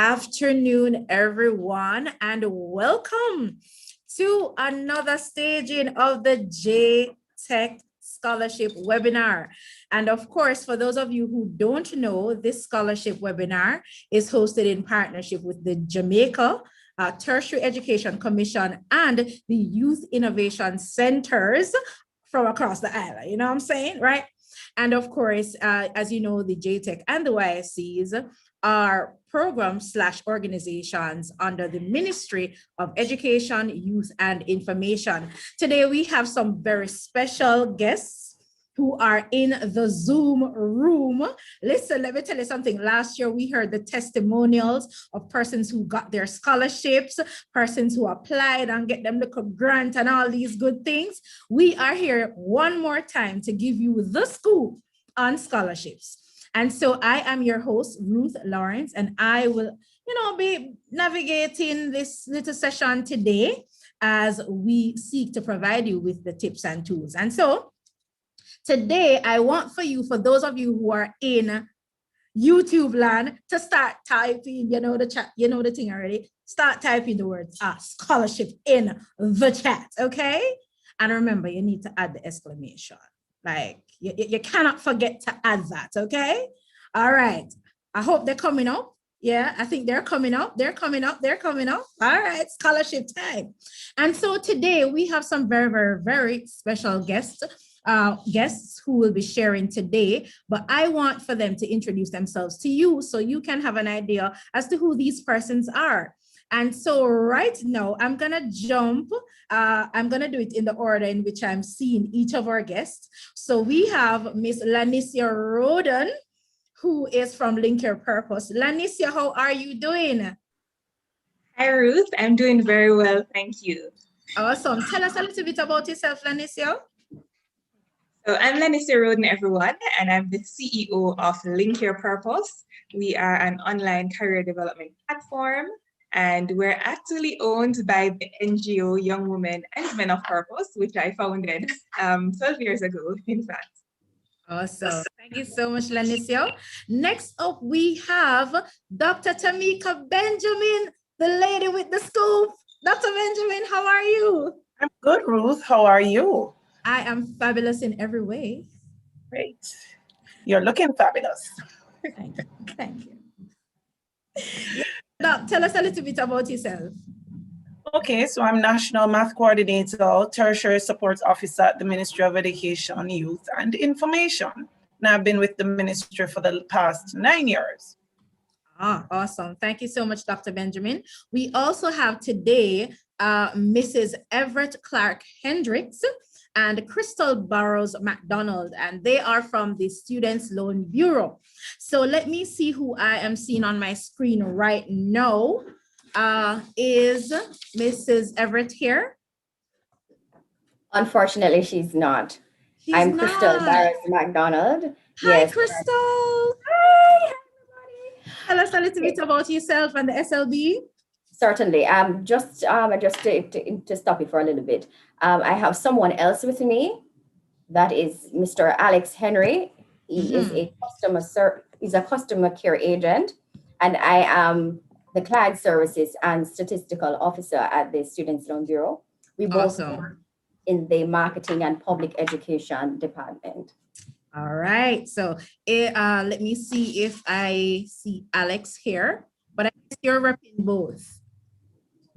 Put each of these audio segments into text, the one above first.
Afternoon, everyone, and welcome to another staging of the J-TEC Scholarship webinar. And of course, for those of you who don't know, this scholarship webinar is hosted in partnership with the Jamaica Tertiary Education Commission and the Youth Innovation Centers from across the island. You know what I'm saying, right? And of course, as you know, the JTEC and the YSCs are programs/organizations under the Ministry of Education, Youth, and Information. Today, we have some very special guests who are in the Zoom room. Listen, let me tell you something. Last year, we heard the testimonials of persons who got their scholarships, persons who applied and get them little grant and all these good things. We are here one more time to give you the scoop on scholarships. And so I am your host, Ruth Lawrence, and I will, be navigating this little session today as we seek to provide you with the tips and tools. And so today I want for those of you who are in YouTube land, to start typing, the chat, the thing already, start typing the words scholarship in the chat, okay? And remember, you need to add the exclamation. Like, you cannot forget to add that, okay? All right. I hope they're coming up. Yeah, I think they're coming up. They're coming up. All right, scholarship time. And so today we have some very, very, very special guests who will be sharing today, but I want for them to introduce themselves to you so you can have an idea as to who these persons are. And so right now, I'm going to jump. I'm going to do it in the order in which I'm seeing each of our guests. So we have Miss Lanicia Roden, who is from Link Your Purpose. Lanicia, how are you doing? Hi, Ruth. I'm doing very well. Thank you. Awesome. Tell us a little bit about yourself, Lanicia. So I'm Lanicia Roden, everyone, and I'm the CEO of Link Your Purpose. We are an online career development platform, and we're actually owned by the NGO Young Women and Men of Purpose, which I founded 12 years ago, in fact. Awesome. Thank you so much, Lanicia. Next up, we have Dr. Tamika Benjamin, the lady with the scoop. Dr. Benjamin, how are you? I'm good, Ruth. How are you? I am fabulous in every way. Great. You're looking fabulous. Thank you. Thank you. Now, tell us a little bit about yourself. Okay, so I'm National Math Coordinator, Tertiary Support Officer at the Ministry of Education, Youth, and Information. And I've been with the ministry for the past 9 years. Awesome. Thank you so much, Dr. Benjamin. We also have today Mrs. Everett Clark Hendricks and Crystal Burrows McDonald, and they are from the Students Loan Bureau. So let me see who I am seeing on my screen right now. Is Mrs. Everett here? Unfortunately, she's not. I'm not. Crystal Burrows McDonald. Hi, yes. Crystal. Hi, everybody. Tell us a little bit about yourself and the SLB. Certainly. Just to stop you for a little bit. I have someone else with me. That is Mr. Alex Henry. He is a customer care agent, and I am the Client Services and Statistical Officer at the Students Loan Bureau. We both work in the Marketing and Public Education Department. All right. So let me see if I see Alex here, but I guess you're repping both.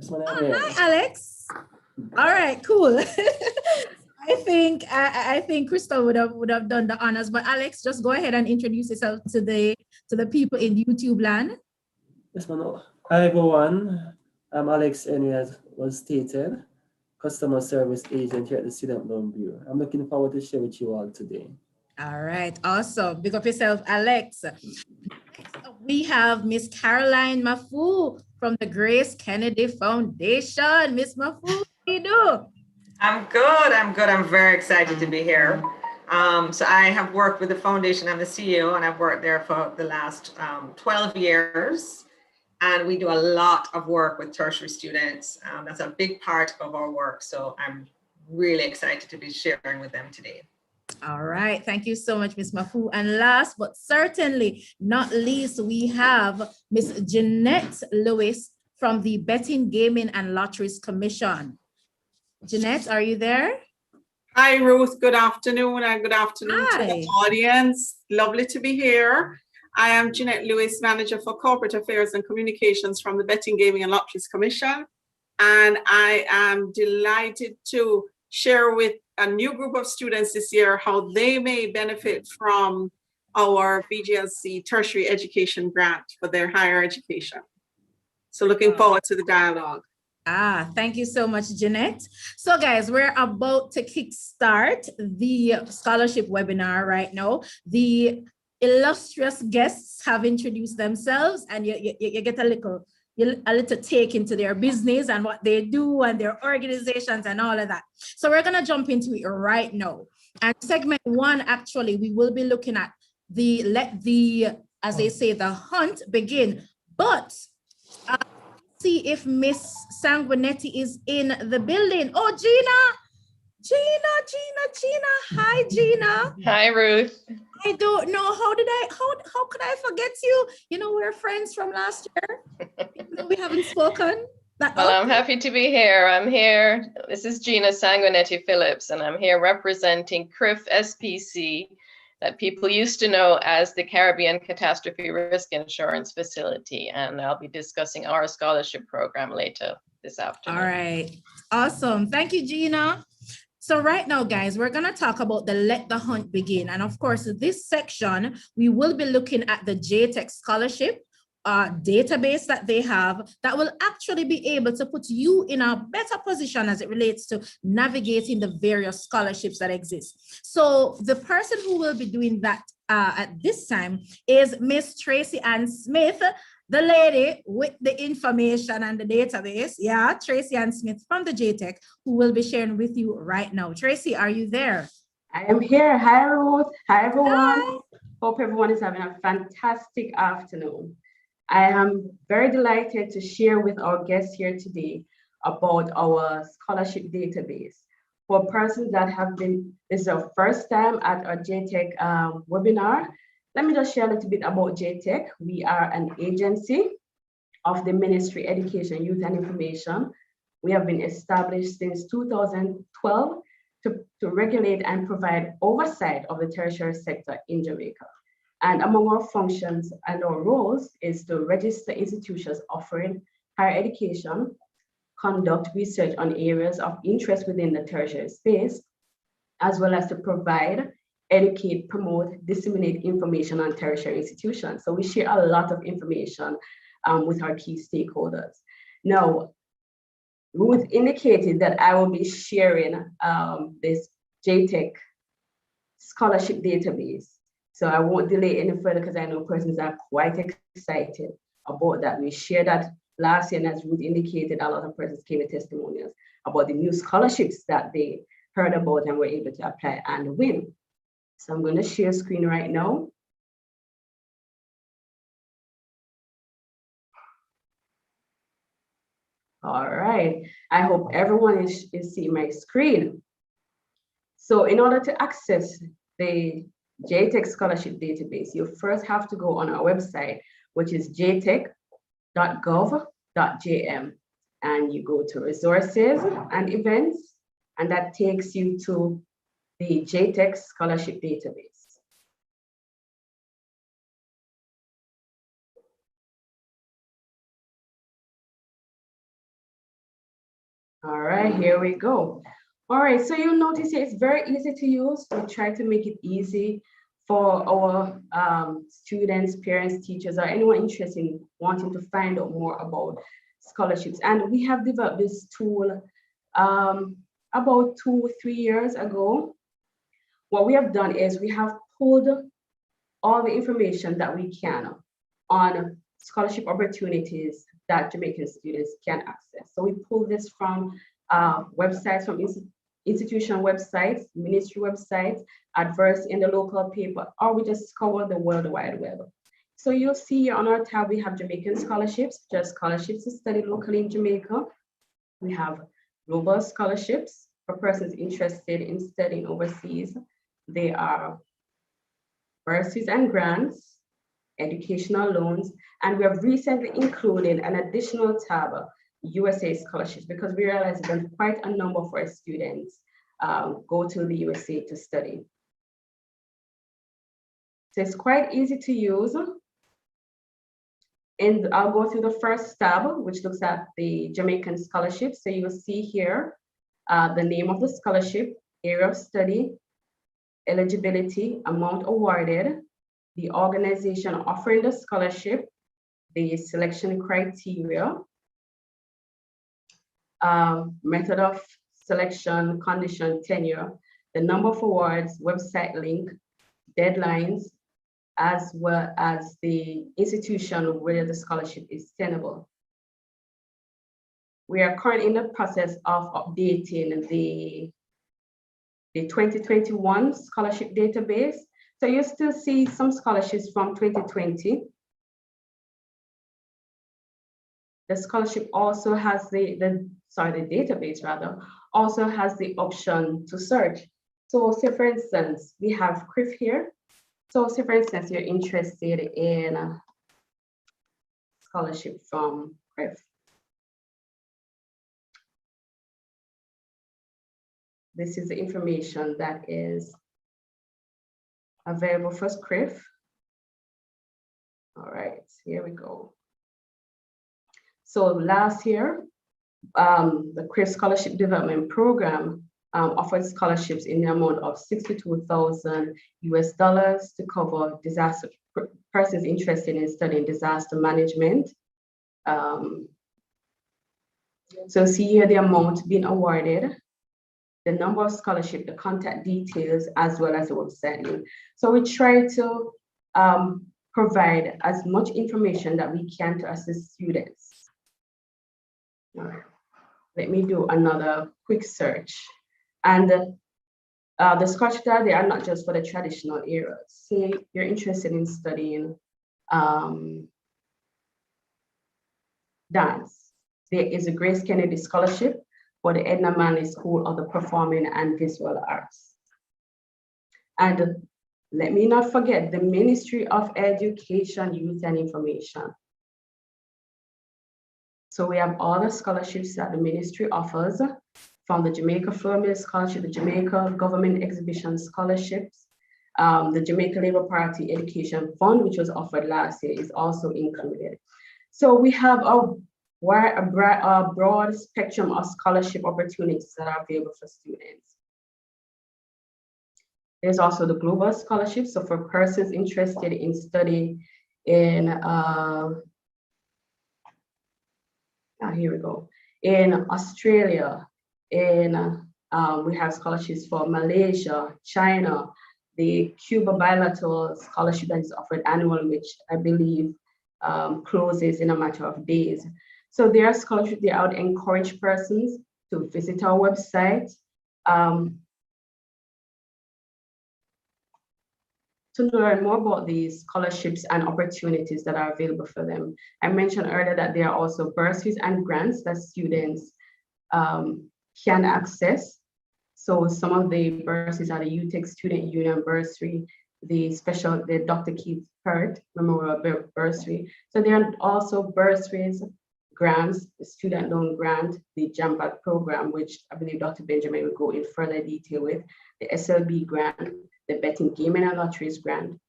Hi, Alex. All right, cool. I think Crystal would have done the honors, but Alex, just go ahead and introduce yourself to the people in YouTube land. Yes, ma'am. Hi, everyone. I'm Alex Henry, as was stated, customer service agent here at the Student Loan Bureau. I'm looking forward to share with you all today. All right, awesome. Big up yourself, Alex. Next up, we have Miss Caroline Mafu from the Grace Kennedy Foundation. Miss Mafu, how do you do? I'm good. I'm very excited to be here. So I have worked with the foundation. I'm the CEO, and I've worked there for the last 12 years. And we do a lot of work with tertiary students. That's a big part of our work. So I'm really excited to be sharing with them today. All right. Thank you so much, Ms. Mafu. And last but certainly not least, we have Ms. Jeanette Lewis from the Betting, Gaming and Lotteries Commission. Jeanette, are you there? Hi, Ruth. Good afternoon, and good afternoon to Hi. the audience. Lovely to be here. I am Jeanette Lewis, Manager for Corporate Affairs and Communications from the Betting, Gaming and Lotteries Commission. And I am delighted to share with a new group of students this year how they may benefit from our BGLC Tertiary Education Grant for their higher education. So looking forward to the dialogue. Thank you so much, Jeanette. So guys, we're about to kickstart the scholarship webinar right now. The illustrious guests have introduced themselves, and you get a little take into their business and what they do and their organizations and all of that. So we're gonna jump into it right now. And segment one, actually, we will be looking at as they say, the hunt begin. But see if Miss Sanguinetti is in the building. Oh, Gina. Hi, Gina. Hi, Ruth. I don't know, how could I forget you? You know, we're friends from last year. Even though we haven't spoken. Well, I'm happy to be here. I'm here. This is Gina Sanguinetti Phillips, and I'm here representing CCRIF SPC, that people used to know as the Caribbean Catastrophe Risk Insurance Facility. And I'll be discussing our scholarship program later this afternoon. All right. Awesome. Thank you, Gina. So right now, guys, we're going to talk about the Let the Hunt Begin. And of course, this section, we will be looking at the J-TEC scholarship database that they have that will actually be able to put you in a better position as it relates to navigating the various scholarships that exist. So the person who will be doing that at this time is Miss Tracy Ann Smith, the lady with the information and the database. Yeah, Tracy Ann Smith from the JTEC, who will be sharing with you right now. Tracy, are you there? I am here. Hi, Ruth. Hi, everyone. Hi. Hope everyone is having a fantastic afternoon. I am very delighted to share with our guests here today about our scholarship database. For persons that have been, this is our first time at our JTEC webinar, let me just share a little bit about JTEC. We are an agency of the Ministry of Education, Youth and Information. We have been established since 2012 to regulate and provide oversight of the tertiary sector in Jamaica. And among our functions and our roles is to register institutions offering higher education, conduct research on areas of interest within the tertiary space, as well as to provide, educate, promote, disseminate information on tertiary institutions. So we share a lot of information with our key stakeholders. Now, Ruth indicated that I will be sharing this JTEC scholarship database. So I won't delay any further because I know persons are quite excited about that. We shared that last year, and as Ruth indicated, a lot of persons came with testimonials about the new scholarships that they heard about and were able to apply and win. So I'm going to share screen right now. All right, I hope everyone is seeing my screen. So in order to access the JTEC scholarship database, you first have to go on our website, which is jtech.gov.jm, and you go to resources and events, and that takes you to the JTEC scholarship database. All right, here we go. All right, so you'll notice here it's very easy to use. We try to make it easy for our students, parents, teachers, or anyone interested in wanting to find out more about scholarships. And we have developed this tool about 2 or 3 years ago. What we have done is we have pulled all the information that we can on scholarship opportunities that Jamaican students can access. So we pull this from websites, from institution websites, ministry websites, adverts in the local paper, or we just scour the World Wide Web. So you'll see here on our tab, we have Jamaican scholarships, just scholarships to study locally in Jamaica. We have global scholarships for persons interested in studying overseas. They are bursaries and grants, educational loans, and we have recently included an additional tab, USA scholarships, because we realize that quite a number of our students go to the USA to study. So it's quite easy to use. And I'll go through the first tab, which looks at the Jamaican scholarship. So you will see here the name of the scholarship, area of study, eligibility, amount awarded, the organization offering the scholarship, the selection criteria, method of selection, condition, tenure, the number of awards, website link, deadlines, as well as the institution where the scholarship is tenable. We are currently in the process of updating the 2021 scholarship database. So you still see some scholarships from 2020. The scholarship also has the database rather, also has the option to search. So say for instance, we have CCRIF here. So say for instance, you're interested in a scholarship from CCRIF. This is the information that is available for CCRIF. All right, here we go. So last year, the CCRIF Scholarship Development Program offered scholarships in the amount of $62,000 to cover disaster persons interested in studying disaster management. So see here the amount being awarded, the number of scholarship, the contact details, as well as the website link. So we try to provide as much information that we can to assist students. All right. Let me do another quick search. And the scholarships they are not just for the traditional areas. Say you're interested in studying dance. There is a Grace Kennedy Scholarship for the Edna Manley School of the Performing and Visual Arts. And let me not forget the Ministry of Education, Youth and Information. So we have all the scholarships that the ministry offers, from the Jamaica Florida Scholarship, the Jamaica Government Exhibition Scholarships, the Jamaica Labour Party Education Fund, which was offered last year, is also included. So we have a broad spectrum of scholarship opportunities that are available for students. There's also the Global Scholarship. So for persons interested in studying in, here we go, in Australia, we have scholarships for Malaysia, China, the Cuba bilateral scholarship that is offered annually, which I believe closes in a matter of days. So there are scholarships there. I would encourage persons to visit our website to learn more about these scholarships and opportunities that are available for them. I mentioned earlier that there are also bursaries and grants that students can access. So some of the bursaries are the JTEC Student Union Bursary, the Dr. Keith Hurt Memorial Bursary. So there are also bursaries, grants, the student loan grant, the JAMVAT program, which I believe Dr. Benjamin will go in further detail with, the SLB grant, the Betting, Gaming and Lotteries grant.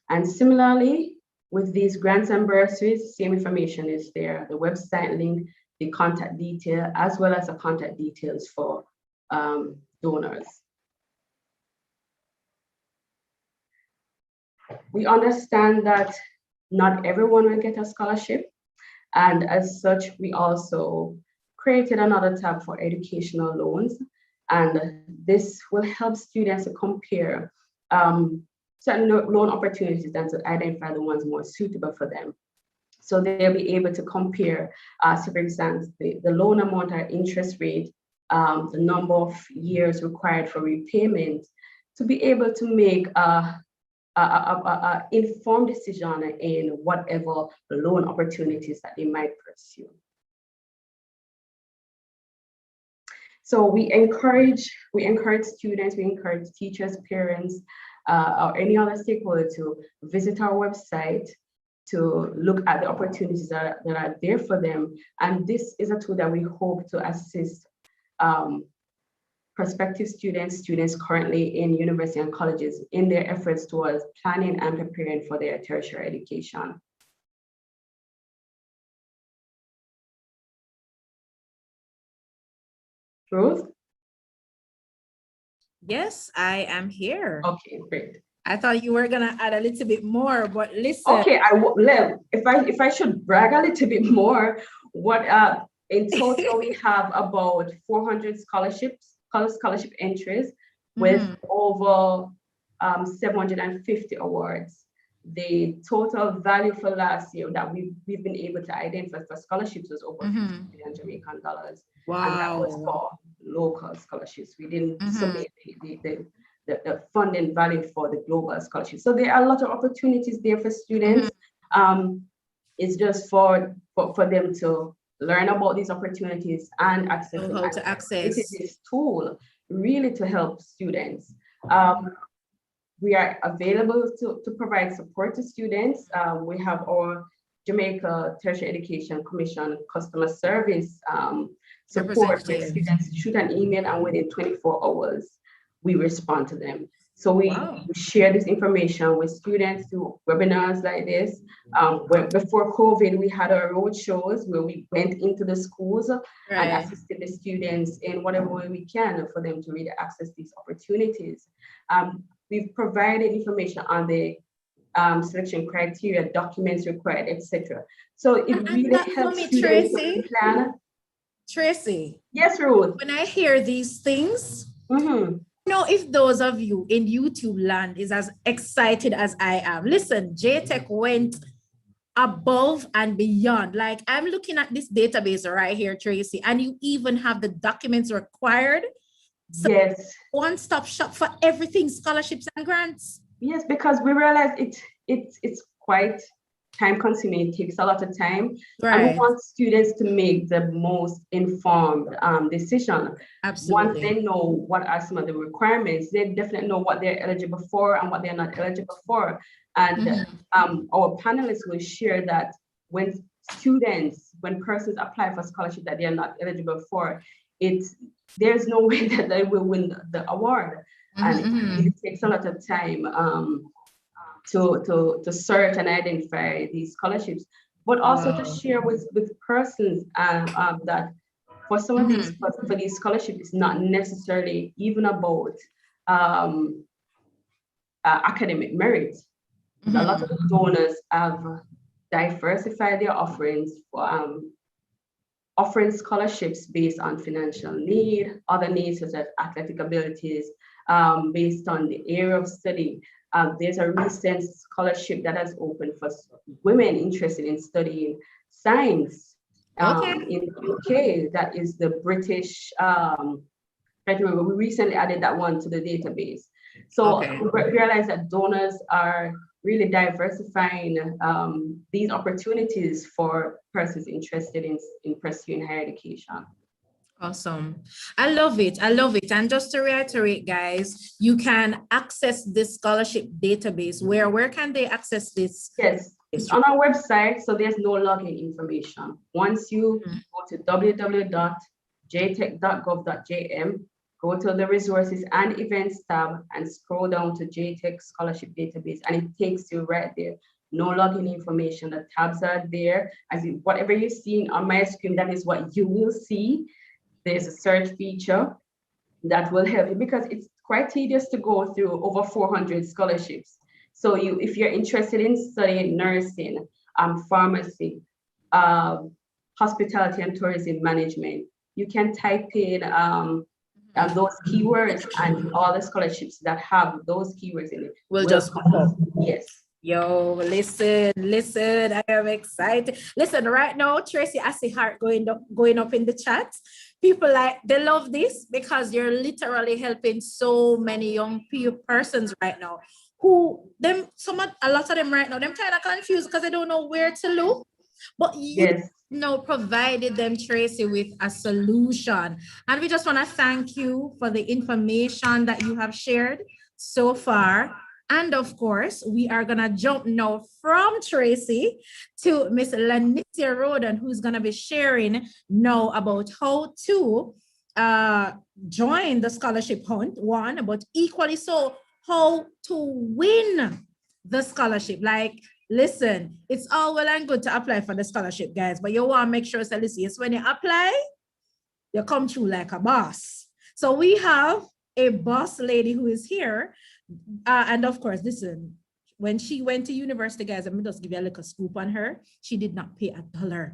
And similarly, with these grants and bursaries, same information is there, the website link, the contact detail, as well as the contact details for donors. We understand that not everyone will get a scholarship. And as such, we also created another tab for educational loans. And this will help students to compare certain loan opportunities and to identify the ones more suitable for them. So they'll be able to compare, so for example, the loan amount or interest rate, the number of years required for repayment, to be able to make a informed decision in whatever loan opportunities that they might pursue. So we encourage students, we encourage teachers, parents, or any other stakeholder to visit our website to look at the opportunities that are there for them. And this is a tool that we hope to assist prospective students currently in university and colleges in their efforts towards planning and preparing for their tertiary education. Ruth? Yes, I am here. Okay, great. I thought you were gonna add a little bit more, but listen. Okay, if I should brag a little bit more, what in total we have about 400 scholarship entries with over 750 awards. The total value for last year that we've been able to identify for scholarships was over 50 million Jamaican dollars. Wow. And that was for local scholarships. We didn't submit the funding valid for the global scholarships. So there are a lot of opportunities there for students. It's just for them to learn about these opportunities and access them. How to access. It is this tool really to help students. We are available to provide support to students. We have our Jamaica Tertiary Education Commission customer service support where students shoot an email and within 24 hours, we respond to them. So we share this information with students through webinars like this. Before COVID, we had our road shows where we went into the schools and assisted the students in whatever way we can for them to really access these opportunities. We've provided information on the selection criteria, documents required, etc. So it really helps students plan. Tracy. Yes, Ruth. When I hear these things, know if those of you in YouTube land is as excited as I am. Listen, JTEC went above and beyond. Like I'm looking at this database right here, Tracy, and you even have the documents required. So yes. One-stop shop for everything, scholarships and grants. Yes, because we realize it's quite time consuming. It takes a lot of time. Right. And we want students to make the most informed decision. Absolutely. Once they know what are some of the requirements, they definitely know what they're eligible for and what they're not eligible for. And our panelists will share that when persons apply for scholarship that they are not eligible for, there's no way that they will win the award. And it takes a lot of time to search and identify these scholarships, but also to share with persons that for some of these for these scholarships, it's not necessarily even about academic merit. A lot of the donors have diversified their offerings for offering scholarships based on financial need, other needs such as athletic abilities, based on the area of study. There's a recent scholarship that has opened for women interested in studying science in the UK. That is the British, I remember we recently added that one to the database. So we realize that donors are really diversifying these opportunities for persons interested in pursuing higher education. Awesome. I love it. I love it. And just to reiterate, guys, you can access this scholarship database. Where can they access this? Yes, it's on our website, so there's no login information. Once you go to www.jtech.gov.jm, go to the resources and events tab and scroll down to JTEC scholarship database, and it takes you right there. No login information. The tabs are there. As in whatever you're seeing on my screen, that is what you will see. There's a search feature that will help you because it's quite tedious to go through over 400 scholarships. So if you're interested in studying nursing, pharmacy, hospitality and tourism management, you can type in those keywords, and all the scholarships that have those keywords in it will just come up. Yes. Yo, listen, I am excited. Listen, right now, Tracy, I see heart going up in the chat. People they love this because you're literally helping so many young persons right now who a lot of them right now, them kind of confused because they don't know where to look. But you Yes. provided them, Tracy, with a solution. And we just want to thank you for the information that you have shared so far. And of course, we are going to jump now from Tracy to Miss Lanicia Roden, who's going to be sharing now about how to join the scholarship hunt, one, but equally so, how to win the scholarship. Like, listen, it's all well and good to apply for the scholarship, guys, but you want to make sure, so listen, it's when you apply, you come through like a boss. So we have a boss lady who is here. And of course, listen, when she went to university, guys, let me just give you a little scoop on her. She did not pay $1.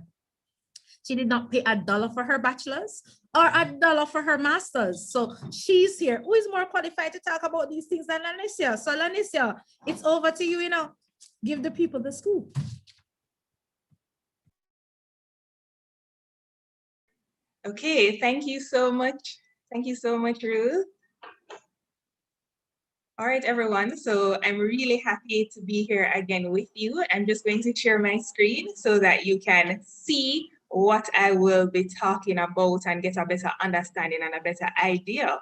She did not pay $1 for her bachelor's or $1 for her master's. So she's here. Who is more qualified to talk about these things than Lanicia? So Lanicia, it's over to you, give the people the scoop. Okay, thank you so much. Thank you so much, Ruth. All right, everyone. So I'm really happy to be here again with you. I'm just going to share my screen so that you can see what I will be talking about and get a better understanding and a better idea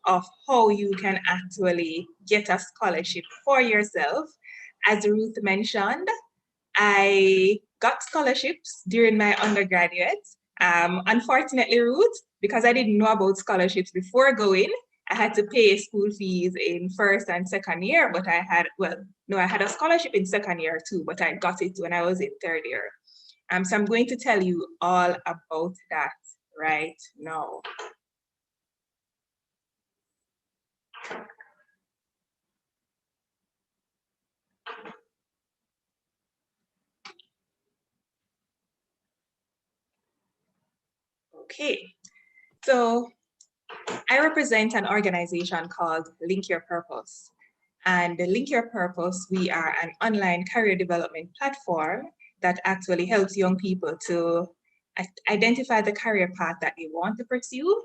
of how you can actually get a scholarship for yourself. As Ruth mentioned, I got scholarships during my undergraduate. Unfortunately, Ruth, because I didn't know about scholarships before going, I had to pay school fees in first and second year, but I had a scholarship in second year too, but I got it when I was in third year. So I'm going to tell you all about that right now. Okay, so I represent an organization called Link Your Purpose. And the Link Your Purpose, we are an online career development platform that actually helps young people to identify the career path that they want to pursue,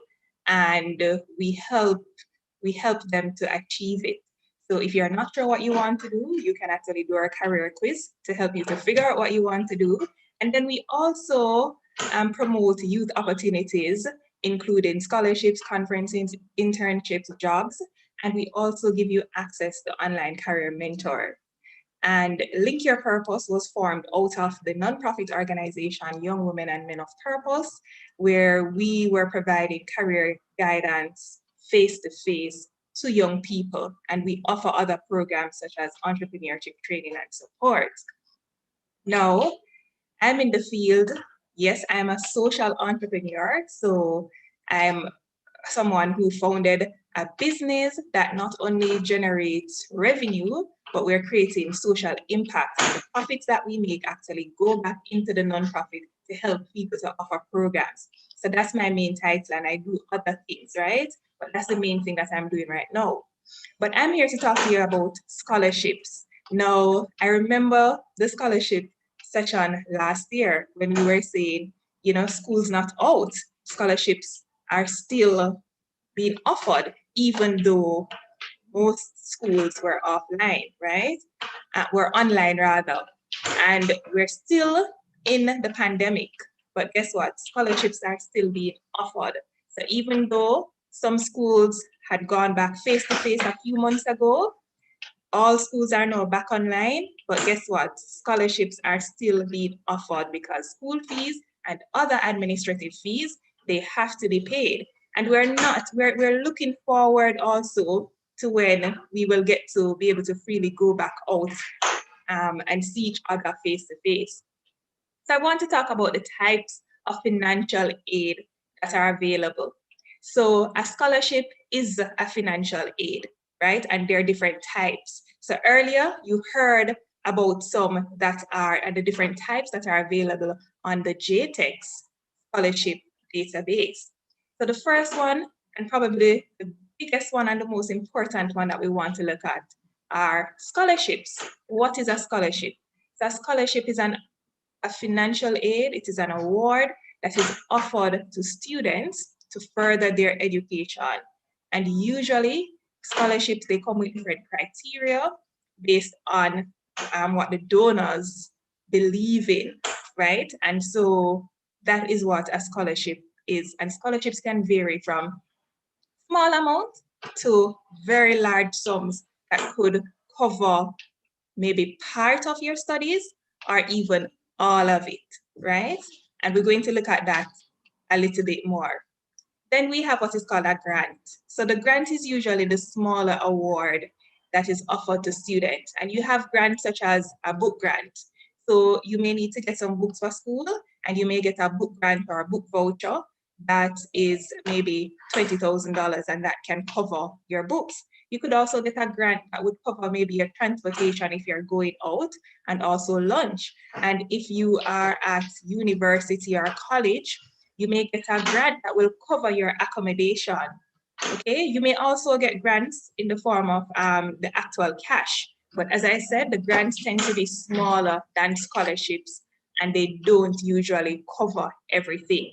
and we help them to achieve it. So if you're not sure what you want to do, you can actually do a career quiz to help you to figure out what you want to do. And then we also promote youth opportunities, including scholarships, conferences, internships, jobs, and we also give you access to online career mentor. And Link Your Purpose was formed out of the nonprofit organization Young Women and Men of Purpose, where we were providing career guidance face-to-face to young people. And we offer other programs such as entrepreneurship training and support. Now, I'm in the field. Yes, I'm a social entrepreneur. So I'm someone who founded a business that not only generates revenue, but we're creating social impact. And the profits that we make actually go back into the nonprofit to help people to offer programs. So that's my main title, and I do other things, right? But that's the main thing that I'm doing right now. But I'm here to talk to you about scholarships. Now, I remember the scholarship session last year when we were saying, school's not out, scholarships are still being offered, even though most schools were offline, right? Were online rather. And we're still in the pandemic, but guess what? Scholarships are still being offered. So even though some schools had gone back face-to-face a few months ago, all schools are now back online, but guess what? Scholarships are still being offered because school fees and other administrative fees, they have to be paid. And we're looking forward also to when we will get to be able to freely go back out and see each other face to face. So I want to talk about the types of financial aid that are available. So a scholarship is a financial aid, right? And there are different types. So earlier you heard about some that are, and the different types that are available on the JTEC scholarship database. So the first one, and probably the biggest one and the most important one that we want to look at, are scholarships. What is a scholarship? So a scholarship is a financial aid. It is an award that is offered to students to further their education. And usually scholarships, they come with different criteria based on what the donors believe in right? And so that is what a scholarship is. And scholarships can vary from small amount to very large sums that could cover maybe part of your studies or even all of it, right? And we're going to look at that a little bit more. Then we have what is called a grant. So the grant is usually the smaller award that is offered to students. And you have grants such as a book grant. So you may need to get some books for school, and you may get a book grant or a book voucher that is maybe $20,000, and that can cover your books. You could also get a grant that would cover maybe your transportation if you're going out, and also lunch. And if you are at university or college, you may get a grant that will cover your accommodation. Okay, you may also get grants in the form of the actual cash. But as I said, the grants tend to be smaller than scholarships, and they don't usually cover everything.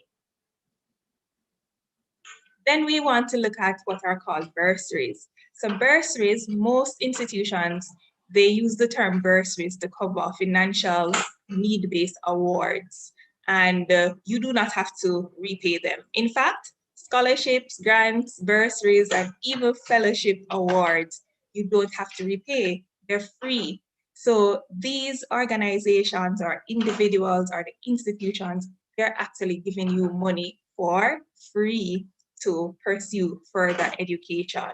Then we want to look at what are called bursaries. So bursaries, most institutions, they use the term bursaries to cover financial need-based awards, and you do not have to repay them. In fact, scholarships, grants, bursaries, and even fellowship awards, you don't have to repay, they're free. So these organizations or individuals or the institutions, they're actually giving you money for free to pursue further education.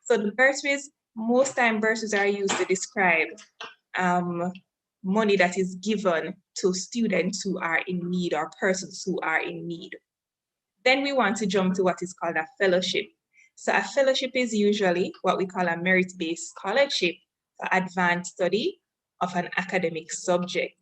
So the bursaries, most time bursaries are used to describe money that is given to students who are in need or persons who are in need. Then we want to jump to what is called a fellowship. So a fellowship is usually what we call a merit-based scholarship for advanced study of an academic subject.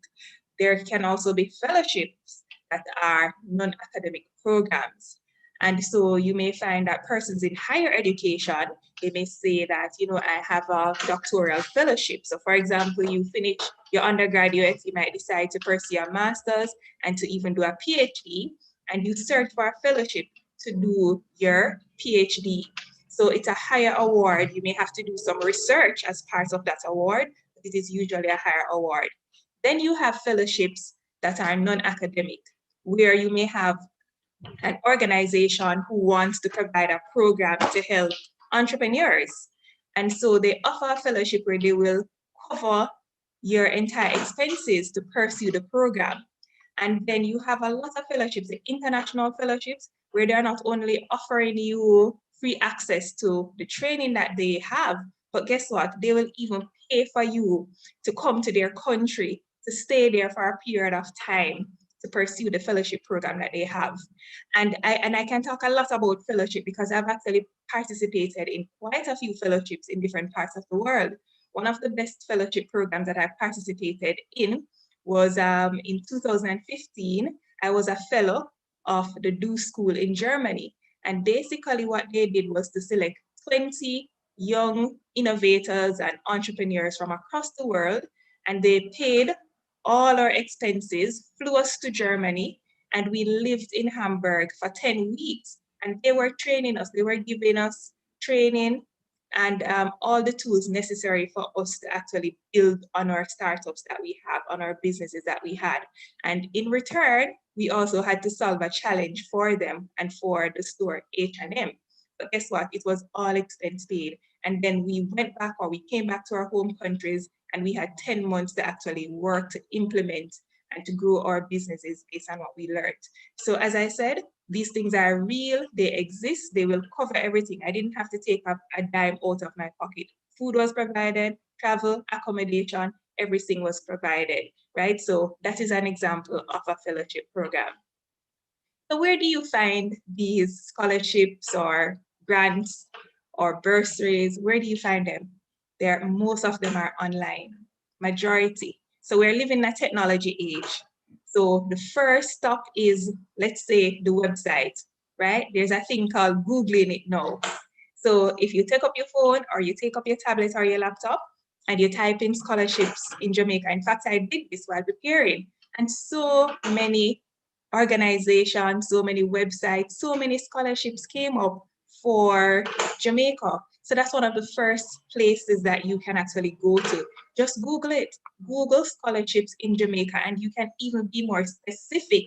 There can also be fellowships that are non-academic programs. And so you may find that persons in higher education, they may say that, you know, I have a doctoral fellowship. So for example, you finish your undergraduate, you might decide to pursue a master's and to even do a PhD, and you search for a fellowship to do your PhD. So it's a higher award. You may have to do some research as part of that award, but it is usually a higher award. Then you have fellowships that are non-academic, where you may have an organization who wants to provide a program to help entrepreneurs. And so they offer a fellowship where they will cover your entire expenses to pursue the program. And then you have a lot of fellowships, the international fellowships, where they're not only offering you free access to the training that they have, but guess what? They will even pay for you to come to their country, to stay there for a period of time, to pursue the fellowship program that they have. And I can talk a lot about fellowship because I've actually participated in quite a few fellowships in different parts of the world. One of the best fellowship programs that I participated in was in 2015, I was a fellow of the Do School in Germany. And basically what they did was to select 20 young innovators and entrepreneurs from across the world, and they paid all our expenses, flew us to Germany, and we lived in Hamburg for 10 weeks. And they were training us, they were giving us training and all the tools necessary for us to actually build on our startups that we have, on our businesses that we had. And in return, we also had to solve a challenge for them and for the store H&M. But guess what? It was all expense paid. And then we went back, or we came back to our home countries, and we had 10 months to actually work to implement and to grow our businesses based on what we learned. So as I said, these things are real, they exist, they will cover everything. I didn't have to take up a dime out of my pocket. Food was provided, travel, accommodation, everything was provided, right? So that is an example of a fellowship program. So where do you find these scholarships or grants or bursaries? Where do you find them? Most of them are online, majority. So we're living in a technology age. So the first stop is, let's say, the website, right? There's a thing called Googling it now. So if you take up your phone or you take up your tablet or your laptop and you type in scholarships in Jamaica. In fact, I did this while preparing, and so many organizations, so many websites, so many scholarships came up for Jamaica. So that's one of the first places that you can actually go to. Just Google it. Google scholarships in Jamaica, and you can even be more specific,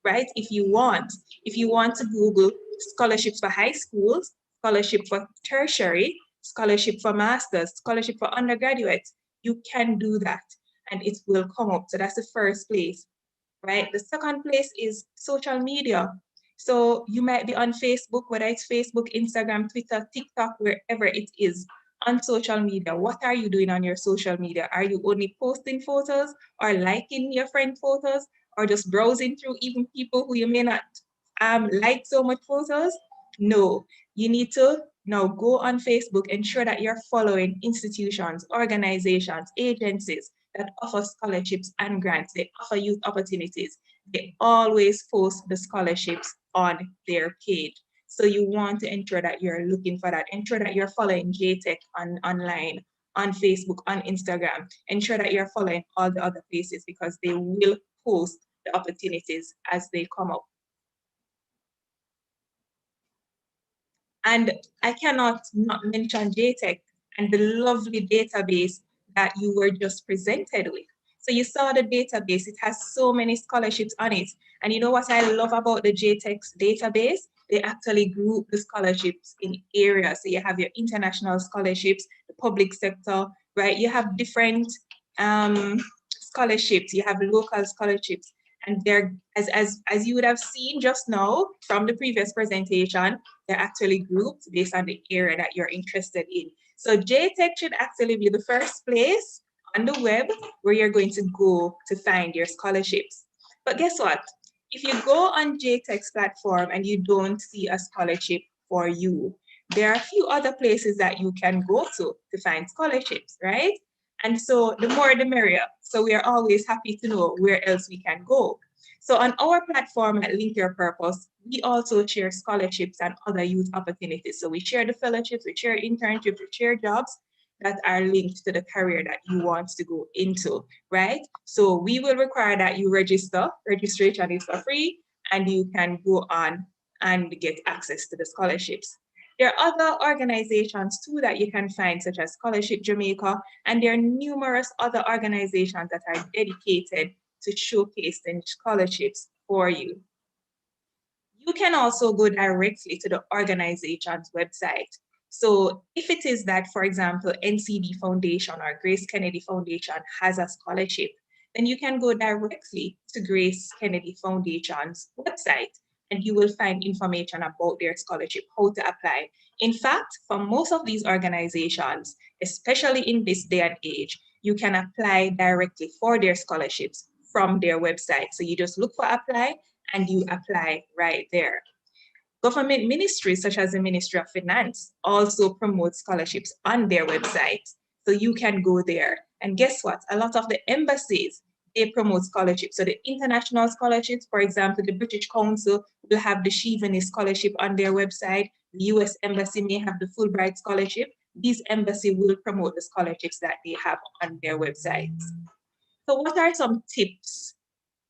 right? If you want to Google scholarships for high schools, scholarship for tertiary, scholarship for masters, scholarship for undergraduates, you can do that and it will come up. So that's the first place, right? The second place is social media. So you might be on Facebook, whether it's Facebook, Instagram, Twitter, TikTok, wherever it is, on social media. What are you doing on your social media? Are you only posting photos or liking your friend photos or just browsing through even people who you may not like so much photos? No, you need to now go on Facebook, ensure that you're following institutions, organizations, agencies that offer scholarships and grants. They offer youth opportunities. They always post the scholarships on their page. So you want to ensure that you're looking for that. Ensure that you're following J-TEC online, on Facebook, on Instagram. Ensure that you're following all the other places because they will post the opportunities as they come up. And I cannot not mention J-TEC and the lovely database that you were just presented with. So you saw the database, it has so many scholarships on it. And you know what I love about the JTEC database? They actually group the scholarships in areas. So you have your international scholarships, the public sector, right? You have different scholarships, you have local scholarships. And they're, as you would have seen just now from the previous presentation, they're actually grouped based on the area that you're interested in. So JTEC should actually be the first place on the web where you're going to go to find your scholarships. But guess what? If you go on JTEC's platform and you don't see a scholarship for you, there are a few other places that you can go to find scholarships, right? And so the more the merrier. So we are always happy to know where else we can go. So on our platform at Link Your Purpose, we also share scholarships and other youth opportunities. So we share the fellowships, we share internships, we share jobs that are linked to the career that you want to go into, right? So we will require that you register. Registration is for free, and you can go on and get access to the scholarships. There are other organizations too that you can find, such as Scholarship Jamaica, and there are numerous other organizations that are dedicated to showcase the scholarships for you. You can also go directly to the organization's website. So if it is that, for example, NCD Foundation or Grace Kennedy Foundation has a scholarship, then you can go directly to Grace Kennedy Foundation's website and you will find information about their scholarship, how to apply. In fact, for most of these organizations, especially in this day and age, you can apply directly for their scholarships from their website. So you just look for apply and you apply right there. Government ministries such as the Ministry of Finance also promote scholarships on their website. So you can go there. And guess what? A lot of the embassies, they promote scholarships. So the international scholarships, for example, the British Council will have the Shivani Scholarship on their website. The US Embassy may have the Fulbright Scholarship. These embassies will promote the scholarships that they have on their websites. So what are some tips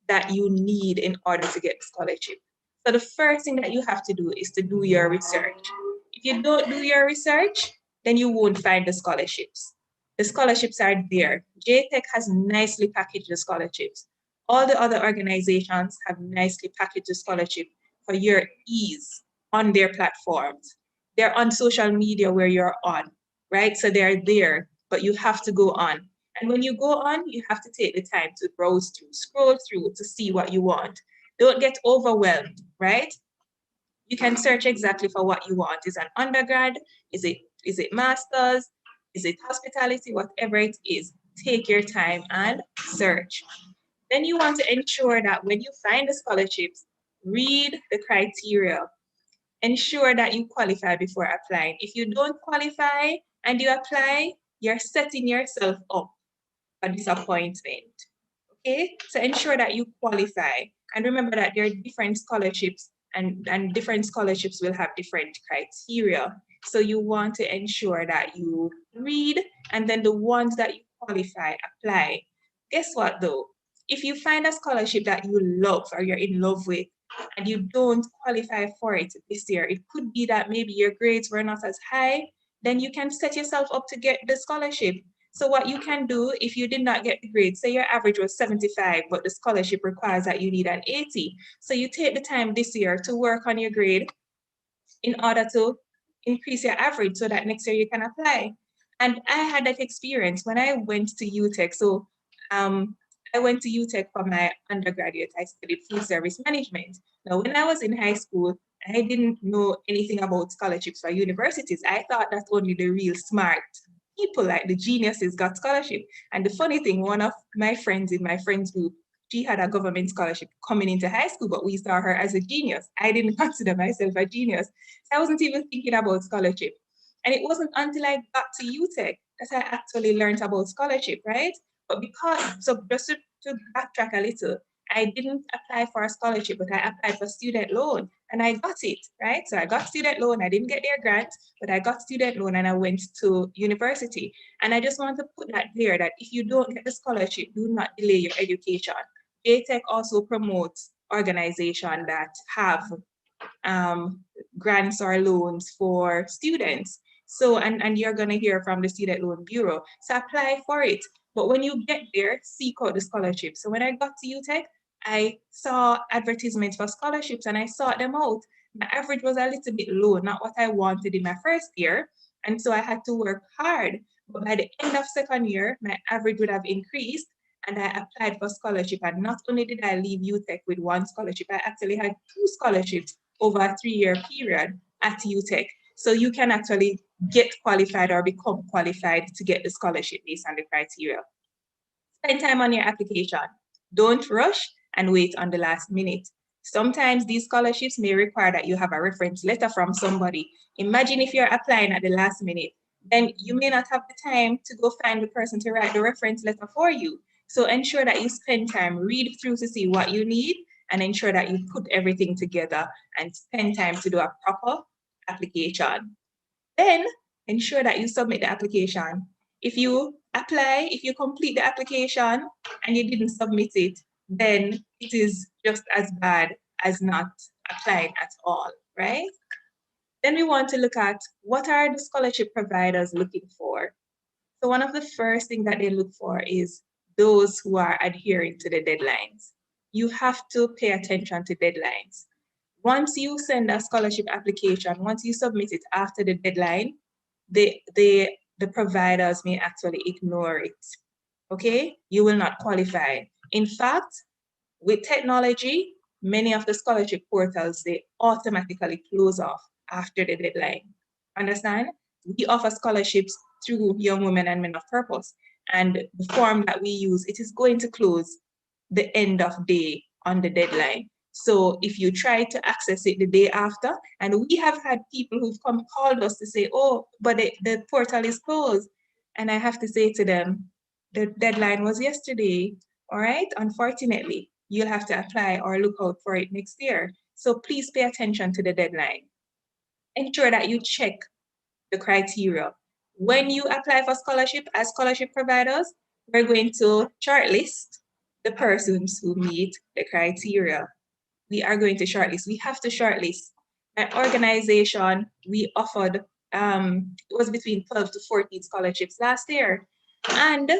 that you need in order to get the scholarship? So the first thing that you have to do is to do your research. If you don't do your research, then you won't find the scholarships. The scholarships are there. J-TEC has nicely packaged the scholarships. All the other organizations have nicely packaged the scholarship for your ease on their platforms. They're on social media where you're on, right? So they're there, but you have to go on. And when you go on, you have to take the time to browse through, scroll through to see what you want. Don't get overwhelmed, right? You can search exactly for what you want. Is it an undergrad? Is it master's? Is it hospitality? Whatever it is, take your time and search. Then you want to ensure that when you find the scholarships, read the criteria. Ensure that you qualify before applying. If you don't qualify and you apply, you're setting yourself up for disappointment. Okay, so ensure that you qualify. And remember that there are different scholarships and different scholarships will have different criteria. So you want to ensure that you read and then the ones that you qualify, apply. Guess what though? If you find a scholarship that you love or you're in love with and you don't qualify for it this year, it could be that maybe your grades were not as high, then you can set yourself up to get the scholarship. So what you can do if you did not get the grade, say your average was 75, but the scholarship requires that you need an 80. So you take the time this year to work on your grade in order to increase your average so that next year you can apply. And I had that experience when I went to JTEC. So I went to JTEC for my undergraduate. I studied food service management. Now, when I was in high school, I didn't know anything about scholarships for universities. I thought that only the real smart people, like the geniuses, got scholarship. And the funny thing, one of my friends in my friends group, she had a government scholarship coming into high school, but we saw her as a genius. I didn't consider myself a genius. So I wasn't even thinking about scholarship. And it wasn't until I got to JTEC that I actually learned about scholarship, right? But because, so just to backtrack a little, I didn't apply for a scholarship, but I applied for student loan and I got it, right? So I got student loan, I didn't get their grant, but I got student loan and I went to university. And I just want to put that there that if you don't get the scholarship, do not delay your education. JTEC also promotes organizations that have grants or loans for students. So, and you're gonna hear from the Student Loan Bureau. So apply for it. But when you get there, seek out the scholarship. So when I got to JTEC, I saw advertisements for scholarships and I sought them out. My average was a little bit low, not what I wanted in my first year. And so I had to work hard. But by the end of second year, my average would have increased and I applied for scholarship. And not only did I leave JTEC with one scholarship, I actually had 2 scholarships over a 3-year period at JTEC. So you can actually get qualified or become qualified to get the scholarship based on the criteria. Spend time on your application. Don't rush and wait on the last minute. Sometimes these scholarships may require that you have a reference letter from somebody. Imagine if you're applying at the last minute, then you may not have the time to go find the person to write the reference letter for you. So ensure that you spend time, read through to see what you need, and ensure that you put everything together and spend time to do a proper application. Then ensure that you submit the application. If you apply, if you complete the application and you didn't submit it, then it is just as bad as not applying at all, right? Then we want to look at what are the scholarship providers looking for. So one of the first things that they look for is those who are adhering to the deadlines. You have to pay attention to deadlines. Once you send a scholarship application, once you submit it after the deadline, the providers may actually ignore it, okay? You will not qualify. In fact, with technology, many of the scholarship portals, they automatically close off after the deadline. Understand? We offer scholarships through Young Women and Men of Purpose. And the form that we use, it is going to close the end of day on the deadline. So if you try to access it the day after, and we have had people who've called us to say, oh, but the portal is closed. And I have to say to them, the deadline was yesterday, all right? Unfortunately, you'll have to apply or look out for it next year. So please pay attention to the deadline. Ensure that you check the criteria. When you apply for scholarship as scholarship providers, we're going to shortlist the persons who meet the criteria. We are going to shortlist. We have to shortlist. An organization, we offered, it was between 12 to 14 scholarships last year. And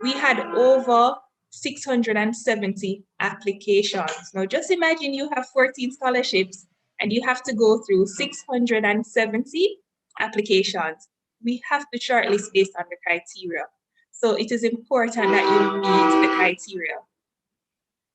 we had over 670 applications. Now just imagine you have 14 scholarships and you have to go through 670 applications. We have to shortlist based on the criteria. So it is important that you meet the criteria.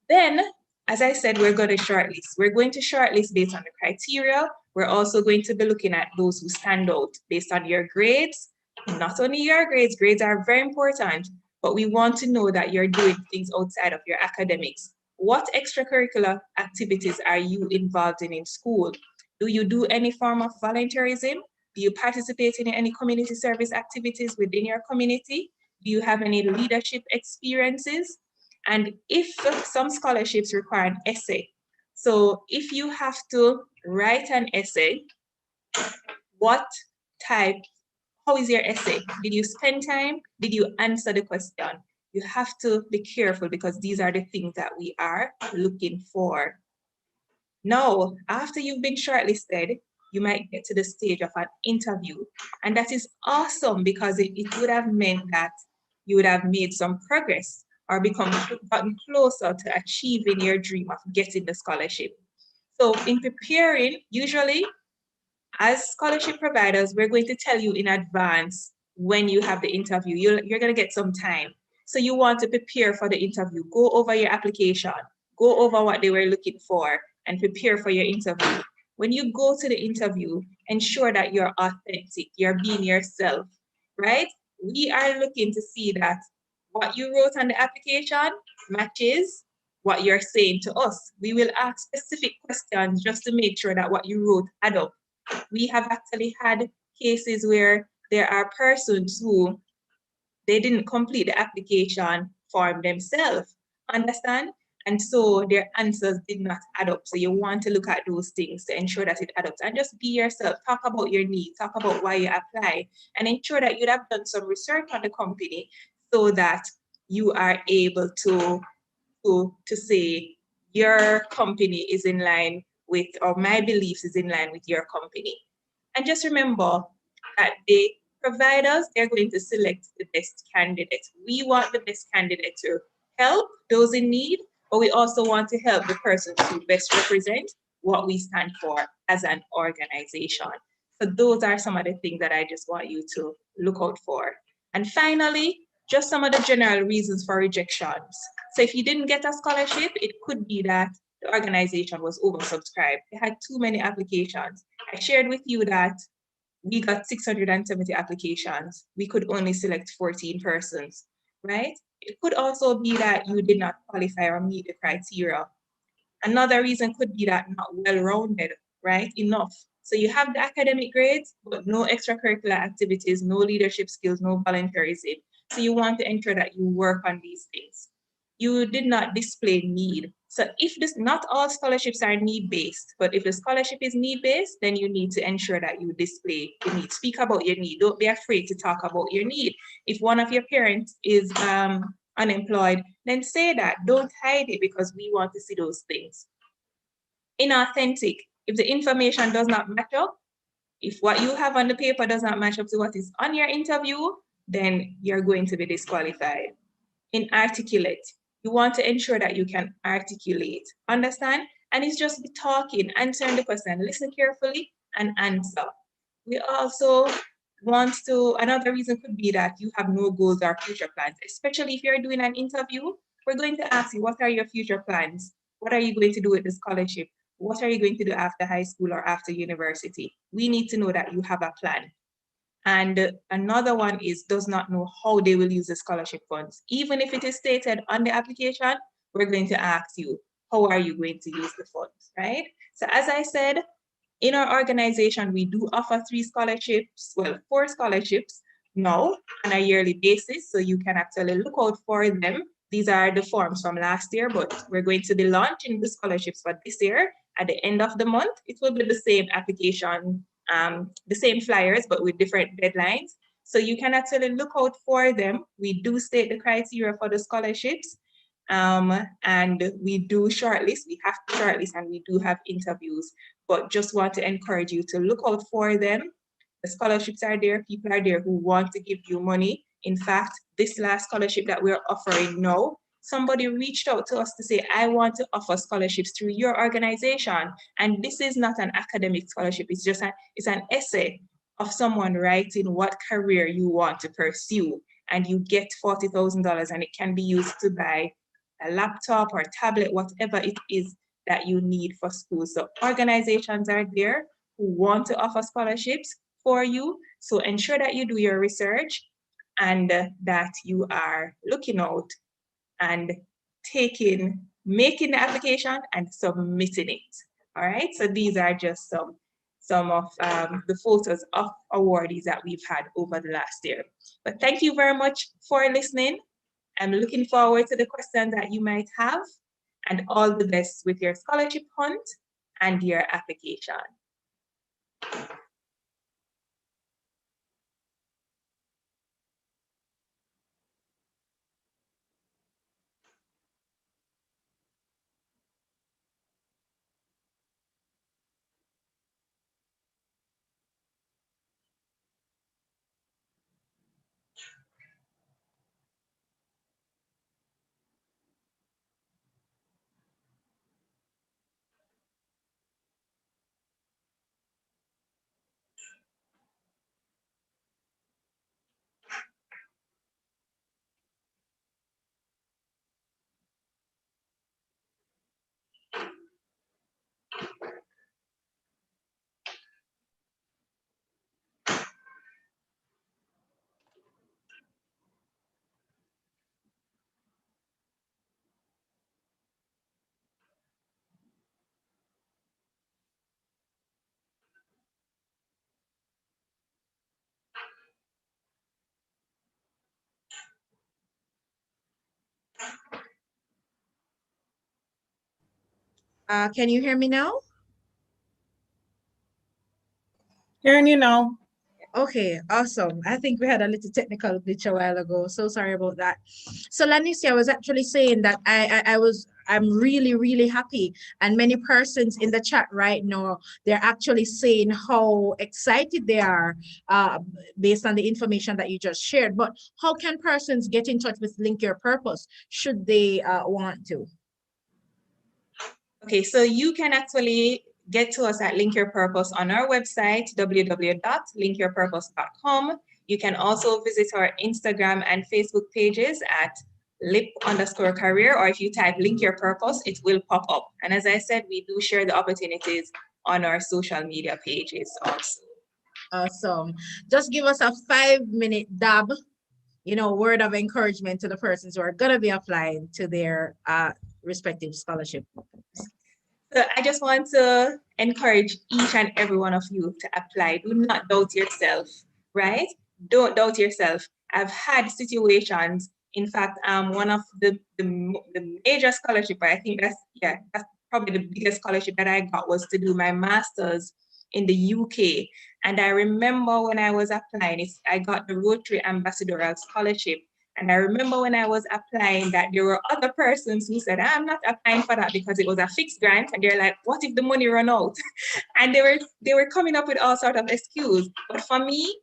Then, as I said, we're going to shortlist. We're going to shortlist based on the criteria. We're also going to be looking at those who stand out based on your grades. Not only your grades, grades are very important, but we want to know that you're doing things outside of your academics. What extracurricular activities are you involved in school? Do you do any form of volunteerism? Do you participate in any community service activities within your community? Do you have any leadership experiences? And if some scholarships require an essay, so if you have to write an essay, what type, how is your essay? Did you spend time? Did you answer the question? You have to be careful because these are the things that we are looking for. Now, after you've been shortlisted, you might get to the stage of an interview. And that is awesome because it would have meant that you would have made some progress or gotten closer to achieving your dream of getting the scholarship. So in preparing, usually as scholarship providers, we're going to tell you in advance when you have the interview. You're going to get some time. So you want to prepare for the interview. Go over your application. Go over what they were looking for and prepare for your interview. When you go to the interview, ensure that you're authentic. You're being yourself, right? We are looking to see that what you wrote on the application matches what you're saying to us. We will ask specific questions just to make sure that what you wrote add up. We have actually had cases where there are persons who they didn't complete the application form themselves, understand? And so their answers did not add up. So you want to look at those things to ensure that it adds up. And just be yourself, talk about your needs, talk about why you apply, and ensure that you'd have done some research on the company so that you are able to say your company is in line with, or my beliefs is in line with your company. And just remember that the providers, they're going to select the best candidate. We want the best candidate to help those in need, but we also want to help the person to best represent what we stand for as an organization. So those are some of the things that I just want you to look out for. And finally, just some of the general reasons for rejections. So if you didn't get a scholarship, it could be that the organization was oversubscribed. They had too many applications. I shared with you that we got 670 applications. We could only select 14 persons, right? It could also be that you did not qualify or meet the criteria. Another reason could be that not well-rounded, right? Enough. So you have the academic grades, but no extracurricular activities, no leadership skills, no volunteerism. So you want to ensure that you work on these things. You did not display need. So if this, not all scholarships are need-based, but if the scholarship is need-based, then you need to ensure that you display the need. Speak about your need. Don't be afraid to talk about your need. If one of your parents is unemployed, then say that. Don't hide it because we want to see those things. Inauthentic. If the information does not match up, if what you have on the paper does not match up to what is on your interview, then you're going to be disqualified. Inarticulate. You want to ensure that you can articulate, understand? And it's just be talking, answering the question, listen carefully and answer. We also want to, another reason could be that you have no goals or future plans, especially if you're doing an interview. We're going to ask you, what are your future plans? What are you going to do with the scholarship? What are you going to do after high school or after university? We need to know that you have a plan. And another one is does not know how they will use the scholarship funds. Even if it is stated on the application, we're going to ask you, how are you going to use the funds, right? So as I said, in our organization, we do offer 3 scholarships, well, 4 scholarships now on a yearly basis. So you can actually look out for them. These are the forms from last year, but we're going to be launching the scholarships for this year. At the end of the month, it will be the same application, the same flyers, but with different deadlines. So you can actually look out for them. We do state the criteria for the scholarships, and we do shortlist. We have to shortlist, and we do have interviews, but just want to encourage you to look out for them. The scholarships are there. People are there who want to give you money. In fact, this last scholarship that we're offering now, somebody reached out to us to say, I want to offer scholarships through your organization. And this is not an academic scholarship. It's just it's an essay of someone writing what career you want to pursue. And you get $40,000, and it can be used to buy a laptop or tablet, whatever it is that you need for school. So organizations are there who want to offer scholarships for you. So ensure that you do your research and that you are looking out and making the application and submitting it. All right, so these are just some of the photos of awardees that we've had over the last year. But thank you very much for listening. I'm looking forward to the questions that you might have, and all the best with your scholarship hunt and your application. Can you hear me now? Hearing you now. Okay, awesome. I think we had a little technical glitch a while ago. So sorry about that. So Lanisia was actually saying that I'm really, really happy. And many persons in the chat right now, they're actually saying how excited they are based on the information that you just shared. But how can persons get in touch with Link Your Purpose should they want to? Okay, so you can actually get to us at Link Your Purpose on our website, www.linkyourpurpose.com. You can also visit our Instagram and Facebook pages at lip_career, or if you type Link Your Purpose, it will pop up. And as I said, we do share the opportunities on our social media pages also. Awesome. Just give us a 5-minute dab, word of encouragement to the persons who are going to be applying to their respective scholarship. So I just want to encourage each and every one of you to apply. Do not doubt yourself, right? Don't doubt yourself. I've had situations, in fact, one of the major scholarship, I think that's probably the biggest scholarship that I got was to do my master's in the UK. And I remember when I was applying, I got the Rotary Ambassadorial Scholarship. And I remember when I was applying that there were other persons who said, I'm not applying for that because it was a fixed grant. And they're like, what if the money run out? And they were coming up with all sorts of excuses. But for me,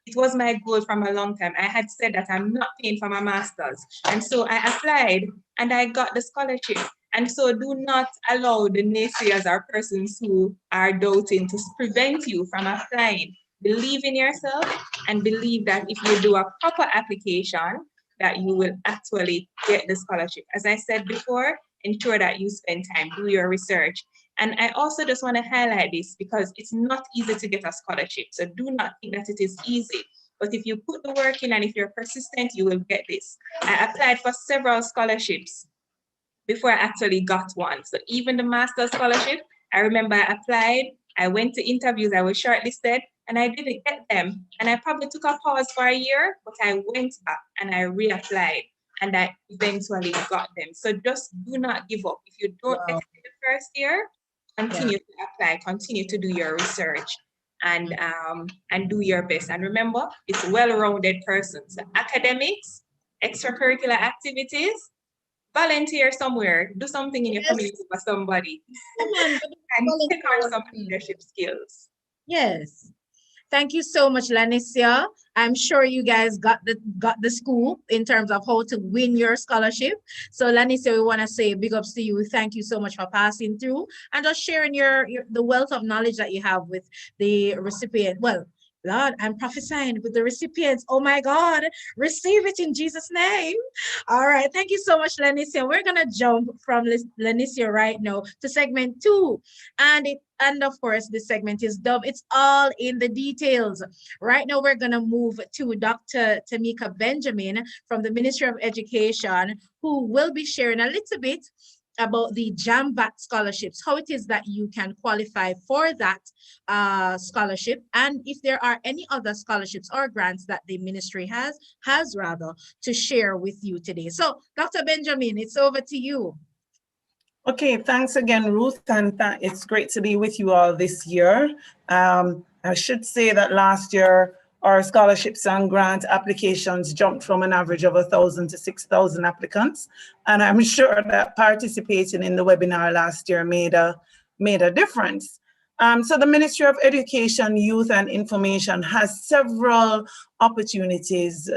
it was my goal from a long time. I had said that I'm not paying for my master's. And so I applied and I got the scholarship. And so do not allow the naysayers or persons who are doubting to prevent you from applying. Believe in yourself and believe that if you do a proper application, that you will actually get the scholarship. As I said before, ensure that you spend time, do your research. And I also just want to highlight this because it's not easy to get a scholarship. So do not think that it is easy. But if you put the work in and if you're persistent, you will get this. I applied for several scholarships before I actually got one. So even the master's scholarship, I remember I applied, I went to interviews, I was shortlisted, and I didn't get them. And I probably took a pause for a year, but I went back and I reapplied and I eventually got them. So just do not give up. If you don't get it the first year, continue to apply, continue to do your research and do your best. And remember, it's well-rounded persons. So academics, extracurricular activities, volunteer somewhere, do something in your community for somebody, and take on some leadership skills. Yes. Thank you so much, Lanisia. I'm sure you guys got the scoop in terms of how to win your scholarship. So Lanisia, we want to say big ups to you. Thank you so much for passing through and just sharing the wealth of knowledge that you have with the recipient. Well, Lord, I'm prophesying with the recipients. Oh my God, receive it in Jesus' name. All right, thank you so much, Lanisia. We're gonna jump from Lanisia right now to segment 2. And of course, this segment is dubbed, It's All in the Details. Right now, we're gonna move to Dr. Tamika Benjamin from the Ministry of Education, who will be sharing a little bit about the JAMVAT scholarships, how it is that you can qualify for that scholarship, and if there are any other scholarships or grants that the ministry has to share with you today. So Dr. Benjamin, it's over to you. Okay, thanks again, Ruth, and it's great to be with you all this year. I should say that last year, our scholarships and grant applications jumped from an average of 1,000 to 6,000 applicants. And I'm sure that participating in the webinar last year made a difference. So the Ministry of Education, Youth and Information has several opportunities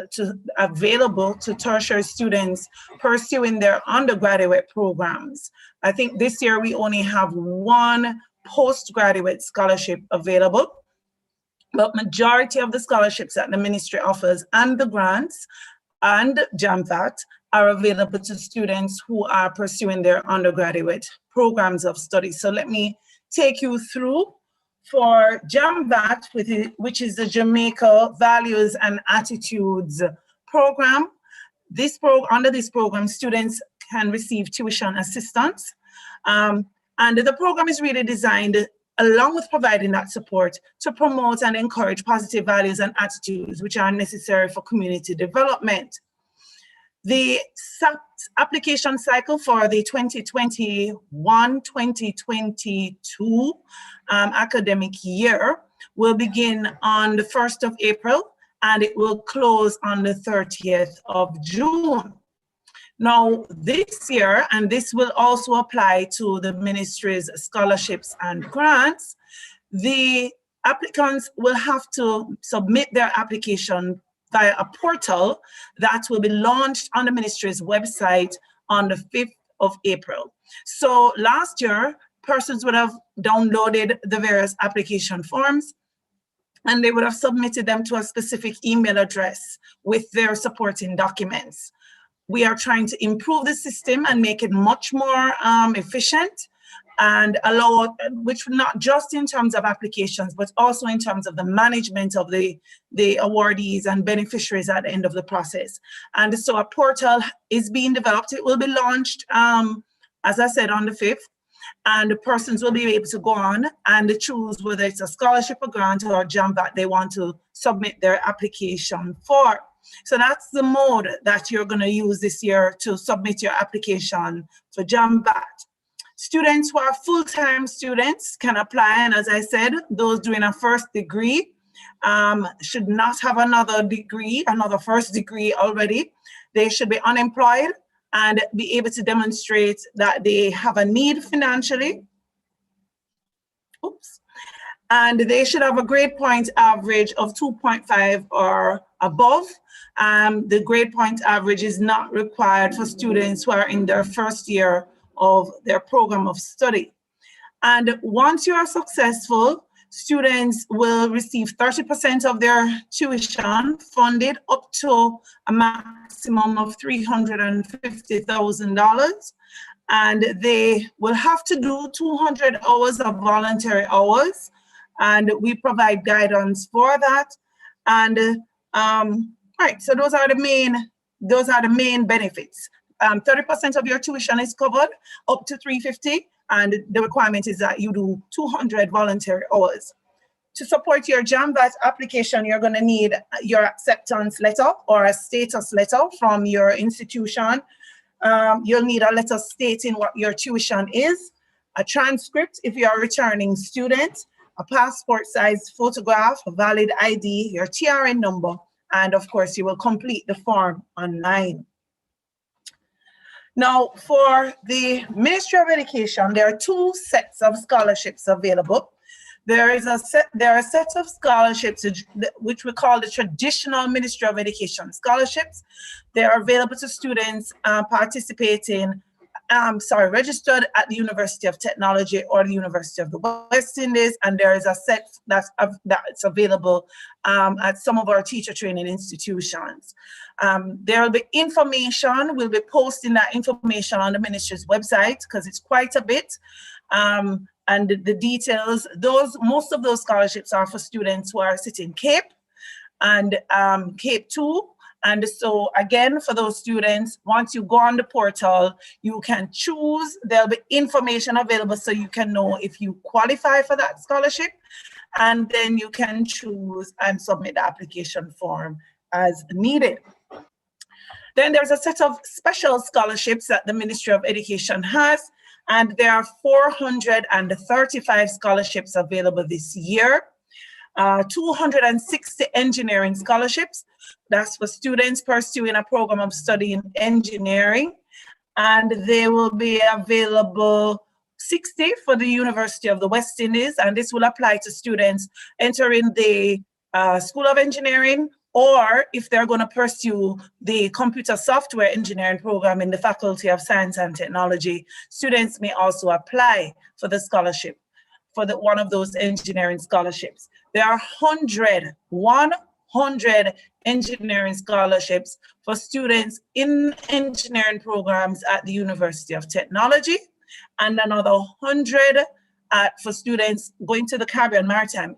available to tertiary students pursuing their undergraduate programs. I think this year we only have one postgraduate scholarship available, but majority of the scholarships that the ministry offers and the grants and JAMVAT are available to students who are pursuing their undergraduate programs of study. So let me take you through for JAMVAT, which is the Jamaica Values and Attitudes Program. Under this program, students can receive tuition assistance. And the program is really designed, along with providing that support, to promote and encourage positive values and attitudes which are necessary for community development. The application cycle for the 2021-2022 academic year will begin on the 1st of April, and it will close on the 30th of June. Now, this year, and this will also apply to the ministry's scholarships and grants, the applicants will have to submit their application via a portal that will be launched on the ministry's website on the 5th of April. So last year, persons would have downloaded the various application forms and they would have submitted them to a specific email address with their supporting documents. We are trying to improve the system and make it much more efficient and allow, which not just in terms of applications, but also in terms of the management of the awardees and beneficiaries at the end of the process. And so a portal is being developed. It will be launched, as I said, on the 5th, and the persons will be able to go on and choose whether it's a scholarship, a grant, or JAMVAT they want to submit their application for. So that's the mode that you're going to use this year to submit your application for JAMVAT. Students who are full-time students can apply, and as I said, those doing a first degree should not have another degree, another first degree already. They should be unemployed and be able to demonstrate that they have a need financially. Oops. And they should have a grade point average of 2.5 or above. The grade point average is not required for students who are in their first year of their program of study. And once you are successful, students will receive 30% of their tuition funded up to a maximum of $350,000. And they will have to do 200 hours of voluntary hours. And we provide guidance for that. And right, so those are the main benefits. 30% of your tuition is covered up to $350, and the requirement is that you do 200 voluntary hours. To support your JAMVAT application, you're going to need your acceptance letter or a status letter from your institution. You'll need a letter stating what your tuition is, a transcript if you're a returning student, a passport size photograph, a valid ID, your TRN number, and of course you will complete the form online. Now, for the Ministry of Education, there are two sets of scholarships available. There are a set of scholarships which we call the traditional Ministry of Education scholarships. They are available to students participating, registered at the University of Technology or the University of the West Indies, and there is a set that's available at some of our teacher training institutions. There will be information, we'll be posting that information on the ministry's website because it's quite a bit. And the details, most of those scholarships are for students who are sitting Cape and Cape 2. And so again, for those students, once you go on the portal, you can choose, there'll be information available so you can know if you qualify for that scholarship, and then you can choose and submit the application form as needed. Then there's a set of special scholarships that the Ministry of Education has, and there are 435 scholarships available this year. 260 engineering scholarships. That's for students pursuing a program of study in engineering. And they will be available 60 for the University of the West Indies. And this will apply to students entering the School of Engineering, or if they're going to pursue the computer software engineering program in the Faculty of Science and Technology, students may also apply for the scholarship, for one of those engineering scholarships. There are 100 engineering scholarships for students in engineering programs at the University of Technology, and another 100 for students going to the Caribbean Maritime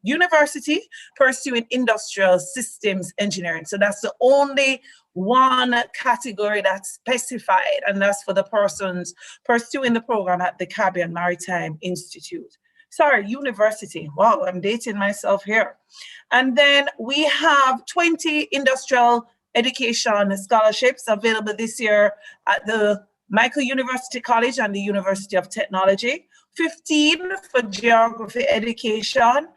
University pursuing industrial systems engineering. So that's the only one category that's specified, and that's for the persons pursuing the program at the Caribbean Maritime Institute. Sorry, university. Wow, I'm dating myself here. And then we have 20 industrial education scholarships available this year at the Michael University College and the University of Technology. 15 for geography education,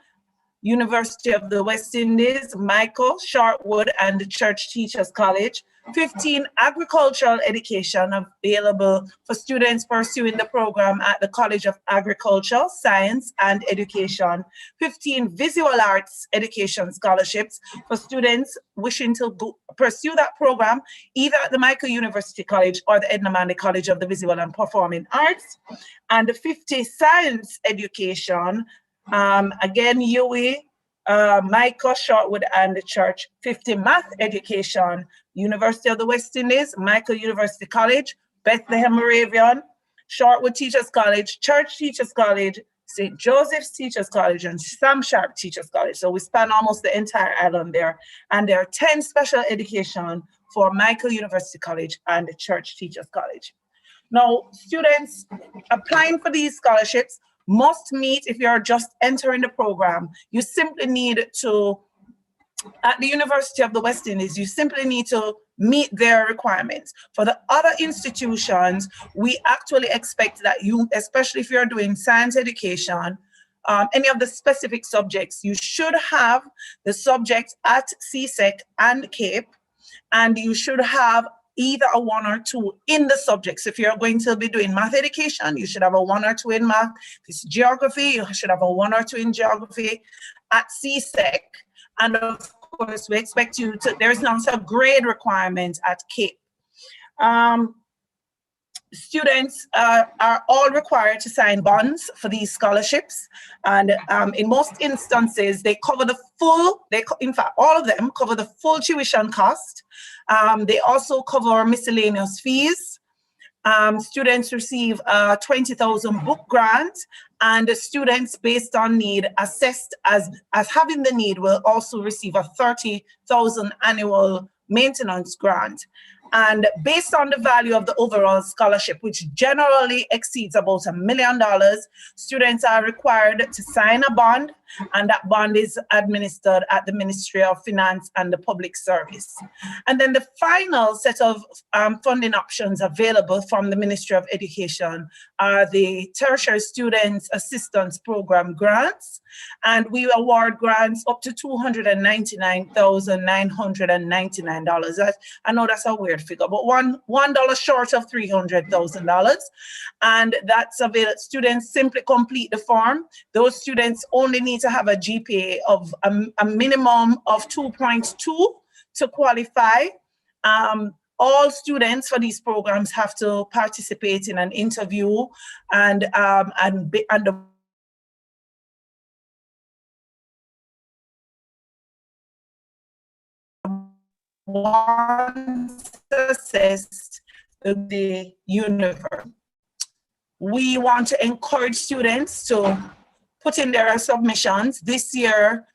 University of the West Indies, Michael, Shortwood, and the Church Teachers College. 15 agricultural education available for students pursuing the program at the College of Agriculture, Science, and Education. 15 visual arts education scholarships for students wishing to pursue that program either at the Michael University College or the Edna Manley College of the Visual and Performing Arts. And 50 science education, again, UWI, Michael, Shortwood, and the Church. 50 math education, University of the West Indies, Michael University College, Bethlehem Moravian, Shortwood Teachers College, Church Teachers College, St. Joseph's Teachers College, and Sam Sharp Teachers College. So we span almost the entire island there. And there are 10 special education for Michael University College and the Church Teachers College. Now, students applying for these scholarships must meet, if you're just entering the program, you simply need to, at the University of the West Indies, you simply need to meet their requirements. For the other institutions, we actually expect that you, especially if you're doing science education, any of the specific subjects, you should have the subjects at CCEC and CAPE, and you should have either a 1 or 2 in the subjects. If you're going to be doing math education, you should have a 1 or 2 in math. If it's geography, you should have a 1 or 2 in geography at CSEC. And of course, we expect you to, there is not a grade requirement at CAPE. Students are all required to sign bonds for these scholarships. And in most instances, they cover the full, in fact, all of them cover the full tuition cost. They also cover miscellaneous fees. Students receive a 20,000 book grant, and the students based on need assessed as having the need will also receive a 30,000 annual maintenance grant. And based on the value of the overall scholarship, which generally exceeds about $1 million, students are required to sign a bond, and that bond is administered at the Ministry of Finance and the Public Service. And then the final set of funding options available from the Ministry of Education are the Tertiary Students Assistance Program grants, and we award grants up to $299,999. I know that's a weird figure, but $1 short of $300,000, and that's available. Students simply complete the form. Those students only need to have a GPA of a minimum of 2.2 to qualify. All students for these programs have to participate in an interview, and the once assessed the universe. We want to encourage students to put in their submissions. This year,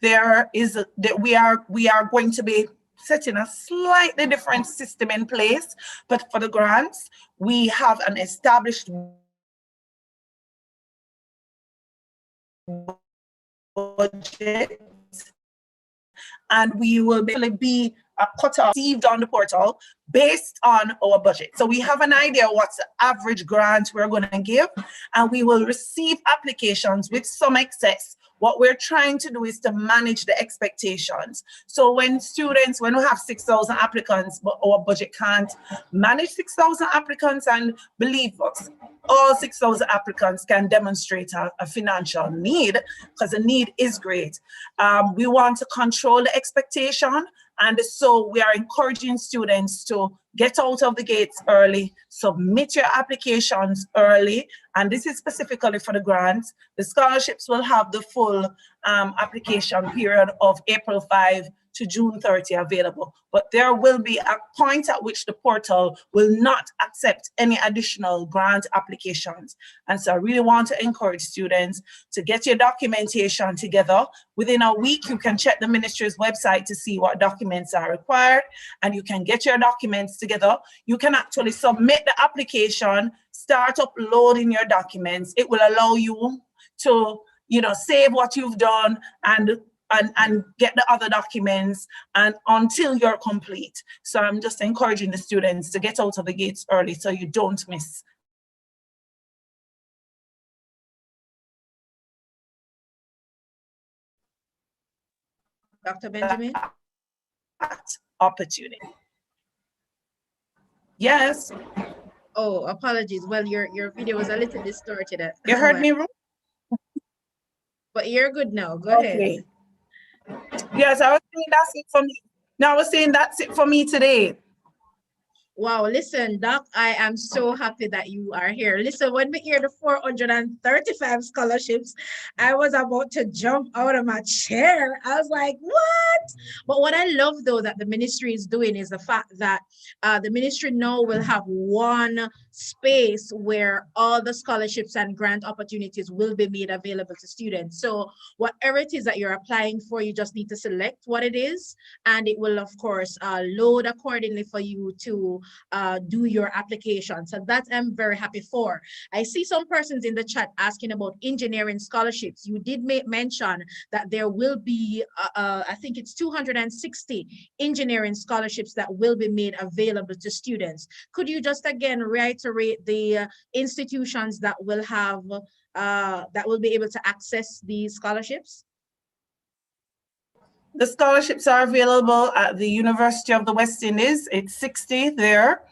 we are going to be setting a slightly different system in place, but for the grants, we have an established budget, and we will be received on the portal based on our budget. So we have an idea what's the average grant we're going to give, and we will receive applications with some excess. What we're trying to do is to manage the expectations. So when we have 6,000 applicants, but our budget can't manage 6,000 applicants, and believe us, all 6,000 applicants can demonstrate a financial need, because the need is great. We want to control the expectation, and so we are encouraging students to get out of the gates early, submit your applications early, and this is specifically for the grants. The scholarships will have the full application period of April 5 to June 30 available, but there will be a point at which the portal will not accept any additional grant applications. And so I really want to encourage students to get your documentation together. Within a week, you can check the ministry's website to see what documents are required, and you can get your documents together. You can actually submit the application, start uploading your documents. It will allow you to, save what you've done and and get the other documents and until you're complete. So I'm just encouraging the students to get out of the gates early so you don't miss Dr. Benjamin? that opportunity. Yes. Oh, apologies. Well, your video was a little distorted. You heard me, Ruth? But you're good now. Go ahead. Yes, I was saying that's it for me. No, I was saying that's it for me today. Wow, listen, Doc, I am so happy that you are here. Listen, when we hear the 435 scholarships, I was about to jump out of my chair. I was like, what? But what I love, though, that the ministry is doing is the fact that the ministry now will have one space where all the scholarships and grant opportunities will be made available to students. So whatever it is that you're applying for, you just need to select what it is, and it will, of course, load accordingly for you to do your application. So that I'm very happy for. I see some persons in the chat asking about engineering scholarships. You did mention that there will be, I think it's 260 engineering scholarships that will be made available to students. Could you just again reiterate the institutions that will have, that will be able to access these scholarships? The scholarships are available at the University of the West Indies. It's 60 there.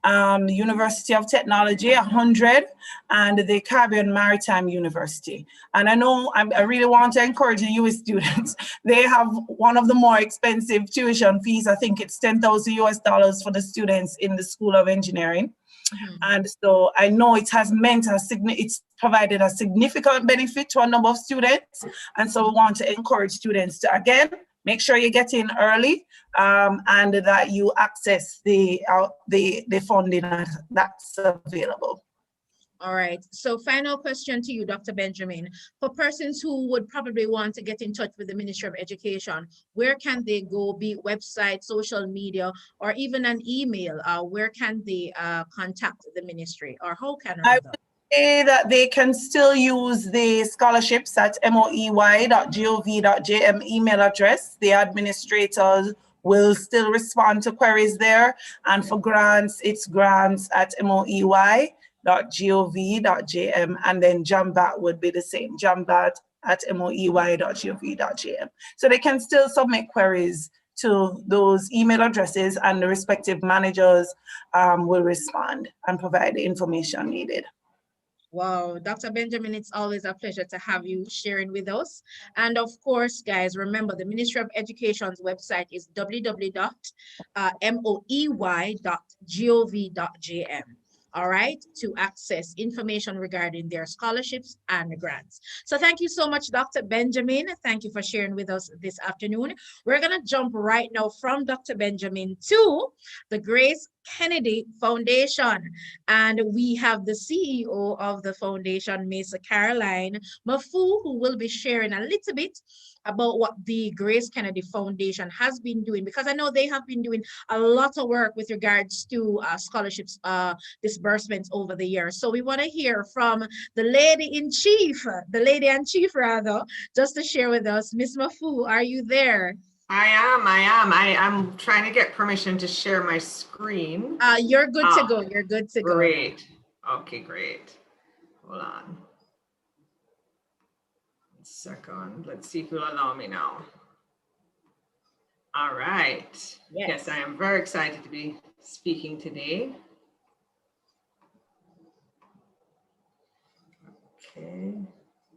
The University of Technology, 100, and the Caribbean Maritime University. And I know I really want to encourage the US students. They have one of the more expensive tuition fees. I think it's $10,000 for the students in the School of Engineering. And so I know it has meant it's provided a significant benefit to a number of students. And so we want to encourage students to, again, make sure you get in early and that you access the funding that's available. All right. So final question to you, Dr. Benjamin. For persons who would probably want to get in touch with the Ministry of Education, where can they go, be it website, social media, or even an email? Where can they contact the ministry, or how can I would say that they can still use the scholarships at moey.gov.jm email address. The administrators will still respond to queries there. And for grants, it's grants at moey.gov.jm, and then JAMVAT would be the same, JAMVAT at moey.gov.jm. So they can still submit queries to those email addresses, and the respective managers will respond and provide the information needed. Wow, Dr. Benjamin, it's always a pleasure to have you sharing with us. And of course, guys, remember the Ministry of Education's website is www.moey.gov.jm. All right, to access information regarding their scholarships and grants. So thank you so much, Dr. Benjamin. Thank you for sharing with us this afternoon. We're going to jump right now from Dr. Benjamin to the Grace Kennedy Foundation. And we have the CEO of the foundation, Miss Caroline Mafu, who will be sharing a little bit about what the Grace Kennedy Foundation has been doing, because I know they have been doing a lot of work with regards to scholarships disbursements over the years. So we want to hear from the lady in chief, just to share with us. Miss Mafu, are you there? I am. I'm trying to get permission to share my screen. You're good to go. You're good to go. Great. Okay, great. Hold on. Second, let's see if you'll allow me now. All right. Yes, I am very excited to be speaking today. Okay,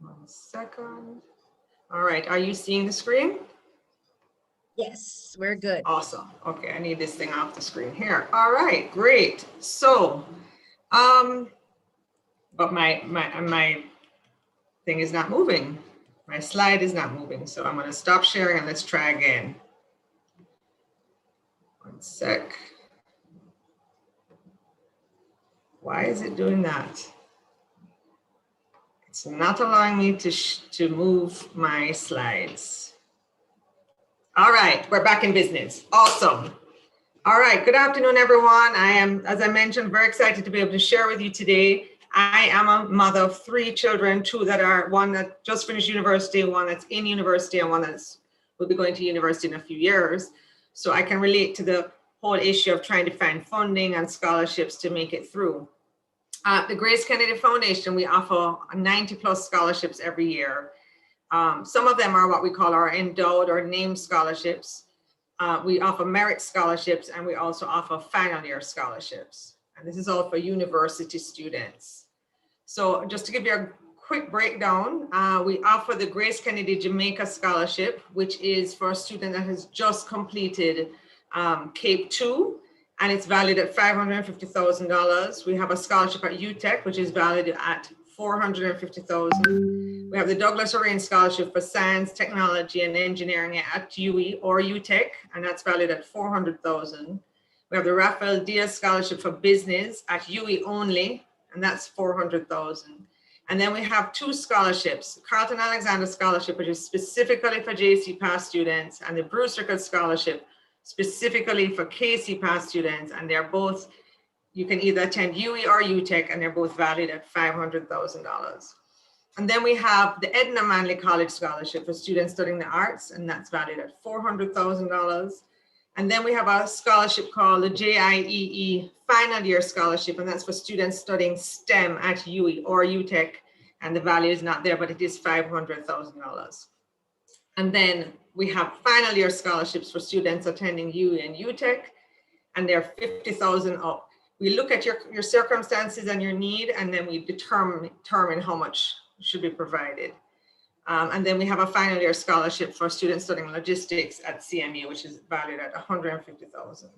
1 second. All right, are you seeing the screen? Yes, we're good. Awesome. Okay, I need this thing off the screen here. All right, great. So, but my thing is not moving. My slide is not moving, so I'm going to stop sharing and let's try again. 1 sec. Why is it doing that? It's not allowing me to move my slides. All right, we're back in business. Awesome. All right, good afternoon, everyone. I am, as I mentioned, very excited to be able to share with you today. I am a mother of 3 children, 2 that are, one that just finished university, one that's in university, and one that's will be going to university in a few years. So I can relate to the whole issue of trying to find funding and scholarships to make it through. The Grace Kennedy Foundation, we offer 90+ scholarships every year. Some of them are what we call our endowed or named scholarships. We offer merit scholarships, and we also offer final year scholarships. And this is all for university students. So just to give you a quick breakdown, we offer the Grace Kennedy Jamaica Scholarship, which is for a student that has just completed CAPE 2, and it's valued at $550,000. We have a scholarship at UTEC, which is valued at $450,000. We have the Douglas Orain Scholarship for Science, Technology, and Engineering at UWI or UTEC, and that's valued at $400,000. We have the Rafael Diaz Scholarship for Business at UWI only, and that's $400,000. And then we have 2 scholarships, Carlton Alexander Scholarship, which is specifically for JC Pass students, and the Bruce Rickard Scholarship, specifically for KC Pass students, and they're both, you can either attend UWI or UTEC, and they're both valued at $500,000. And then we have the Edna Manley College Scholarship for students studying the arts, and that's valued at $400,000. And then we have a scholarship called the JIEE Final Year Scholarship, and that's for students studying STEM at UWI or UTEC, and the value is not there, but it is $500,000. And then we have final year scholarships for students attending UWI and UTEC, and they're $50,000 up. We look at your circumstances and your need, and then we determine how much should be provided. And then we have a final year scholarship for students studying logistics at CMU, which is valued at $150,000.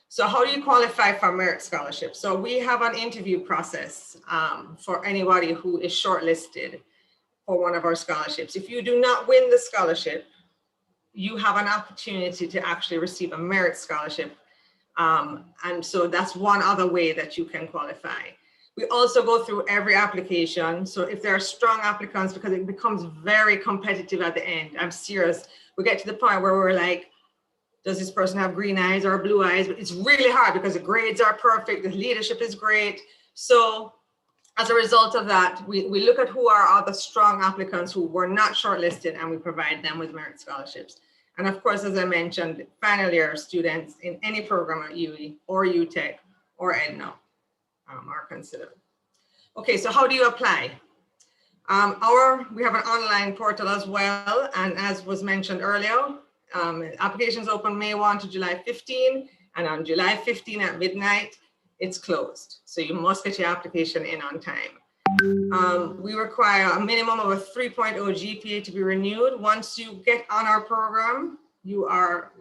So how do you qualify for merit scholarship? So we have an interview process for anybody who is shortlisted for one of our scholarships. If you do not win the scholarship, you have an opportunity to actually receive a merit scholarship. And so that's one other way that you can qualify. We also go through every application. So if there are strong applicants, because it becomes very competitive at the end, I'm serious. We get to the point where we're like, does this person have green eyes or blue eyes? But it's really hard because the grades are perfect, the leadership is great. So as a result of that, we look at who are the strong applicants who were not shortlisted, and we provide them with merit scholarships. And of course, as I mentioned, final year students in any program at UWI or UTEC or Edna are considered. Okay, so how do you apply? We have an online portal as well, and as was mentioned earlier, applications open May 1 to July 15, and on July 15 at midnight, it's closed. So you must get your application in on time. We require a minimum of a 3.0 GPA to be renewed. Once you get on our program, our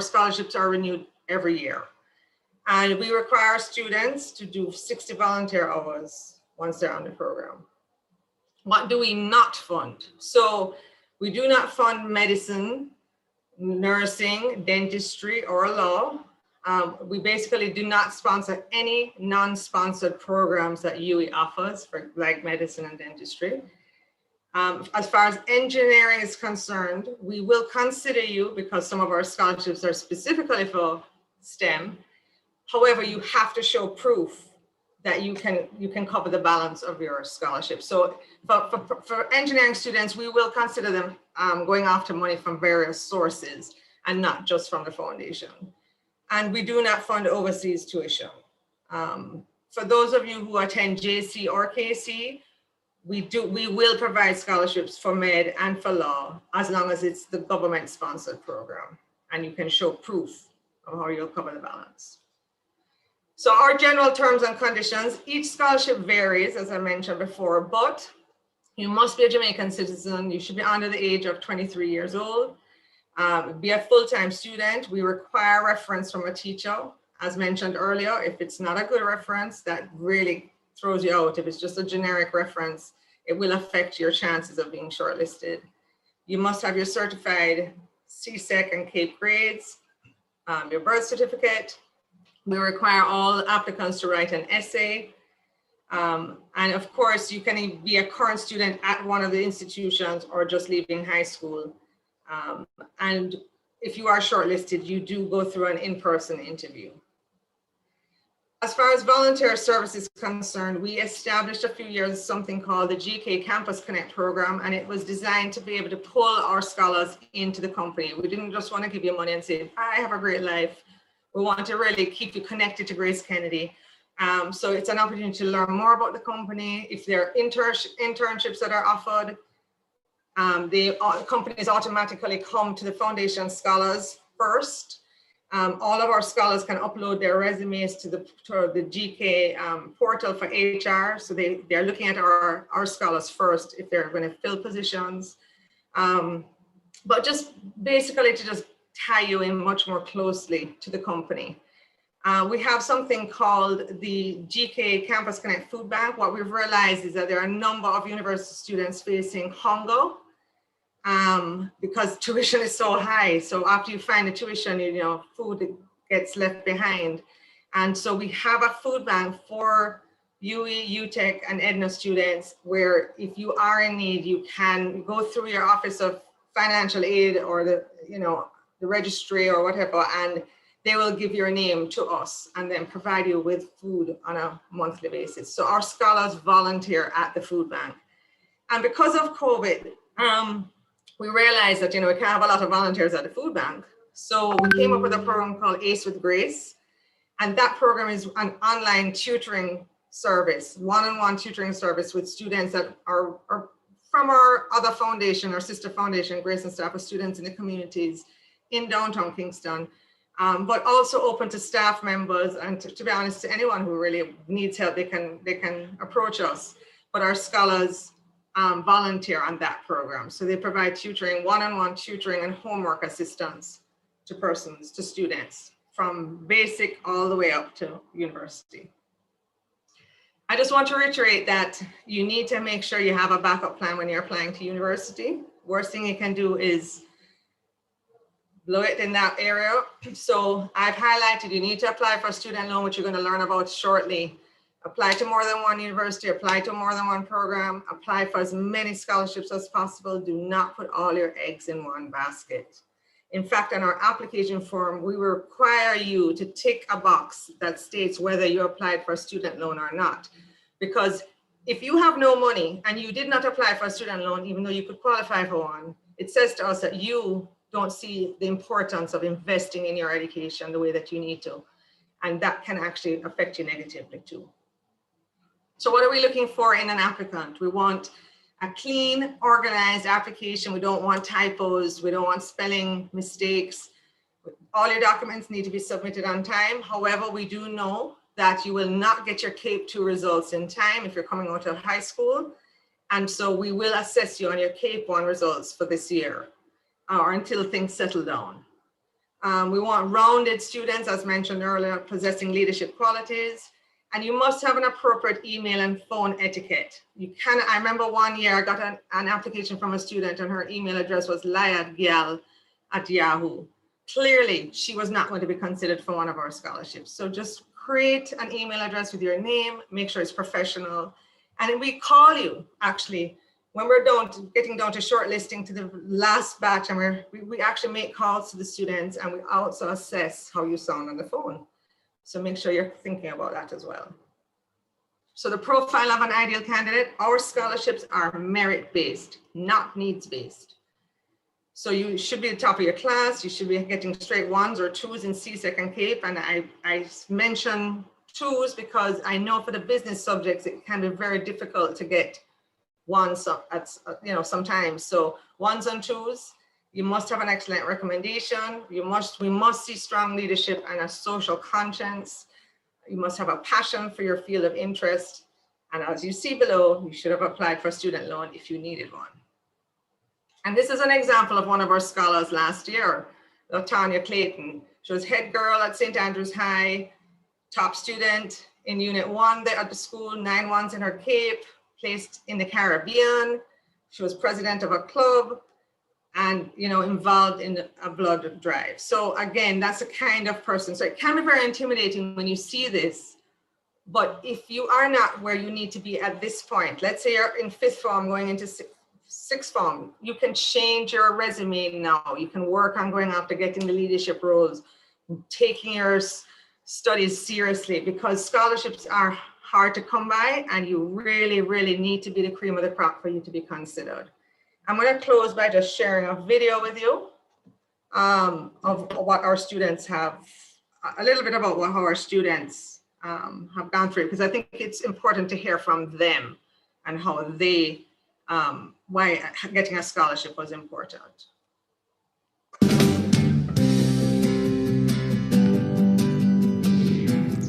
scholarships are renewed every year. And we require students to do 60 volunteer hours once they're on the program. What do we not fund? So we do not fund medicine, nursing, dentistry, or law. We basically do not sponsor any non-sponsored programs that UWI offers for like medicine and dentistry. As far as engineering is concerned, we will consider you because some of our scholarships are specifically for STEM. However, you have to show proof that you can cover the balance of your scholarship. So for engineering students, we will consider them going after money from various sources and not just from the foundation. And we do not fund overseas tuition. For those of you who attend JC or KC, we will provide scholarships for med and for law as long as it's the government sponsored program and you can show proof of how you'll cover the balance. So our general terms and conditions, each scholarship varies, as I mentioned before, but you must be a Jamaican citizen. You should be under the age of 23 years old. Be a full-time student. We require reference from a teacher. As mentioned earlier, if it's not a good reference, that really throws you out. If it's just a generic reference, it will affect your chances of being shortlisted. You must have your certified CSEC and CAPE grades, your birth certificate. We require all applicants to write an essay. And of course, you can be a current student at one of the institutions or just leaving high school. And if you are shortlisted, you do go through an in-person interview. As far as volunteer service is concerned, we established a few years something called the GK Campus Connect program, and it was designed to be able to pull our scholars into the company. We didn't just want to give you money and say, I have a great life. We want to really keep you connected to Grace Kennedy. So it's an opportunity to learn more about the company. If there are internships that are offered, the companies automatically come to the foundation scholars first. All of our scholars can upload their resumes to the GK portal for HR. So they're looking at our scholars first if they're going to fill positions. But just basically to just tie you in much more closely to the company. We have something called the GK Campus Connect Food Bank. What we've realized is that there are a number of university students facing hunger because tuition is so high. So after you find the tuition, food gets left behind. And so we have a food bank for UE, UTEC, and EDNA students where if you are in need, you can go through your Office of Financial Aid or the registry or whatever, and they will give your name to us and then provide you with food on a monthly basis. So our scholars volunteer at the food bank. And because of COVID, we realized that, we can't have a lot of volunteers at the food bank. So we came up with a program called ACE with Grace. And that program is an online tutoring service, one-on-one tutoring service with students that are from our other foundation, our sister foundation, Grace and Staff, of students in the communities in downtown Kingston, but also open to staff members and to be honest, to anyone who really needs help, they can approach us. But our scholars volunteer on that program. So they provide tutoring, one-on-one tutoring and homework assistance to students from basic all the way up to university. I just want to reiterate that you need to make sure you have a backup plan when you're applying to university. Worst thing you can do is blow it in that area. So I've highlighted you need to apply for a student loan, which you're going to learn about shortly. Apply to more than one university, apply to more than one program, apply for as many scholarships as possible. Do not put all your eggs in one basket. In fact, on our application form, we require you to tick a box that states whether you applied for a student loan or not. Because if you have no money and you did not apply for a student loan, even though you could qualify for one, it says to us that you don't see the importance of investing in your education the way that you need to. And that can actually affect you negatively too. So what are we looking for in an applicant? We want a clean, organized application. We don't want typos. We don't want spelling mistakes. All your documents need to be submitted on time. However, we do know that you will not get your CAPE 2 results in time if you're coming out of high school. And so we will assess you on your CAPE 1 results for this year or until things settle down. We want rounded students, as mentioned earlier, possessing leadership qualities. And you must have an appropriate email and phone etiquette. I remember one year I got an application from a student and her email address was liadgyal@yahoo. Clearly, she was not going to be considered for one of our scholarships. So just create an email address with your name, make sure it's professional. And we call you actually when we're getting down to shortlisting to the last batch, and we actually make calls to the students and we also assess how you sound on the phone. So make sure you're thinking about that as well. So the profile of an ideal candidate, our scholarships are merit-based, not needs-based. So you should be the top of your class. You should be getting straight 1s or 2s in CSEC and CAPE. And I mention 2s because I know for the business subjects, it can be very difficult to get 1s sometimes. So 1s and 2s. You must have an excellent recommendation. We must see strong leadership and a social conscience. You must have a passion for your field of interest. And as you see below, you should have applied for a student loan if you needed one. And this is an example of one of our scholars last year, Latanya Clayton. She was head girl at St. Andrews High, top student in Unit 1 there at the school, 9 1s in her CAPE, placed in the Caribbean. She was president of a club, and involved in a blood drive. So again, that's the kind of person. So it can be very intimidating when you see this, but if you are not where you need to be at this point, let's say you're in 5th form going into 6th form, you can change your resume now. You can work on going after getting the leadership roles, taking your studies seriously, because scholarships are hard to come by and you really, really need to be the cream of the crop for you to be considered. I'm going to close by just sharing a video with you of what our students have, a little bit about how our students have gone through, because I think it's important to hear from them and how they, why getting a scholarship was important.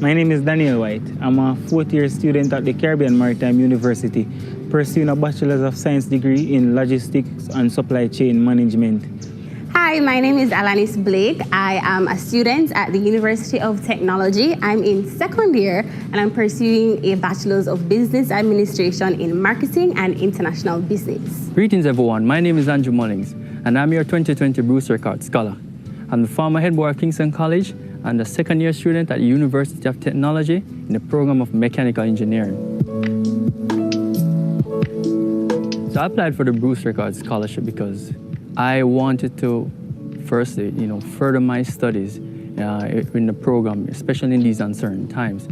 My name is Daniel White. I'm a fourth-year student at the Caribbean Maritime University, pursuing a Bachelor's of Science degree in Logistics and Supply Chain Management. Hi, my name is Alanis Blake. I am a student at the University of Technology. I'm in second year and I'm pursuing a Bachelor's of Business Administration in Marketing and International Business. Greetings everyone, my name is Andrew Mullings and I'm your 2020 Bruce Record Scholar. I'm the former head boy of Kingston College and a second year student at the University of Technology in the program of Mechanical Engineering. So I applied for the Bruce Record Scholarship because I wanted to firstly, further my studies in the program, especially in these uncertain times.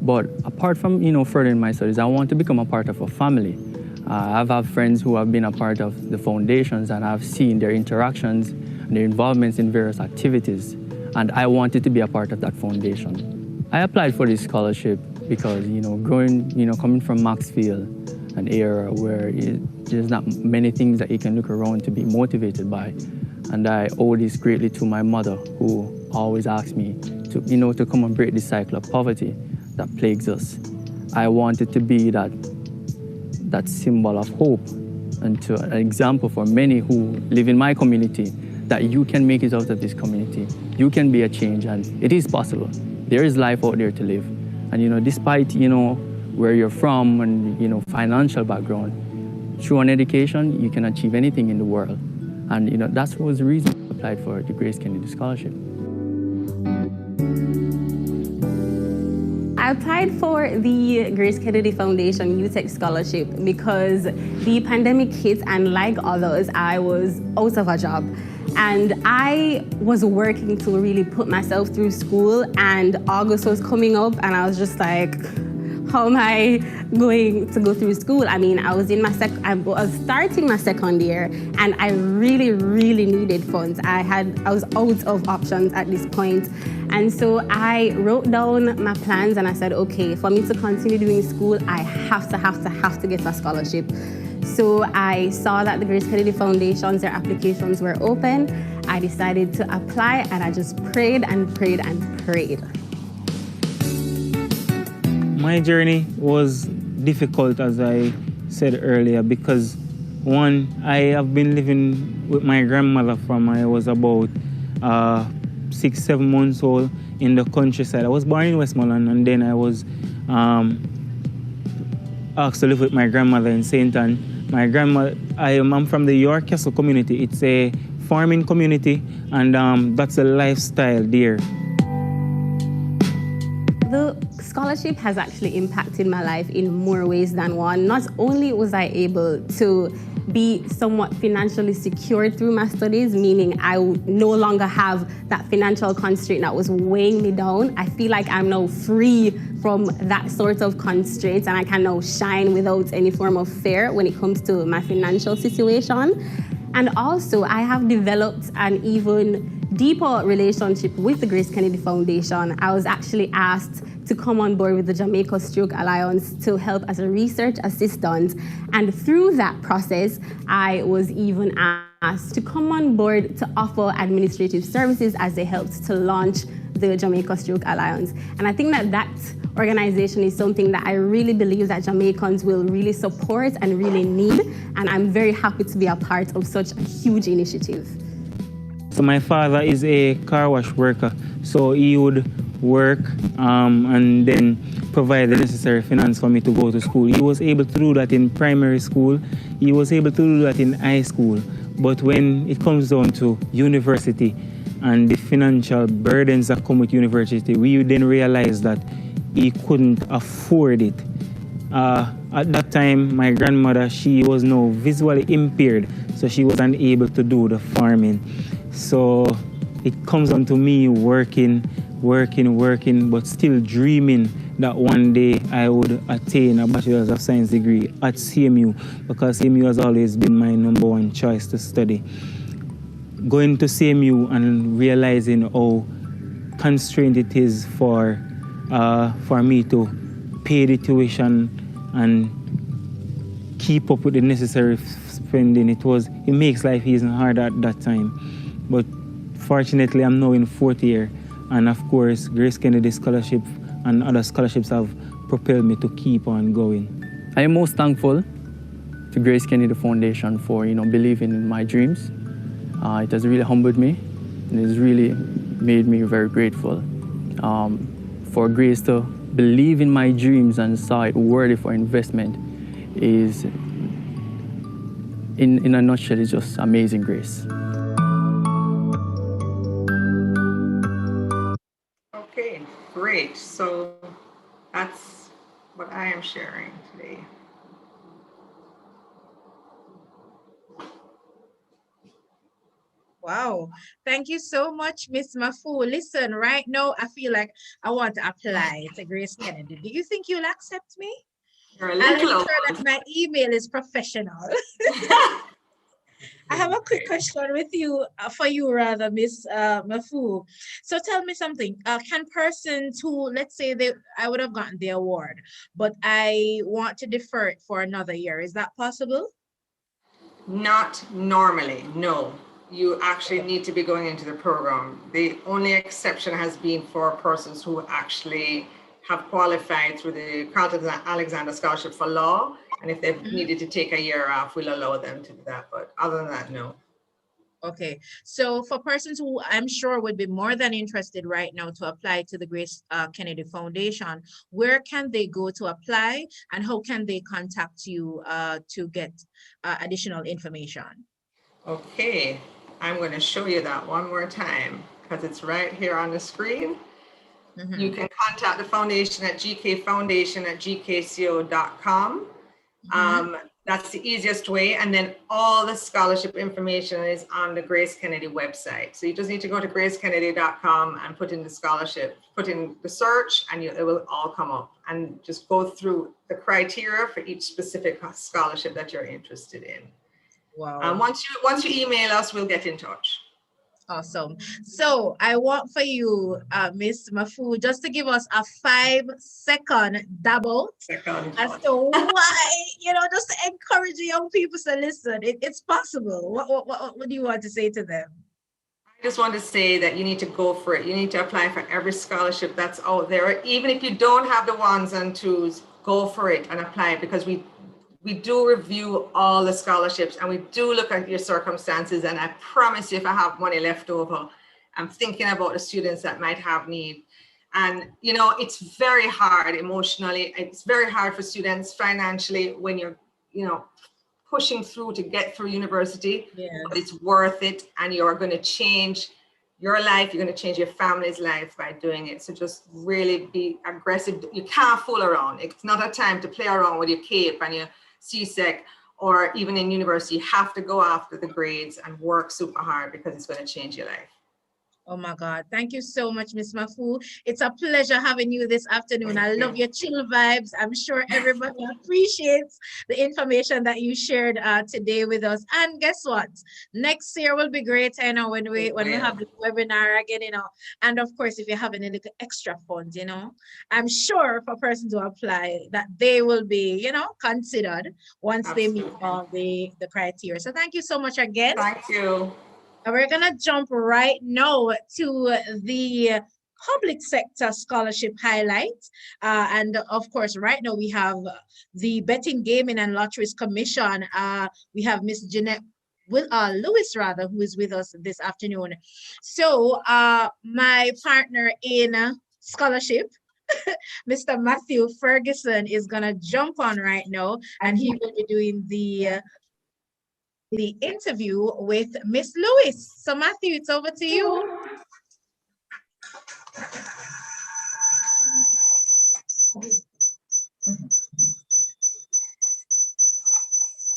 But apart from, furthering my studies, I want to become a part of a family. I've had friends who have been a part of the foundations and I've seen their interactions and their involvements in various activities. And I wanted to be a part of that foundation. I applied for this scholarship because, coming from Maxfield, an era where there's not many things that you can look around to be motivated by. And I owe this greatly to my mother, who always asked me to come and break the cycle of poverty that plagues us. I wanted to be that symbol of hope and to an example for many who live in my community that you can make it out of this community. You can be a change and it is possible. There is life out there to live. And despite, where you're from and, financial background, through an education, you can achieve anything in the world. And, that was the reason I applied for the Grace Kennedy Scholarship. I applied for the Grace Kennedy Foundation J-TEC Scholarship because the pandemic hit and like others, I was out of a job. And I was working to really put myself through school, and August was coming up and I was just like, how am I going to go through school? I mean, I was starting my second year and I really, really needed funds. I was out of options at this point. And so I wrote down my plans and I said, okay, for me to continue doing school, I have to get a scholarship. So I saw that the Grace Kennedy Foundations, their applications were open. I decided to apply and I just prayed and prayed and prayed. My journey was difficult, as I said earlier, because one, I have been living with my grandmother from I was about 6-7 months old in the countryside. I was born in Westmoreland and then I was asked to live with my grandmother in St. Ann. My grandmother, I'm from the York Castle community. It's a farming community and that's a lifestyle there. The scholarship has actually impacted my life in more ways than one. Not only was I able to be somewhat financially secured through my studies, meaning I no longer have that financial constraint that was weighing me down. I feel like I'm now free from that sort of constraints and I can now shine without any form of fear when it comes to my financial situation. And also, I have developed an even deeper relationship with the Grace Kennedy Foundation. I was actually asked to come on board with the Jamaica Stroke Alliance to help as a research assistant. And through that process, I was even asked to come on board to offer administrative services as they helped to launch the Jamaica Stroke Alliance. And I think that organization is something that I really believe that Jamaicans will really support and really need. And I'm very happy to be a part of such a huge initiative. So my father is a car wash worker, so he would work and then provide the necessary finance for me to go to school. He was able to do that in primary school, he was able to do that in high school, but when it comes down to university and the financial burdens that come with university, we then realized that he couldn't afford it. At that time, my grandmother, she was now visually impaired, so she was unable to do the farming. So it comes down to me working working, but still dreaming that one day I would attain a Bachelor's of Science degree at CMU, because CMU has always been my #1 choice to study. Going to CMU and realizing how constrained it is for me to pay the tuition and keep up with the necessary spending, it makes life even harder at that time. But fortunately, I'm now in 4th year, and of course, Grace Kennedy Scholarship and other scholarships have propelled me to keep on going. I am most thankful to Grace Kennedy Foundation for believing in my dreams. It has really humbled me, and it has really made me very grateful. For Grace to believe in my dreams and saw it worthy for investment is, in a nutshell, is just amazing grace. Okay, great. So that's what I am sharing today. Wow. Thank you so much, Miss Mafu. Listen, right now, I feel like I want to apply to Grace Kennedy. Do you think you'll accept me? You're a I'll little ensure that my email is professional. I have a quick question with you, for you rather, Miss Mafu. So tell me something. Can persons who, let's say I would have gotten the award, but I want to defer it for another year, is that possible? Not normally, no. You actually need to be going into the program. The only exception has been for persons who actually have qualified through the Carlton Alexander Scholarship for Law. And if they've needed to take a year off, we'll allow them to do that. But other than that, no. Okay, so for persons who I'm sure would be more than interested right now to apply to the Grace Kennedy Foundation, where can they go to apply, and how can they contact you to get additional information? Okay, I'm going to show you that one more time because it's right here on the screen. You can contact the foundation at gkfoundation@gkco.com. That's the easiest way. And then all the scholarship information is on the Grace Kennedy website. So you just need to go to gracekennedy.com and put in the scholarship, put in the search, and it will all come up, and just go through the criteria for each specific scholarship that you're interested in. Wow. Once you email us, we'll get in touch. Awesome. So I want for you, Miss Mafu, just to give us a 5-second double as to why, just to encourage the young people to listen. It's possible. What do you want to say to them? I just want to say that you need to go for it. You need to apply for every scholarship that's out there. Even if you don't have the 1s and 2s, go for it and apply, because we do review all the scholarships and we do look at your circumstances. And I promise you, if I have money left over, I'm thinking about the students that might have need. And, it's very hard emotionally. It's very hard for students financially when you're, pushing through to get through university. Yeah. But it's worth it. And you're going to change your life. You're going to change your family's life by doing it. So just really be aggressive. You can't fool around. It's not a time to play around with your CAPE and your CCRIF, or even in university. You have to go after the grades and work super hard, because it's going to change your life. Oh my God. Thank you so much, Miss Mafu. It's a pleasure having you this afternoon. I love your chill vibes. I'm sure everybody appreciates the information that you shared today with us. And guess what? Next year will be great, when we have this webinar again, And of course, if you have any little extra funds, I'm sure for persons who apply that they will be, considered once they meet all the criteria. So thank you so much again. Thank you. We're going to jump right now to the public sector scholarship highlights. And of course, right now we have the Betting, Gaming and Lotteries Commission. We have Miss Jeanette Lewis, who is with us this afternoon. So my partner in scholarship, Mr. Matthew Ferguson, is going to jump on right now, and he will be doing the interview with Miss Lewis. So Matthew, it's over to you.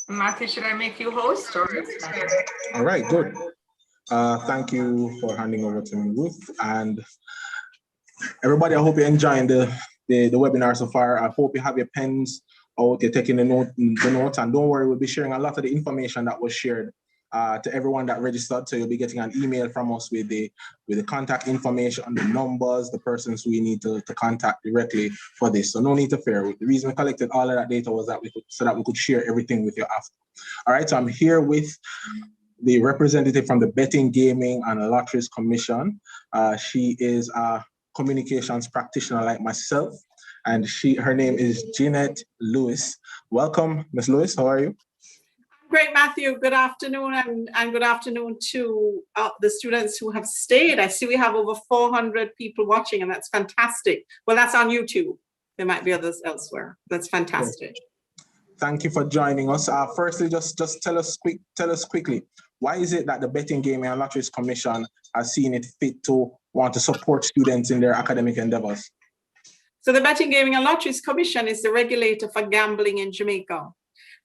Matthew, should I make you host? Or? All right, good. Thank you for handing over to me, Ruth. And Everybody, I hope you're enjoying the webinar so far. I hope you have your pens out, you're taking the notes, and don't worry, we'll be sharing a lot of the information that was shared to everyone that registered. So you'll be getting an email from us with the contact information, the numbers, the persons who you need to contact directly for this. So no need to fear. The reason we collected all of that data was that we could share everything with you after. All right, so I'm here with the representative from the Betting, Gaming and Lotteries Commission. She is a communications practitioner like myself, and her name is Jeanette Lewis. Welcome, Ms. Lewis. How are you? Great, Matthew. Good afternoon, and good afternoon to the students who have stayed. I see we have over 400 people watching, and that's fantastic. Well, that's on YouTube. There might be others elsewhere. That's fantastic. Thank you for joining us. Firstly, just tell us quickly, why is it that the Betting, Gaming and Lotteries Commission has seen it fit to want to support students in their academic endeavors? So the Betting, Gaming and Lotteries Commission is the regulator for gambling in Jamaica.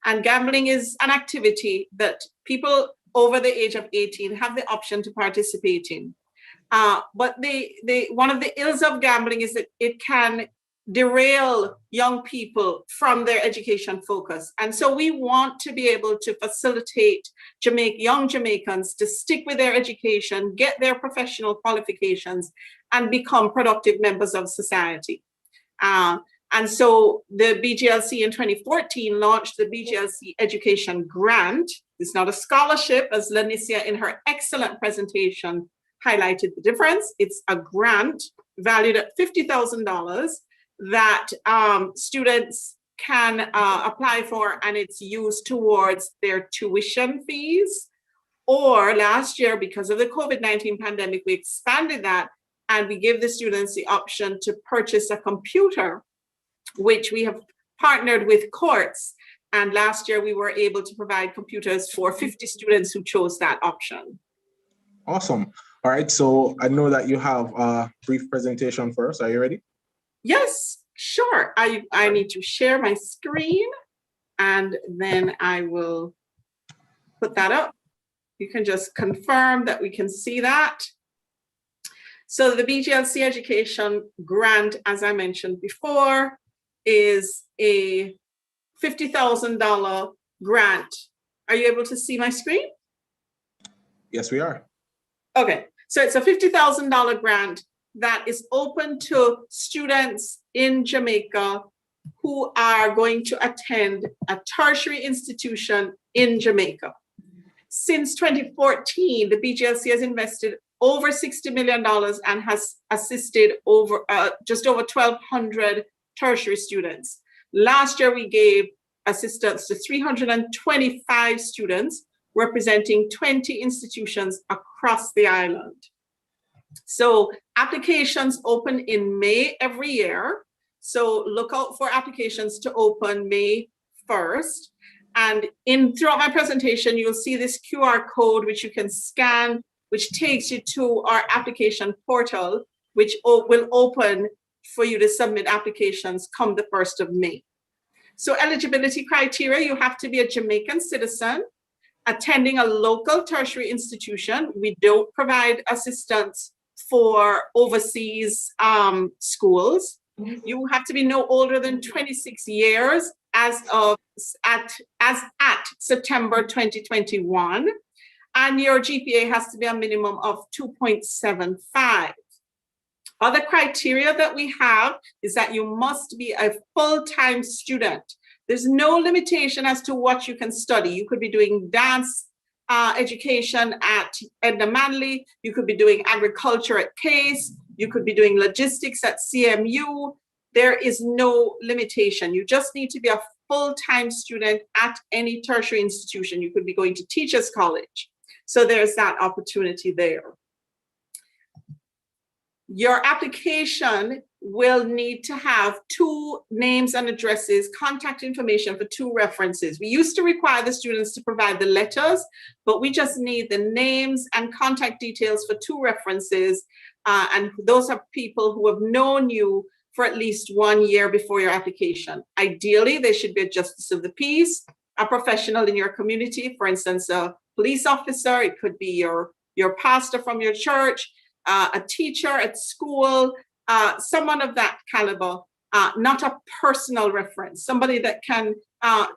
And gambling is an activity that people over the age of 18 have the option to participate in. But one of the ills of gambling is that it can derail young people from their education focus. And so we want to be able to facilitate young Jamaicans to stick with their education, get their professional qualifications, and become productive members of society. And so the BGLC in 2014 launched the BGLC Education Grant. It's not a scholarship, as Lanicia in her excellent presentation highlighted the difference. It's a grant valued at $50,000 that students can apply for, and it's used towards their tuition fees. Or last year, because of the COVID-19 pandemic, we expanded that and we give the students the option to purchase a computer, which we have partnered with courts. And last year we were able to provide computers for 50 students who chose that option. Awesome. All right, so I know that you have a brief presentation for us. Are you ready? Yes, sure. I need to share my screen and then I will put that up. You can just confirm that we can see that. So the BGLC Education Grant, as I mentioned before, is a $50,000 grant. Are you able to see my screen? Yes, we are. Okay, so it's a $50,000 grant that is open to students in Jamaica who are going to attend a tertiary institution in Jamaica. Since 2014, the BGLC has invested over $60 million and has assisted just over 1,200 tertiary students. Last year, we gave assistance to 325 students representing 20 institutions across the island. So applications open in May every year. So look out for applications to open May 1st. And throughout my presentation, you'll see this QR code, which you can scan, which takes you to our application portal, which will open for you to submit applications come the 1st of May. So eligibility criteria, you have to be a Jamaican citizen, attending a local tertiary institution. We don't provide assistance for overseas schools. You have to be no older than 26 years as at September 2021. And your GPA has to be a minimum of 2.75. Other criteria that we have is that you must be a full-time student. There's no limitation as to what you can study. You could be doing dance education at Edna Manley. You could be doing agriculture at Case. You could be doing logistics at CMU. There is no limitation. You just need to be a full-time student at any tertiary institution. You could be going to Teachers College. So there's that opportunity there. Your application will need to have 2 names and addresses, contact information for 2 references. We used to require the students to provide the letters, but we just need the names and contact details for 2 references. And those are people who have known you for at least 1 year before your application. Ideally, they should be a justice of the peace, a professional in your community, for instance, a police officer, it could be your pastor from your church, a teacher at school, someone of that caliber, not a personal reference, somebody that can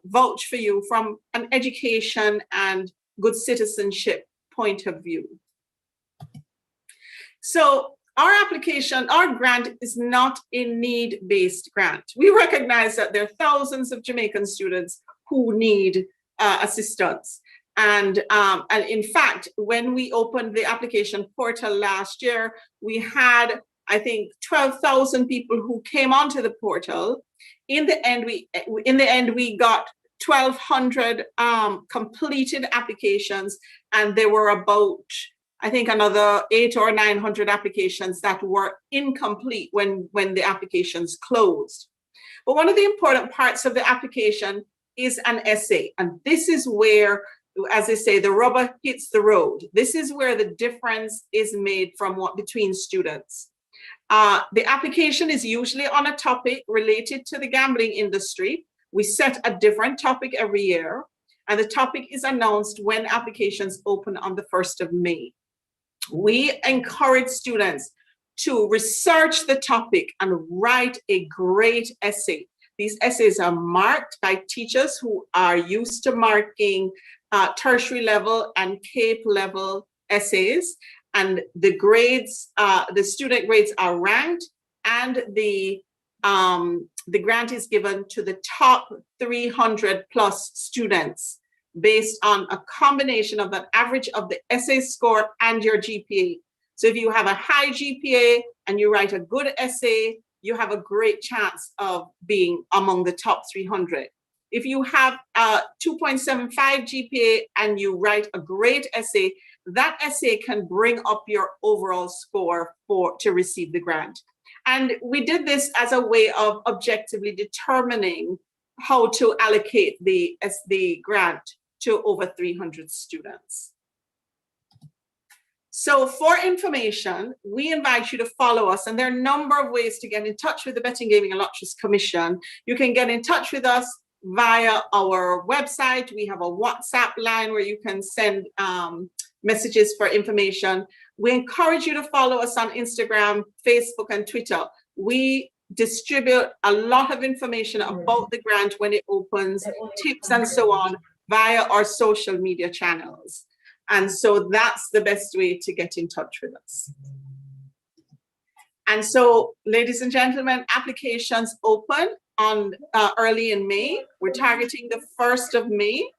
vouch for you from an education and good citizenship point of view. So our application, our grant is not a need-based grant. We recognize that there are thousands of Jamaican students who need assistance. And in fact, when we opened the application portal last year, we had, I think, 12,000 people who came onto the portal. In the end, we got 1,200 completed applications, and there were about, I think, another 800 or 900 applications that were incomplete when the applications closed. But one of the important parts of the application is an essay, and this is where, as they say, the rubber hits the road. This is where the difference is made between students. The application is usually on a topic related to the gambling industry. We set a different topic every year, and the topic is announced when applications open on the 1st of May. We encourage students to research the topic and write a great essay. These essays are marked by teachers who are used to marking tertiary level and CAPE level essays, and the grades, the student grades are ranked, and the grant is given to the top 300 plus students based on a combination of the average of the essay score and your GPA. So if you have a high GPA and you write a good essay, you have a great chance of being among the top 300. If you have a 2.75 GPA and you write a great essay, that essay can bring up your overall score to receive the grant. And we did this as a way of objectively determining how to allocate the grant to over 300 students. So for information, we invite you to follow us, and there are a number of ways to get in touch with the Betting, Gaming and Lotteries Commission. You can get in touch with us via our website. We have a WhatsApp line where you can send messages for information. We encourage you to follow us on Instagram, Facebook, and Twitter. We distribute a lot of information about the grant when it opens, tips and so on, via our social media channels. And so that's the best way to get in touch with us. And so, ladies and gentlemen, applications open on early in May. We're targeting the 1st of May.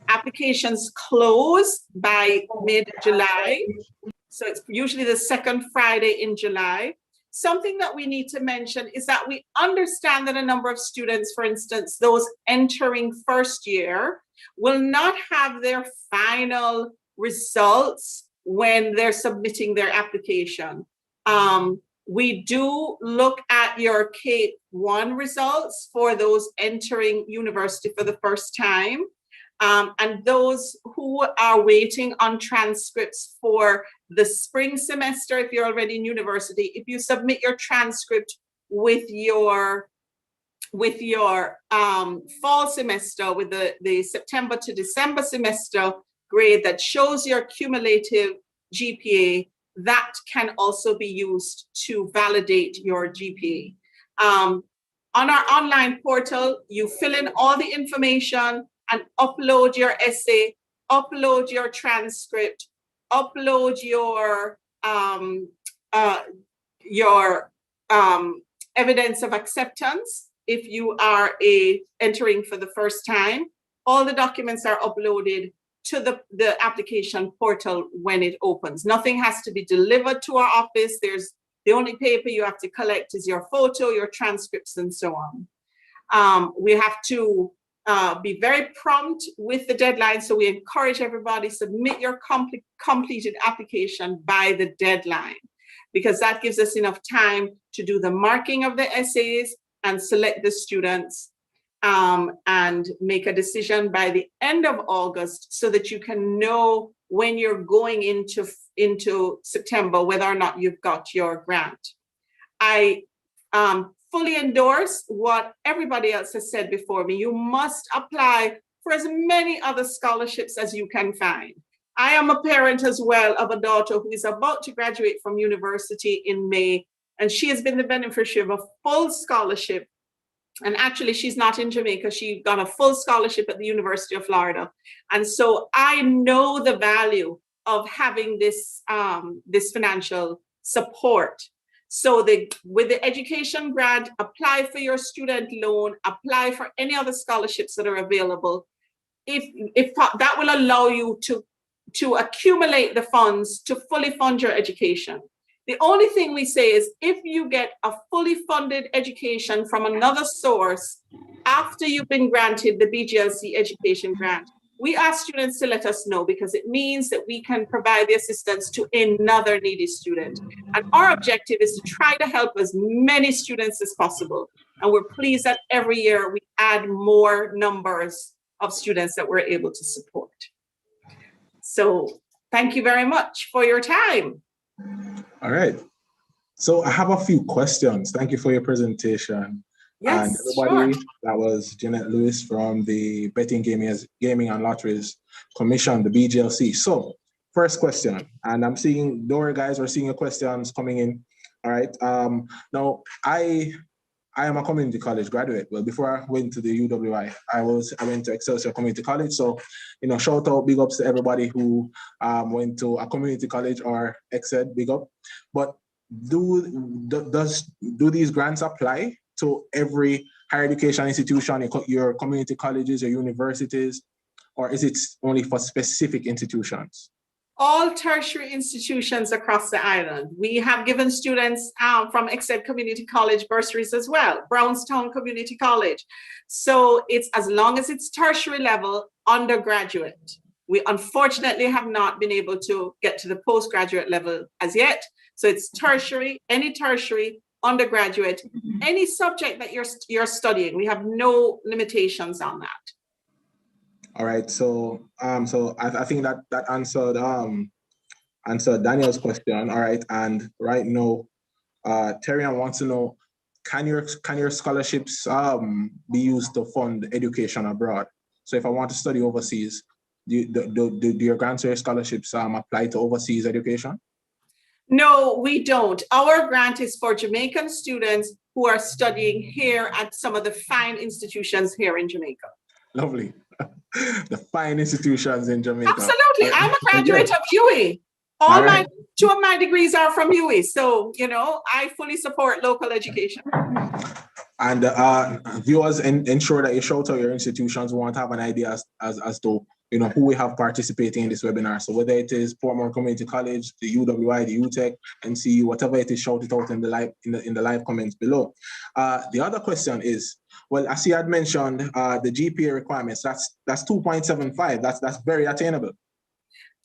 Applications close by mid-July. So it's usually the second Friday in July. Something that we need to mention is that we understand that a number of students, for instance, those entering first year, will not have their final results when they're submitting their application. We do look at your CAPE 1 results for those entering university for the first time. And those who are waiting on transcripts for the spring semester, if you're already in university, if you submit your transcript with your fall semester, with the September to December semester grade that shows your cumulative GPA, that can also be used to validate your GPA. On our online portal, you fill in all the information and upload your essay, upload your transcript, upload your evidence of acceptance if you are entering for the first time. All the documents are uploaded to the application portal when it opens. Nothing has to be delivered to our office. The only paper you have to collect is your photo, your transcripts, and so on. We have to be very prompt with the deadline, so we encourage everybody submit your completed application by the deadline, because that gives us enough time to do the marking of the essays and select the students and make a decision by the end of August, so that you can know when you're going into September whether or not you've got your grant. I fully endorse what everybody else has said before me. You must apply for as many other scholarships as you can find. I am a parent as well of a daughter who is about to graduate from university in May, and she has been the beneficiary of a full scholarship. And actually, she's not in Jamaica. She got a full scholarship at the University of Florida. And so I know the value of having this, this financial support. So with the education grant, apply for your student loan, apply for any other scholarships that are available. If that will allow you to accumulate the funds to fully fund your education. The only thing we say is if you get a fully funded education from another source after you've been granted the BGLC education grant, we ask students to let us know, because it means that we can provide the assistance to another needy student. And our objective is to try to help as many students as possible. And we're pleased that every year we add more numbers of students that we're able to support. So thank you very much for your time. All right. So I have a few questions. Thank you for your presentation. Yes, and everybody, sure. That was Jeanette Lewis from the Betting, Gaming and Lotteries Commission, the BGLC. So first question, and I'm seeing, don't worry guys, we're seeing your questions coming in. All right. Now I am a community college graduate. Well, before I went to the UWI, I went to Excelsior Community College. So, you know, shout out, big ups to everybody who went to a community college or ExEd, big up. But do these grants apply to every higher education institution, your community colleges or universities, or is it only for specific institutions? All tertiary institutions across the island. We have given students from ExEd Community College bursaries as well, Brownstown Community College. So it's, as long as it's tertiary level, undergraduate. We unfortunately have not been able to get to the postgraduate level as yet. So it's tertiary, any tertiary, undergraduate, any subject that you're studying. We have no limitations on that. All right, so I think that answered Daniel's question. All right, and right now, Terry wants to know, can your scholarships be used to fund education abroad? So if I want to study overseas, do your grants or your scholarships apply to overseas education? No, we don't. Our grant is for Jamaican students who are studying here at some of the fine institutions here in Jamaica. Lovely. The fine institutions in Jamaica. Absolutely. I'm a graduate of UWI. Two of my degrees are from UWI. So, you know, I fully support local education. And viewers, ensure that you shout out your institutions. We want to have an idea as to, you know, who we have participating in this webinar. So whether it is Portmore Community College, the UWI, the UTEC, NCU, whatever it is, shout it out in the live comments below. The other question is, well, as you had mentioned, the GPA requirements, that's 2.75. That's very attainable.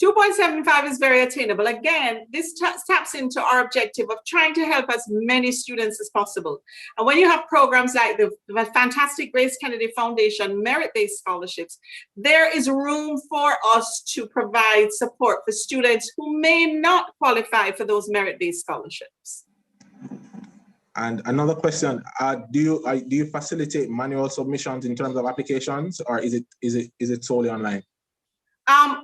2.75 is very attainable. Again, this taps into our objective of trying to help as many students as possible. And when you have programs like the fantastic Grace Kennedy Foundation merit-based scholarships, there is room for us to provide support for students who may not qualify for those merit-based scholarships. And another question: do you facilitate manual submissions in terms of applications, or is it solely online?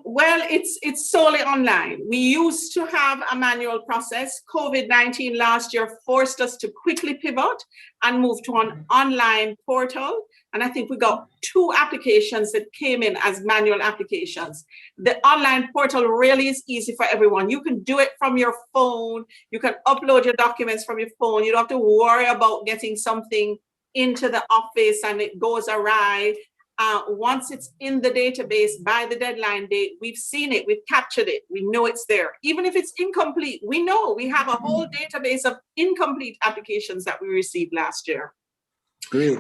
Well, it's solely online. We used to have a manual process. COVID-19 last year forced us to quickly pivot and move to an online portal. And I think we got 2 applications that came in as manual applications. The online portal really is easy for everyone. You can do it from your phone. You can upload your documents from your phone. You don't have to worry about getting something into the office and it goes awry. Once it's in the database by the deadline date, we've seen it, we've captured it, we know it's there. Even if it's incomplete, we know we have a whole database of incomplete applications that we received last year. Great.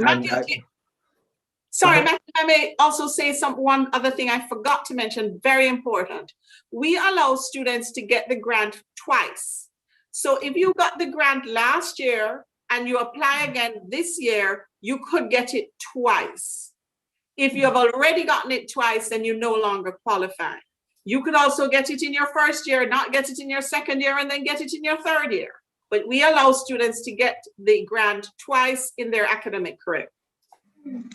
Sorry, Matthew, I may also say one other thing I forgot to mention, very important. We allow students to get the grant twice. So if you got the grant last year and you apply again this year, you could get it twice. If you have already gotten it twice, then you no longer qualify. You could also get it in your first year, not get it in your second year, and then get it in your third year. But we allow students to get the grant twice in their academic career.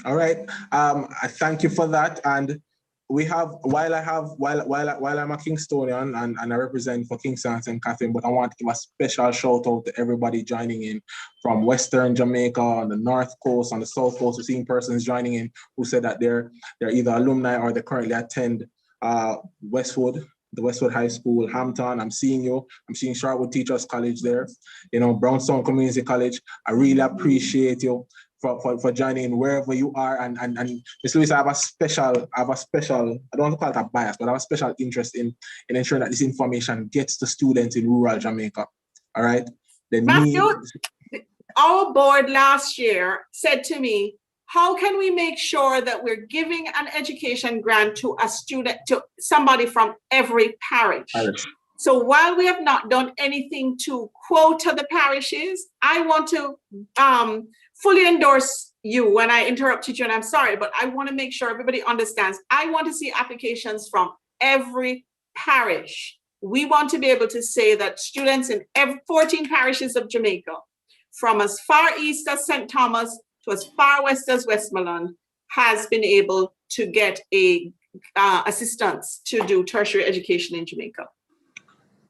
All right. I thank you for that. And we have, while I'm a Kingstonian and I represent for Kingston and St. Catherine, but I want to give a special shout out to everybody joining in from Western Jamaica, on the North Coast, on the South Coast. We're seeing persons joining in who said that they're either alumni or they currently attend Westwood, the Westwood High School, Hampton. I'm seeing you. I'm seeing Sharpwood Teachers College there. You know, Brownstone Community College. I really appreciate you for joining in wherever you are. And Ms. Lewis, I have a special, I don't want to call it a bias, but I have a special interest in ensuring that this information gets to students in rural Jamaica. All right. Matthew, our board last year said to me, how can we make sure that we're giving an education grant to a student, to somebody from every parish? So while we have not done anything to quota the parishes, I want to fully endorse you when I interrupted you, and I'm sorry, but I want to make sure everybody understands. I want to see applications from every parish. We want to be able to say that students in 14 parishes of Jamaica, from as far east as St. Thomas to as far west as Westmoreland, has been able to get a assistance to do tertiary education in Jamaica.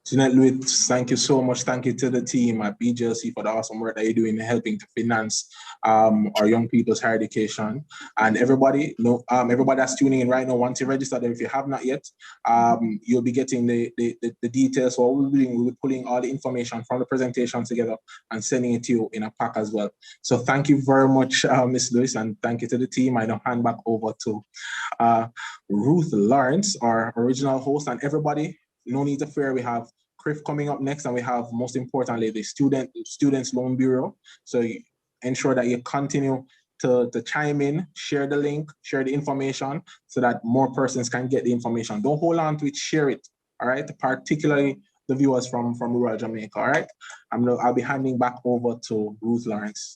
Jeanette Lewis, thank you so much. Thank you to the team at BGLC for the awesome work that you're doing in helping to finance our young people's higher education. And everybody, everybody that's tuning in right now, once you register there, if you have not yet, you'll be getting the details. So what we'll be doing, we'll be pulling all the information from the presentation together and sending it to you in a pack as well. So thank you very much, Ms. Lewis, and thank you to the team. I now hand back over to Ruth Lawrence, our original host, and everybody. No need to fear, we have CCRIF coming up next, and we have, most importantly, the Students Loan Bureau. So ensure that you continue to chime in, share the link, share the information so that more persons can get the information. Don't hold on to it, share it, all right? Particularly the viewers from rural Jamaica, all right? I'll be handing back over to Ruth Lawrence.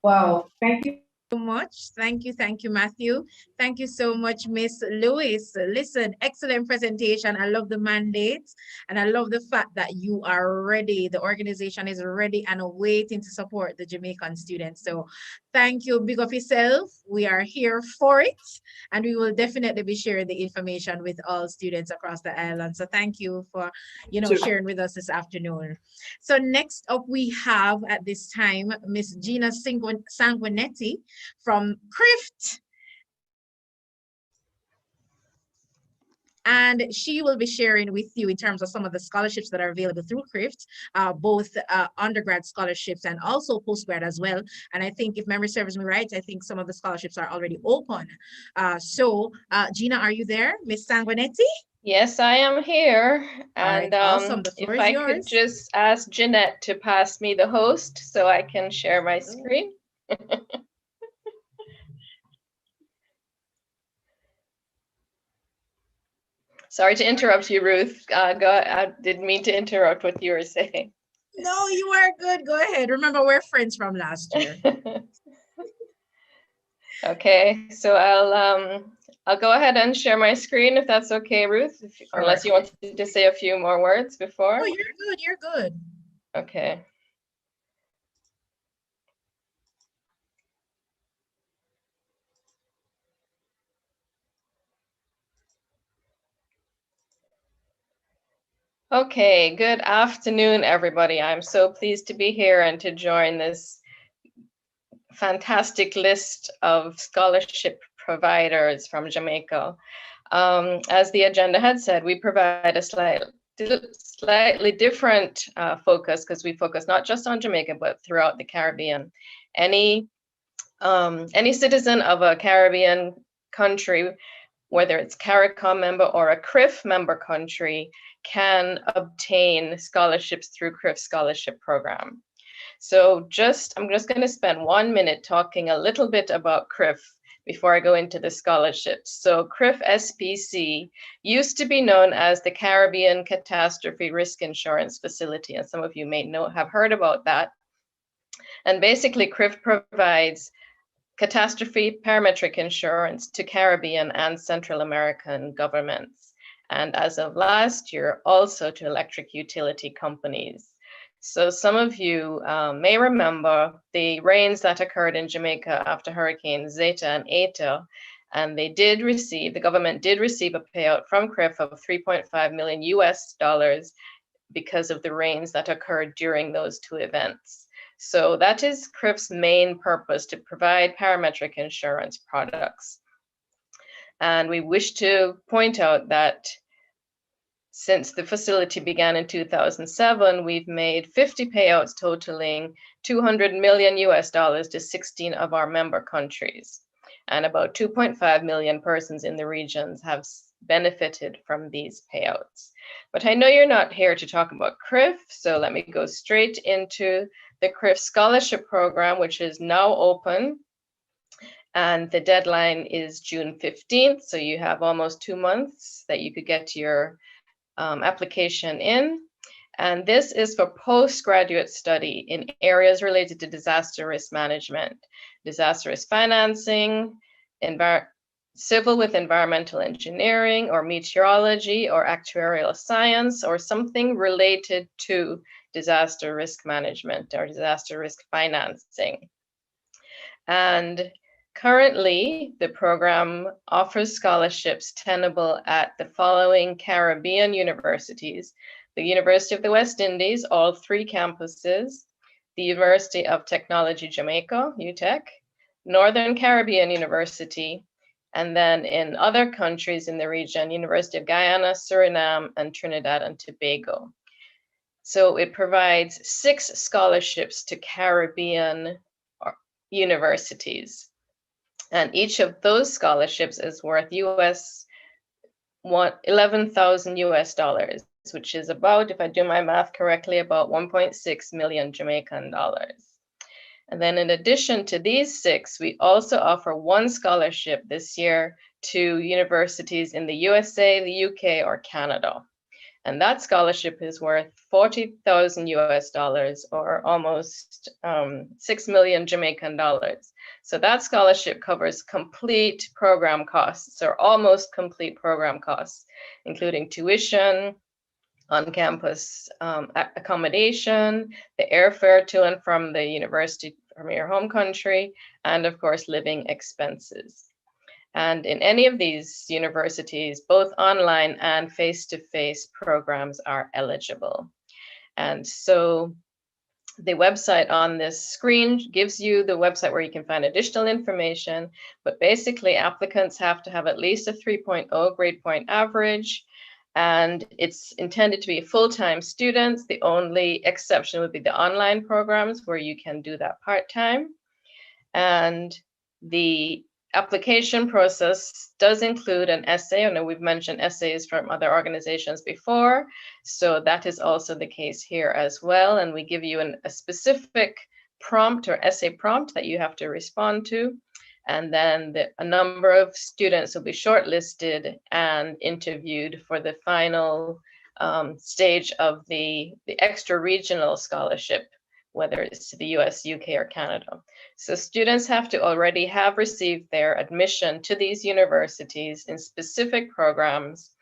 Wow, thank you so much. Thank you, Matthew. Thank you so much, Miss Lewis. Listen, excellent presentation. I love the mandates, and I love the fact that you are ready. The organization is ready and waiting to support the Jamaican students. So thank you. Big up yourself. We are here for it, and we will definitely be sharing the information with all students across the island. So thank you for, sharing with us this afternoon. So next up, we have at this time, Miss Gina Sanguinetti from CCRIF. And she will be sharing with you in terms of some of the scholarships that are available through CCRIF, both undergrad scholarships and also postgrad as well. And I think, if memory serves me right, I think some of the scholarships are already open. So Gina, are you there? Miss Sanguinetti? Yes, I am here. And right, awesome. The floor if is I yours. could just ask Jeanette to pass me the host so I can share my screen. Sorry to interrupt you, Ruth. I didn't mean to interrupt what you were saying. No, you are good. Go ahead. Remember, we're friends from last year. Okay, so I'll go ahead and share my screen if that's okay, Ruth, unless you want to say a few more words before. Oh, you're good. You're good. Okay. Okay, good afternoon, everybody. I'm so pleased to be here and to join this fantastic list of scholarship providers from Jamaica. As the agenda had said, we provide a slightly different focus, because we focus not just on Jamaica, but throughout the Caribbean. Any citizen of a Caribbean country, whether it's CARICOM member or a CCRIF member country, can obtain scholarships through CCRIF Scholarship Program. So I'm just going to spend 1 minute talking a little bit about CCRIF before I go into the scholarships. So CCRIF SPC used to be known as the Caribbean Catastrophe Risk Insurance Facility, and some of you may have heard about that. And basically, CCRIF provides catastrophe parametric insurance to Caribbean and Central American governments, and as of last year, also to electric utility companies. So some of you may remember the rains that occurred in Jamaica after Hurricanes Zeta and Eta, And the government did receive a payout from CRIF of $3.5 million because of the rains that occurred during those two events. So that is CRIF's main purpose, to provide parametric insurance products. And we wish to point out that since the facility began in 2007, we've made 50 payouts totaling $200 million to 16 of our member countries. And about 2.5 million persons in the regions have benefited from these payouts. But I know you're not here to talk about CRIF, so let me go straight into the CRIF Scholarship Program, which is now open. And the deadline is June 15th, so you have almost 2 months that you could get your application in. And this is for postgraduate study in areas related to disaster risk management, disaster risk financing, civil with environmental engineering, or meteorology, or actuarial science, or something related to disaster risk management or disaster risk financing. And currently, the program offers scholarships tenable at the following Caribbean universities: the University of the West Indies, all 3 campuses, the University of Technology Jamaica, JTEC, Northern Caribbean University, and then in other countries in the region, University of Guyana, Suriname, and Trinidad and Tobago. So it provides 6 scholarships to Caribbean universities. And each of those scholarships is worth $11,000, which is about, if I do my math correctly, about 1.6 million Jamaican dollars. And then in addition to these 6, we also offer 1 scholarship this year to universities in the USA, the UK, or Canada. And that scholarship is worth $40,000, or almost 6 million Jamaican dollars. So that scholarship covers complete program costs, or almost complete program costs, including tuition, on-campus accommodation, the airfare to and from the university from your home country, and of course, living expenses. And in any of these universities, both online and face-to-face programs are eligible. And so the website on this screen gives you the website where you can find additional information, but basically applicants have to have at least a 3.0 grade point average, and it's intended to be full-time students. The only exception would be the online programs where you can do that part-time. And the application process does include an essay. I know we've mentioned essays from other organizations before, so that is also the case here as well. And we give you a specific prompt or essay prompt that you have to respond to. And then a number of students will be shortlisted and interviewed for the final stage of the extra regional scholarship, whether it's to the US, UK, or Canada. So students have to already have received their admission to these universities in specific programs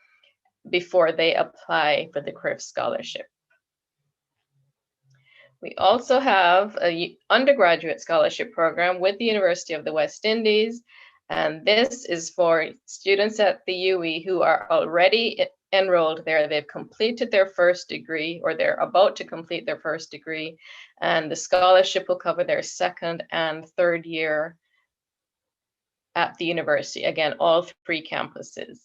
before they apply for the CRIF scholarship. We also have an undergraduate scholarship program with the University of the West Indies, and this is for students at the UE who are already enrolled there. They've completed their first degree, or they're about to complete their first degree, and the scholarship will cover their 2nd and 3rd year at the university. Again, all 3 campuses,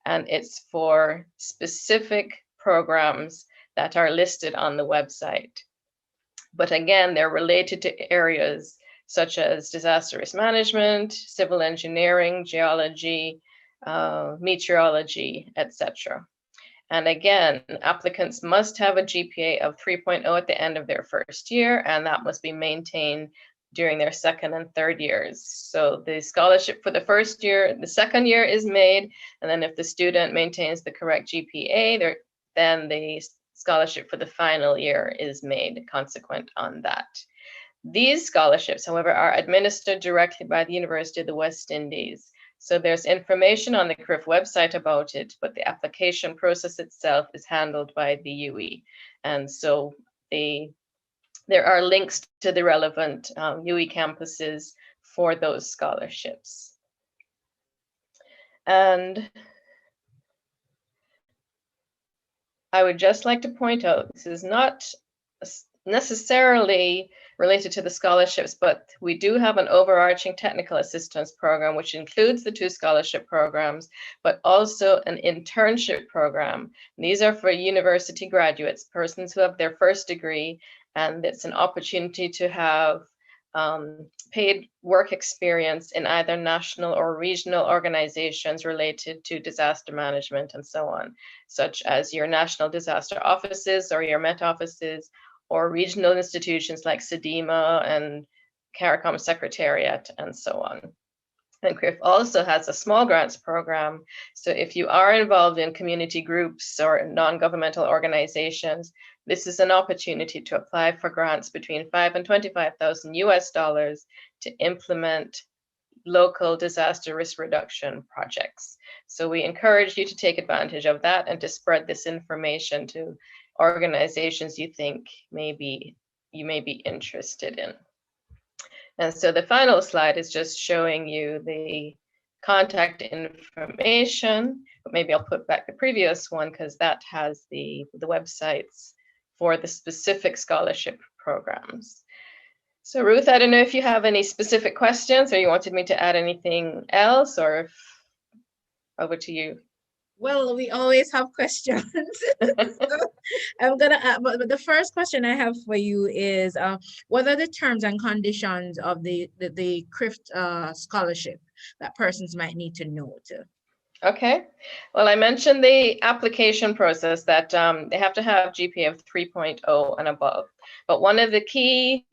and it's for specific programs that are listed on the website. But again, they're related to areas such as disaster risk management, civil engineering, geology, meteorology, etc. And again, applicants must have a GPA of 3.0 at the end of their first year, and that must be maintained during their 2nd and 3rd years. So the scholarship for the first year, the 2nd year is made, and then if the student maintains the correct GPA, then the scholarship for the final year is made consequent on that. These scholarships, however, are administered directly by the University of the West Indies. So there's information on the CRIF website about it, but the application process itself is handled by the UE. And so there are links to the relevant UE campuses for those scholarships. And I would just like to point out, this is not necessarily related to the scholarships, but we do have an overarching technical assistance program, which includes the 2 scholarship programs, but also an internship program. And these are for university graduates, persons who have their first degree, and it's an opportunity to have paid work experience in either national or regional organizations related to disaster management and so on, such as your national disaster offices or your Met offices, or regional institutions like SEDEMA and CARICOM Secretariat and so on. And CRIF also has a small grants program. So if you are involved in community groups or non-governmental organizations, this is an opportunity to apply for grants between $5,000 and $25,000 US to implement local disaster risk reduction projects. So we encourage you to take advantage of that and to spread this information to organizations you think you may be interested in. And so the final slide is just showing you the contact information, but maybe I'll put back the previous one because that has the websites for the specific scholarship programs. So Ruth, I don't know if you have any specific questions or you wanted me to add anything else, or if, over to you. Well, we always have questions. So I'm gonna, but the first question I have for you is, what are the terms and conditions of the CRIF scholarship that persons might need to know? Okay, well, I mentioned the application process that they have to have GPA of 3.0 and above. But one of the key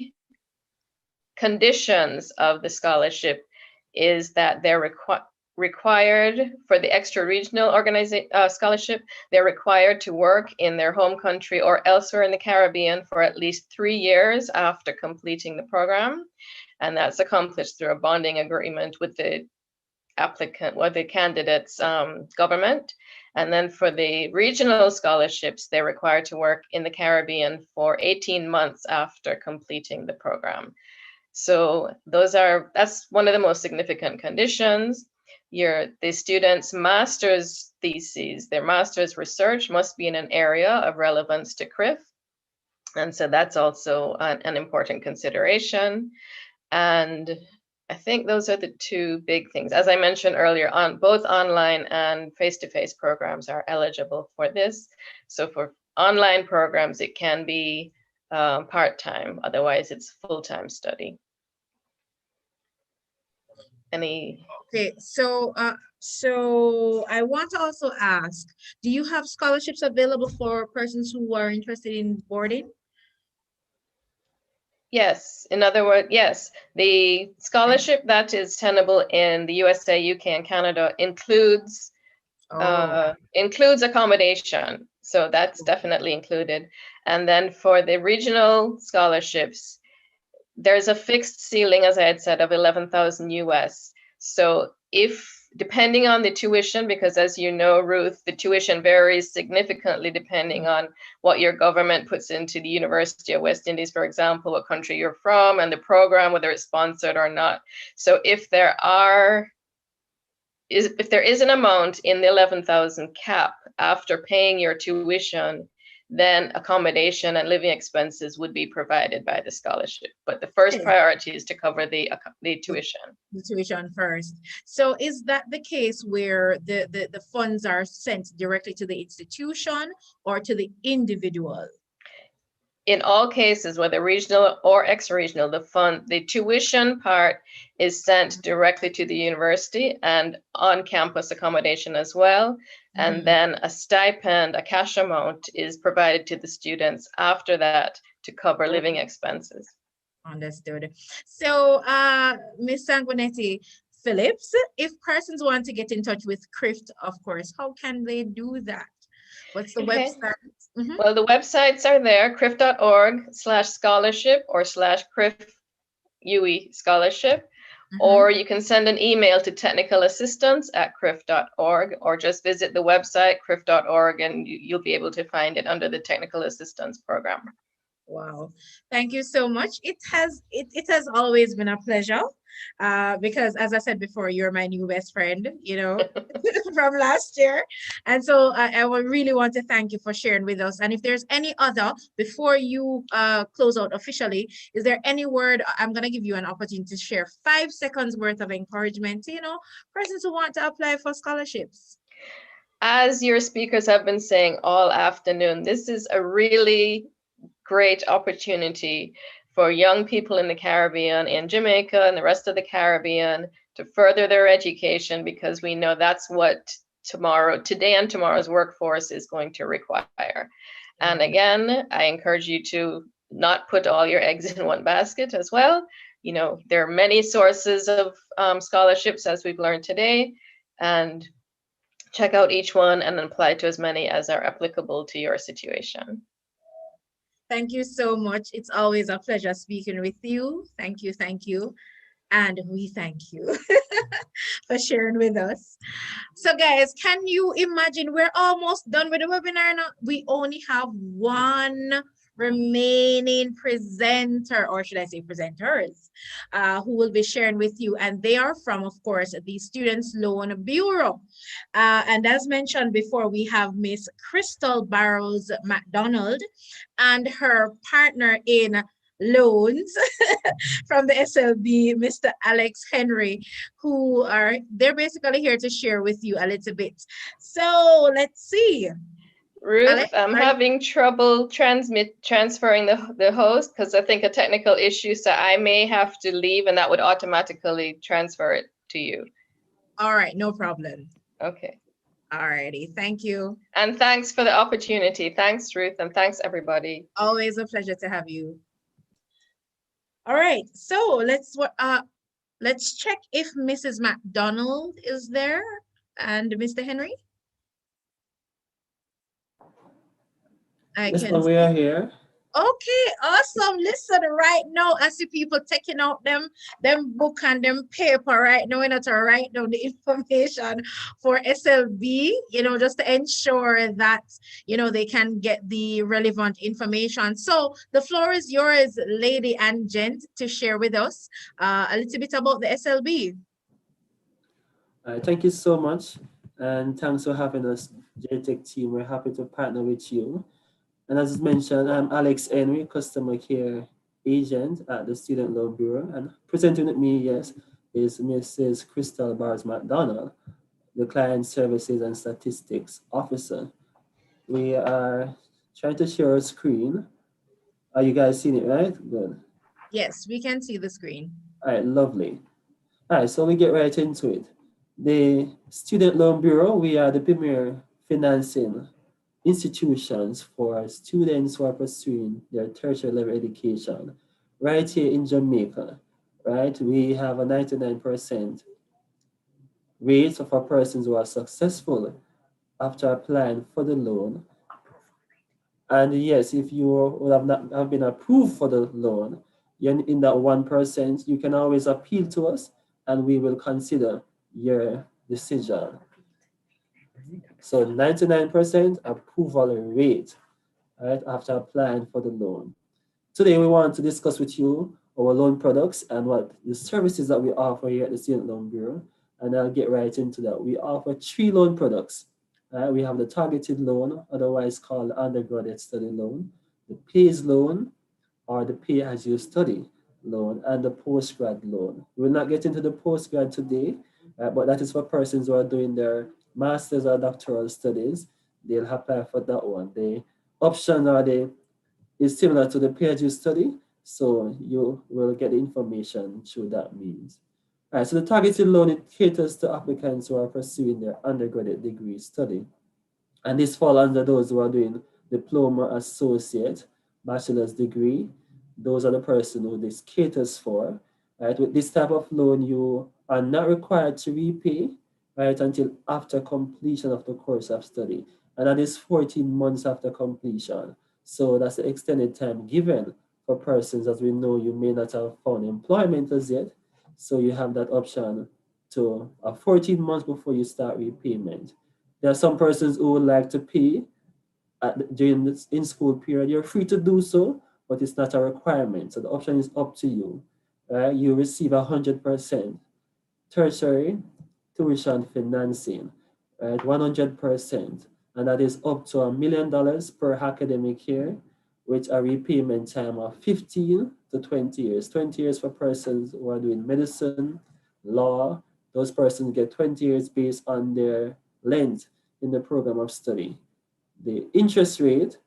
conditions of the scholarship is that they're required for the extra regional scholarship, they're required to work in their home country or elsewhere in the Caribbean for at least 3 years after completing the program. And that's accomplished through a bonding agreement with the applicant, or the candidate's government. And then for the regional scholarships, they're required to work in the Caribbean for 18 months after completing the program. So that's one of the most significant conditions. The student's master's theses, their master's research must be in an area of relevance to CRIF. And so that's also an important consideration. And I think those are the 2 big things. As I mentioned earlier, both online and face-to-face programs are eligible for this. So for online programs, it can be part-time, otherwise it's full-time study. Okay, so I want to also ask, do you have scholarships available for persons who are interested in boarding? Yes, in other words, yes, the scholarship that is tenable in the USA, UK, and Canada includes accommodation. So that's definitely included. And then for the regional scholarships, there's a fixed ceiling, as I had said, of 11,000 US. So depending on the tuition, because as you know, Ruth, the tuition varies significantly depending on what your government puts into the University of West Indies, for example, what country you're from, and the program, whether it's sponsored or not. So if there is an amount in the 11,000 cap after paying your tuition, then accommodation and living expenses would be provided by the scholarship. But the first priority is to cover the tuition. The tuition first. So is that the case where the funds are sent directly to the institution or to the individual? In all cases, whether regional or ex-regional, the tuition part is sent directly to the university and on-campus accommodation as well. And then a stipend, a cash amount, is provided to the students after that to cover living expenses. Understood. So, Ms. Sanguinetti Phillips, if persons want to get in touch with CRIF, of course, how can they do that? What's the website? Well, the websites are there, crif.org/scholarship or /CRIF UWI scholarship. Or you can send an email to technicalassistance@crif.org, or just visit the website crif.org and you'll be able to find it under the Technical Assistance Program. Wow, thank you so much. It has always been a pleasure because as I said before, you're my new best friend, you know, from last year. And so I would really want to thank you for sharing with us. And if there's any other, before you close out officially, is there any word? I'm going to give you an opportunity to share 5 seconds worth of encouragement to, you know, persons who want to apply for scholarships. As your speakers have been saying all afternoon, this is a really great opportunity for young people in the Caribbean, in Jamaica and the rest of the Caribbean, to further their education, because we know that's what today and tomorrow's workforce is going to require. And again, I encourage you to not put all your eggs in one basket as well. You know, there are many sources of scholarships, as we've learned today, and check out each one and then apply to as many as are applicable to your situation. Thank you so much. It's always a pleasure speaking with you. Thank you, thank you. And we thank you for sharing with us. So guys, can you imagine we're almost done with the webinar now? We only have one remaining presenter, or should I say presenters, who will be sharing with you. And they are from, of course, the Students Loan Bureau. And as mentioned before, we have Miss Crystal Barrows McDonald and her partner in loans from the SLB, Mr. Alex Henry, they're basically here to share with you a little bit. So let's see. Ruth, Alex, I'm having trouble transferring the host because I think a technical issue, so I may have to leave and that would automatically transfer it to you. All right, no problem. Okay. All righty, thank you. And thanks for the opportunity. Thanks, Ruth, and thanks, everybody. Always a pleasure to have you. All right, so let's check if Mrs. McDonald is there and Mr. Henry. Yes, we are here. Okay, awesome. Listen, right now, I see people taking out them book and them paper right now in order to write down the information for SLB, you know, just to ensure that, you know, they can get the relevant information. So the floor is yours, lady and gent, to share with us a little bit about the SLB. Thank you so much. And thanks for having us, J-TEC team. We're happy to partner with you. And as mentioned, I'm Alex Henry, Customer Care Agent at the Student Loan Bureau. And presenting with me, yes, is Mrs. Crystal Barrows McDonald, the Client Services and Statistics Officer. We are trying to share a screen. Are you guys seeing it, right? Good. Yes, we can see the screen. All right, lovely. All right, so we get right into it. The Student Loan Bureau, we are the premier financing institutions for students who are pursuing their tertiary level education right here in Jamaica, right? We have a 99% rate for persons who are successful after applying for the loan. And yes, if you would have not have been approved for the loan, you're in that 1%, you can always appeal to us and we will consider your decision. So 99% approval rate, right, after applying for the loan. Today we want to discuss with you our loan products and what the services that we offer here at the Student Loan Bureau. And I'll get right into that. We offer 3 loan products. We have the targeted loan, otherwise called the undergraduate study loan, the PAYS loan, or the pay as you study loan, and the postgrad loan. We'll not get into the postgrad today, but that is for persons who are doing their master's or doctoral studies. They'll apply for that one. The option is similar to the pay as you study, so you will get the information through that means. All right, so the targeted loan, it caters to applicants who are pursuing their undergraduate degree study. And this falls under those who are doing diploma, associate, bachelor's degree. Those are the person who this caters for. Right? With this type of loan, you are not required to repay, right, until after completion of the course of study. And that is 14 months after completion. So that's the extended time given for persons, as we know you may not have found employment as yet. So you have that option to 14 months before you start repayment. There are some persons who would like to pay during the in-school period. You're free to do so, but it's not a requirement. So the option is up to you. right, you receive 100%. Tertiary tuition financing, right, 100%. And that is up to $1 million per academic year, with a repayment time of 15 to 20 years. 20 years for persons who are doing medicine, law. Those persons get 20 years based on their length in the program of study. The interest rate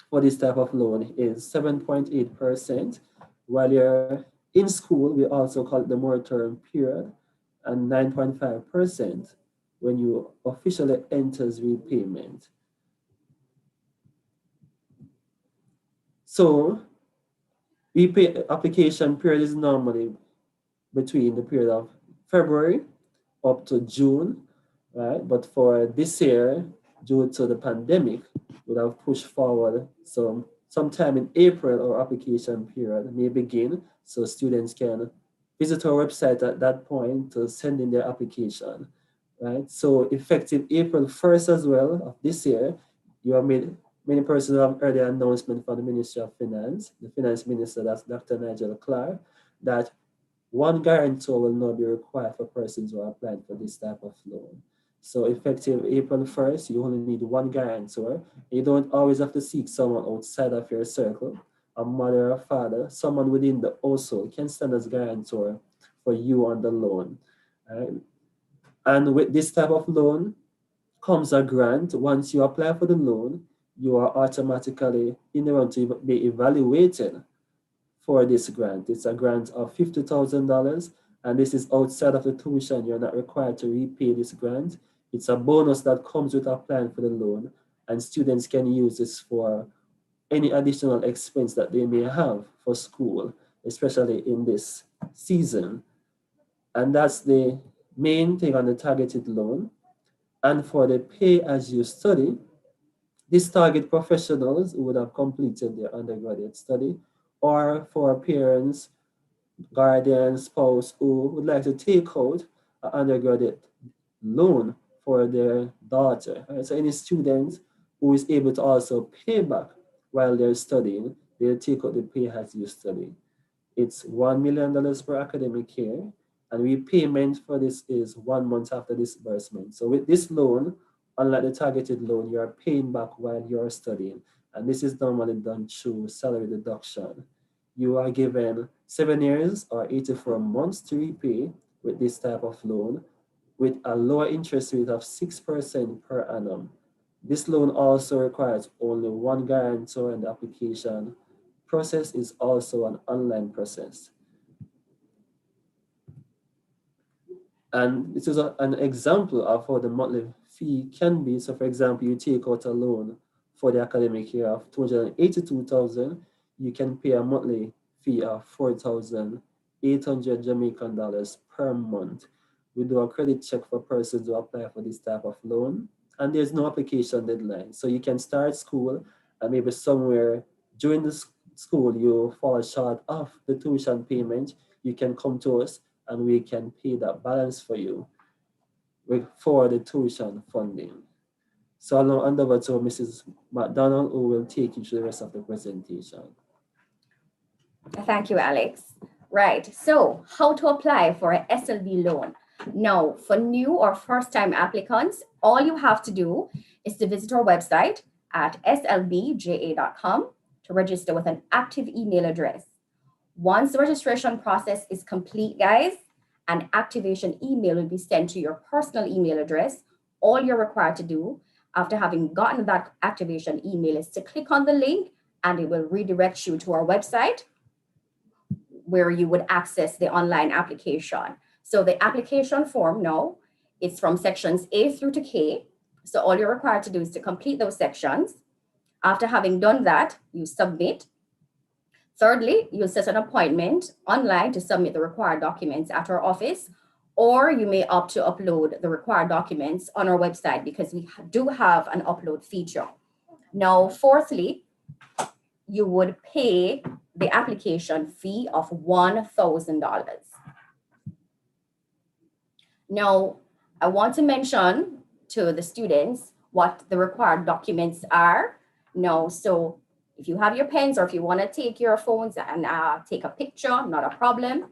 for this type of loan is 7.8%. While you're in school, we also call it the moratorium period, and 9.5% when you officially enters repayment. So application period is normally between the period of February up to June, right? But for this year, due to the pandemic, we have pushed forward. So sometime in April, our application period may begin, so students can visit our website at that point to send in their application, right? So effective April 1st as well of this year, you have made, many persons have heard the announcement from the Ministry of Finance, the Finance Minister, that's Dr. Nigel Clark, that one guarantor will not be required for persons who are applying for this type of loan. So effective April 1st, you only need one guarantor. You don't always have to seek someone outside of your circle, a mother or father, someone within the household can stand as guarantor for you on the loan. Right? And with this type of loan comes a grant. Once you apply for the loan, you are automatically in the run to be evaluated for this grant. It's a grant of $50,000, and this is outside of the tuition. You're not required to repay this grant. It's a bonus that comes with applying for the loan, and students can use this for any additional expense that they may have for school, especially in this season. And that's the main thing on the targeted loan. And for the pay as you study, this target professionals who would have completed their undergraduate study, or for parents, guardians, spouse who would like to take out an undergraduate loan for their daughter. Right? So any student who is able to also pay back while they're studying, they'll take out the pay as you study. It's $1 million per academic year, and repayment for this is 1 month after disbursement. So with this loan, unlike the targeted loan, you are paying back while you're studying, and this is normally done through salary deduction. You are given 7 years or 84 months to repay with this type of loan, with a lower interest rate of 6% per annum. This loan also requires only one guarantor, and the application process is also an online process. And this is an example of how the monthly fee can be. So for example, you take out a loan for the academic year of $282,000, you can pay a monthly fee of 4,800 Jamaican dollars per month. We do a credit check for persons who apply for this type of loan, and there's no application deadline. So you can start school, and maybe somewhere during the school you fall short of the tuition payment, you can come to us and we can pay that balance for you for the tuition funding. So I'll now hand over to Mrs. McDonald, who will take you through the rest of the presentation. Thank you, Alex. Right, so how to apply for an SLB loan? Now, for new or first-time applicants, all you have to do is to visit our website at slbja.com to register with an active email address. Once the registration process is complete, guys, an activation email will be sent to your personal email address. All you're required to do after having gotten that activation email is to click on the link, and it will redirect you to our website where you would access the online application. So the application form now, it's from sections A through to K. So all you're required to do is to complete those sections. After having done that, you submit. Thirdly, you'll set an appointment online to submit the required documents at our office, or you may opt to upload the required documents on our website because we do have an upload feature. Now, fourthly, you would pay the application fee of $1,000. Now, I want to mention to the students what the required documents are. Now, so If you have your pens or if you want to take your phones and take a picture, not a problem.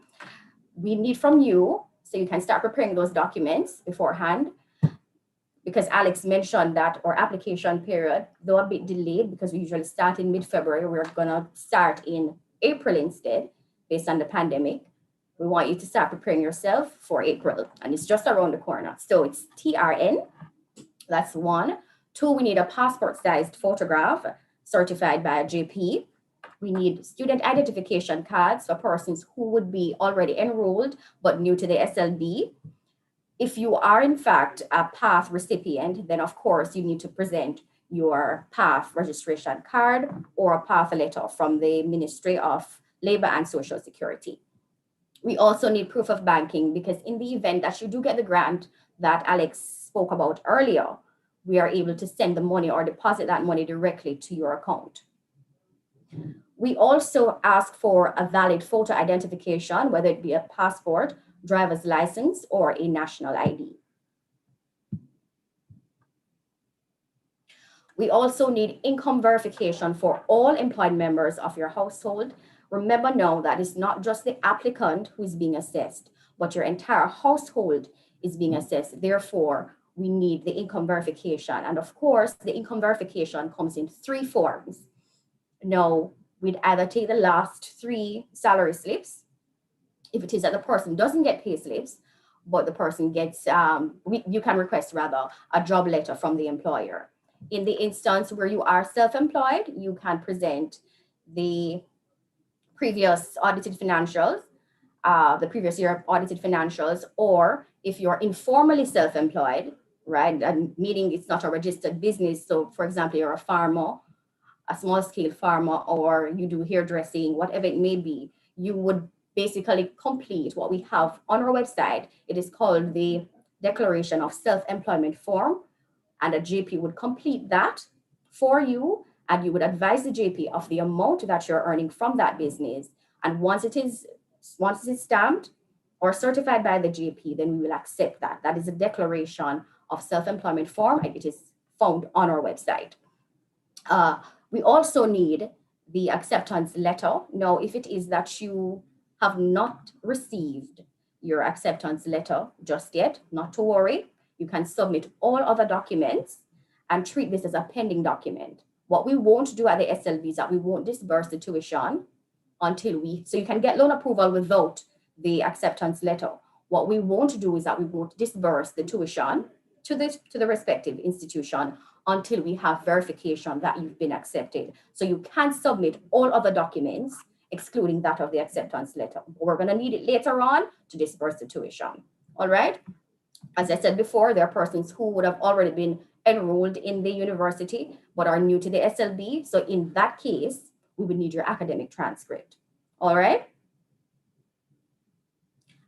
We need from you, so you can start preparing those documents beforehand, because Alex mentioned that our application period, though a bit delayed because we usually start in mid-February, we're going to start in April instead, based on the pandemic. We want you to start preparing yourself for April, and it's just around the corner. So it's TRN, that's 1. 2, we need a passport-sized photograph certified by a JP. We need student identification cards for persons who would be already enrolled but new to the SLB. If you are in fact a PATH recipient, then of course you need to present your PATH registration card or a PATH letter from the Ministry of Labor and Social Security. We also need proof of banking, because in the event that you do get the grant that Alex spoke about earlier, we are able to send the money or deposit that money directly to your account. We also ask for a valid photo identification, whether it be a passport, driver's license, or a national ID. We also need income verification for all employed members of your household. Remember now that it's not just the applicant who is being assessed, but your entire household is being assessed. Therefore, we need the income verification. And of course, the income verification comes in 3 forms. Now, we'd either take the last 3 salary slips, if it is that the person doesn't get pay slips, but the person gets, you can request rather a job letter from the employer. In the instance where you are self-employed, you can present the previous audited financials, the previous year audited financials, or if you're informally self-employed, right, and meaning it's not a registered business. So for example, you're a farmer, a small scale farmer, or you do hairdressing, whatever it may be, you would basically complete what we have on our website. It is called the Declaration of Self-Employment Form, and a JP would complete that for you, and you would advise the JP of the amount that you're earning from that business. And once it is stamped or certified by the JP, then we will accept that. That is a Declaration of Self-Employment Form, and it is found on our website. We also need the acceptance letter. Now, if it is that you have not received your acceptance letter just yet, not to worry. You can submit all other documents and treat this as a pending document. What we won't do at the SLB is that we won't disburse the tuition until so you can get loan approval without the acceptance letter. What we won't do is that we won't disburse the tuition to the respective institution until we have verification that you've been accepted. So you can submit all other documents, excluding that of the acceptance letter. We're going to need it later on to disburse the tuition. All right. As I said before, there are persons who would have already been enrolled in the university but are new to the SLB. So in that case, we would need your academic transcript. All right.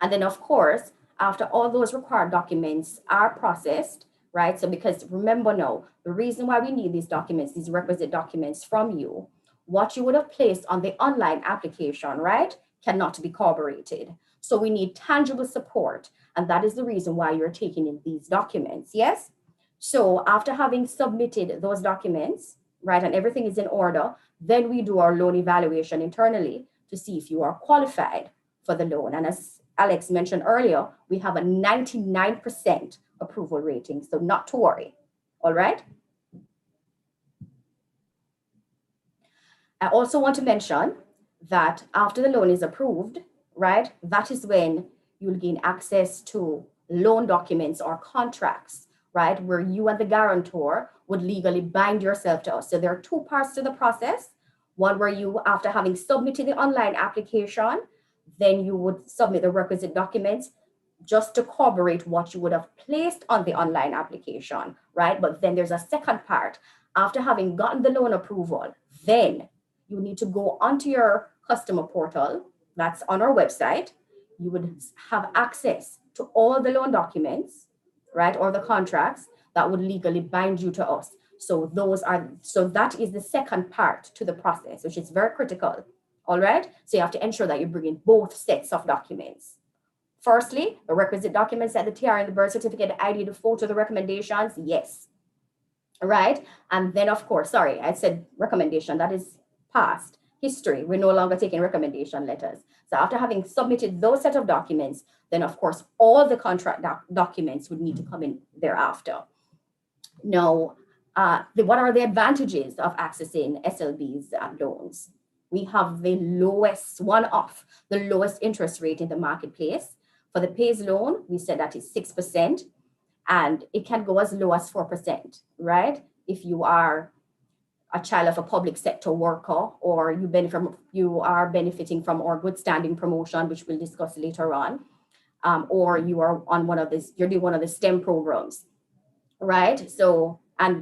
And then, of course, after all those required documents are processed, right? So because remember now, the reason why we need these documents, these requisite documents from you, what you would have placed on the online application, right, cannot be corroborated. So we need tangible support. And that is the reason why you're taking in these documents, yes? So after having submitted those documents, right, and everything is in order, then we do our loan evaluation internally to see if you are qualified for the loan. And as Alex mentioned earlier, we have a 99% approval rating, so not to worry, all right? I also want to mention that after the loan is approved, right, that is when you'll gain access to loan documents or contracts, right, where you and the guarantor would legally bind yourself to us. So there are 2 parts to the process. One where you, after having submitted the online application, then you would submit the requisite documents just to corroborate what you would have placed on the online application, right? But then there's a second part. After having gotten the loan approval, then you need to go onto your customer portal that's on our website. You would have access to all the loan documents, right, or the contracts that would legally bind you to us. So that is the second part to the process, which is very critical. All right. So you have to ensure that you bring in both sets of documents. Firstly, the requisite documents like the TR and the birth certificate, the ID, the photo, the recommendations. Yes. All right. And then, of course, sorry, I said recommendation. That is past history, we're no longer taking recommendation letters. So after having submitted those set of documents, then of course, all the contract documents would need to come in thereafter. Now, what are the advantages of accessing SLB's loans? We have the lowest, the lowest interest rate in the marketplace. For the PAYS loan, we said that is 6%, and it can go as low as 4%, right? If you are a child of a public sector worker, or you are benefiting from our good standing promotion, which we'll discuss later on, or you are on you're doing one of the STEM programs, right? So,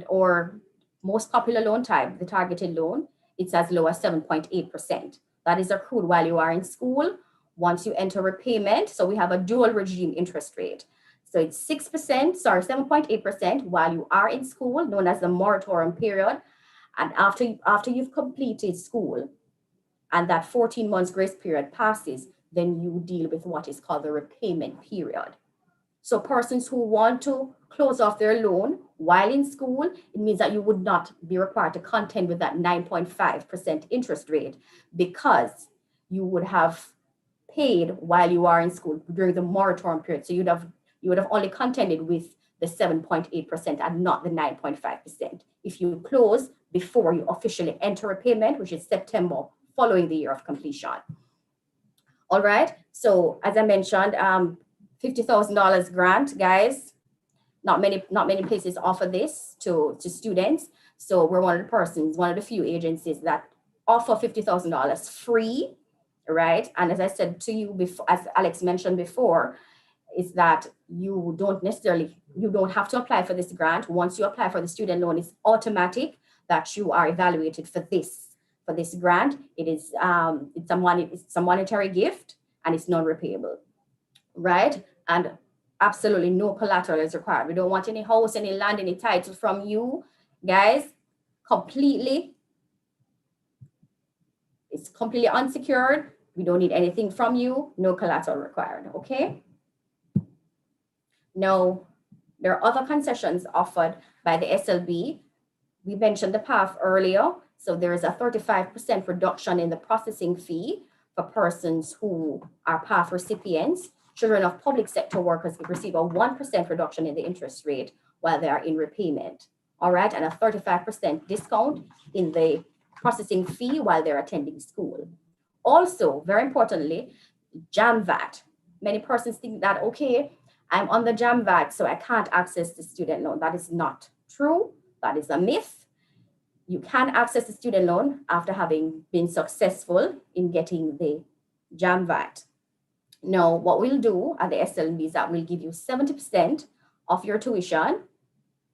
or most popular loan type, the targeted loan, it's as low as 7.8%. That is accrued while you are in school. Once you enter repayment, so we have a dual regime interest rate. So it's 7.8% while you are in school, known as the moratorium period. And after you've completed school and that 14 months grace period passes, then you deal with what is called the repayment period. So persons who want to close off their loan while in school, it means that you would not be required to contend with that 9.5% interest rate, because you would have paid while you are in school during the moratorium period. So you would have only contended with the 7.8% and not the 9.5%. If you close before you officially enter repayment, which is September following the year of completion. All right, so as I mentioned, $50,000 grant, guys. Not many places offer this to students. So we're one of the few agencies that offer $50,000 free, right? And as I said to you before, as Alex mentioned before, is that you don't have to apply for this grant. Once you apply for the student loan, it's automatic that you are evaluated for this grant. It's a monetary gift, and it's non-repayable, right? And absolutely no collateral is required. We don't want any house, any land, any title from you, guys. It's completely unsecured. We don't need anything from you. No collateral required, okay? Now, there are other concessions offered by the SLB. We mentioned the PAF earlier. So there is a 35% reduction in the processing fee for persons who are PAF recipients. Children of public sector workers receive a 1% reduction in the interest rate while they are in repayment. All right, and a 35% discount in the processing fee while they're attending school. Also, very importantly, JAMVAT. Many persons think that, okay, I'm on the JAMVAT, so I can't access the student loan. That is not true. That is a myth. You can access the student loan after having been successful in getting the JAMVAT. Now, what we'll do at the SLB is that we'll give you 70% of your tuition,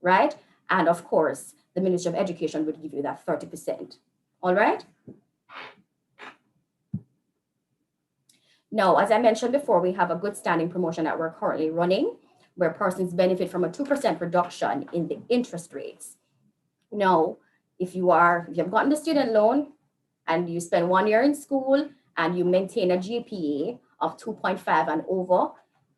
right? And of course, the Ministry of Education would give you that 30%. All right? Now, as I mentioned before, we have a good standing promotion that we're currently running, where persons benefit from a 2% reduction in the interest rates. Now, if you've gotten the student loan and you spend 1 year in school and you maintain a GPA of 2.5 and over,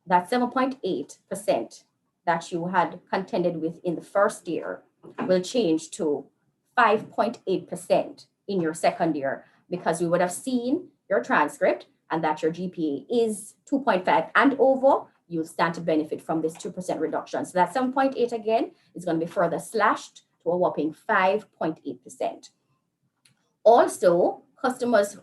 that 7.8% that you had contended with in the first year will change to 5.8% in your second year, because we would have seen your transcript and that your GPA is 2.5 and over, you'll stand to benefit from this 2% reduction. So that 7.8 again is going to be further slashed to a whopping 5.8%. Also, customers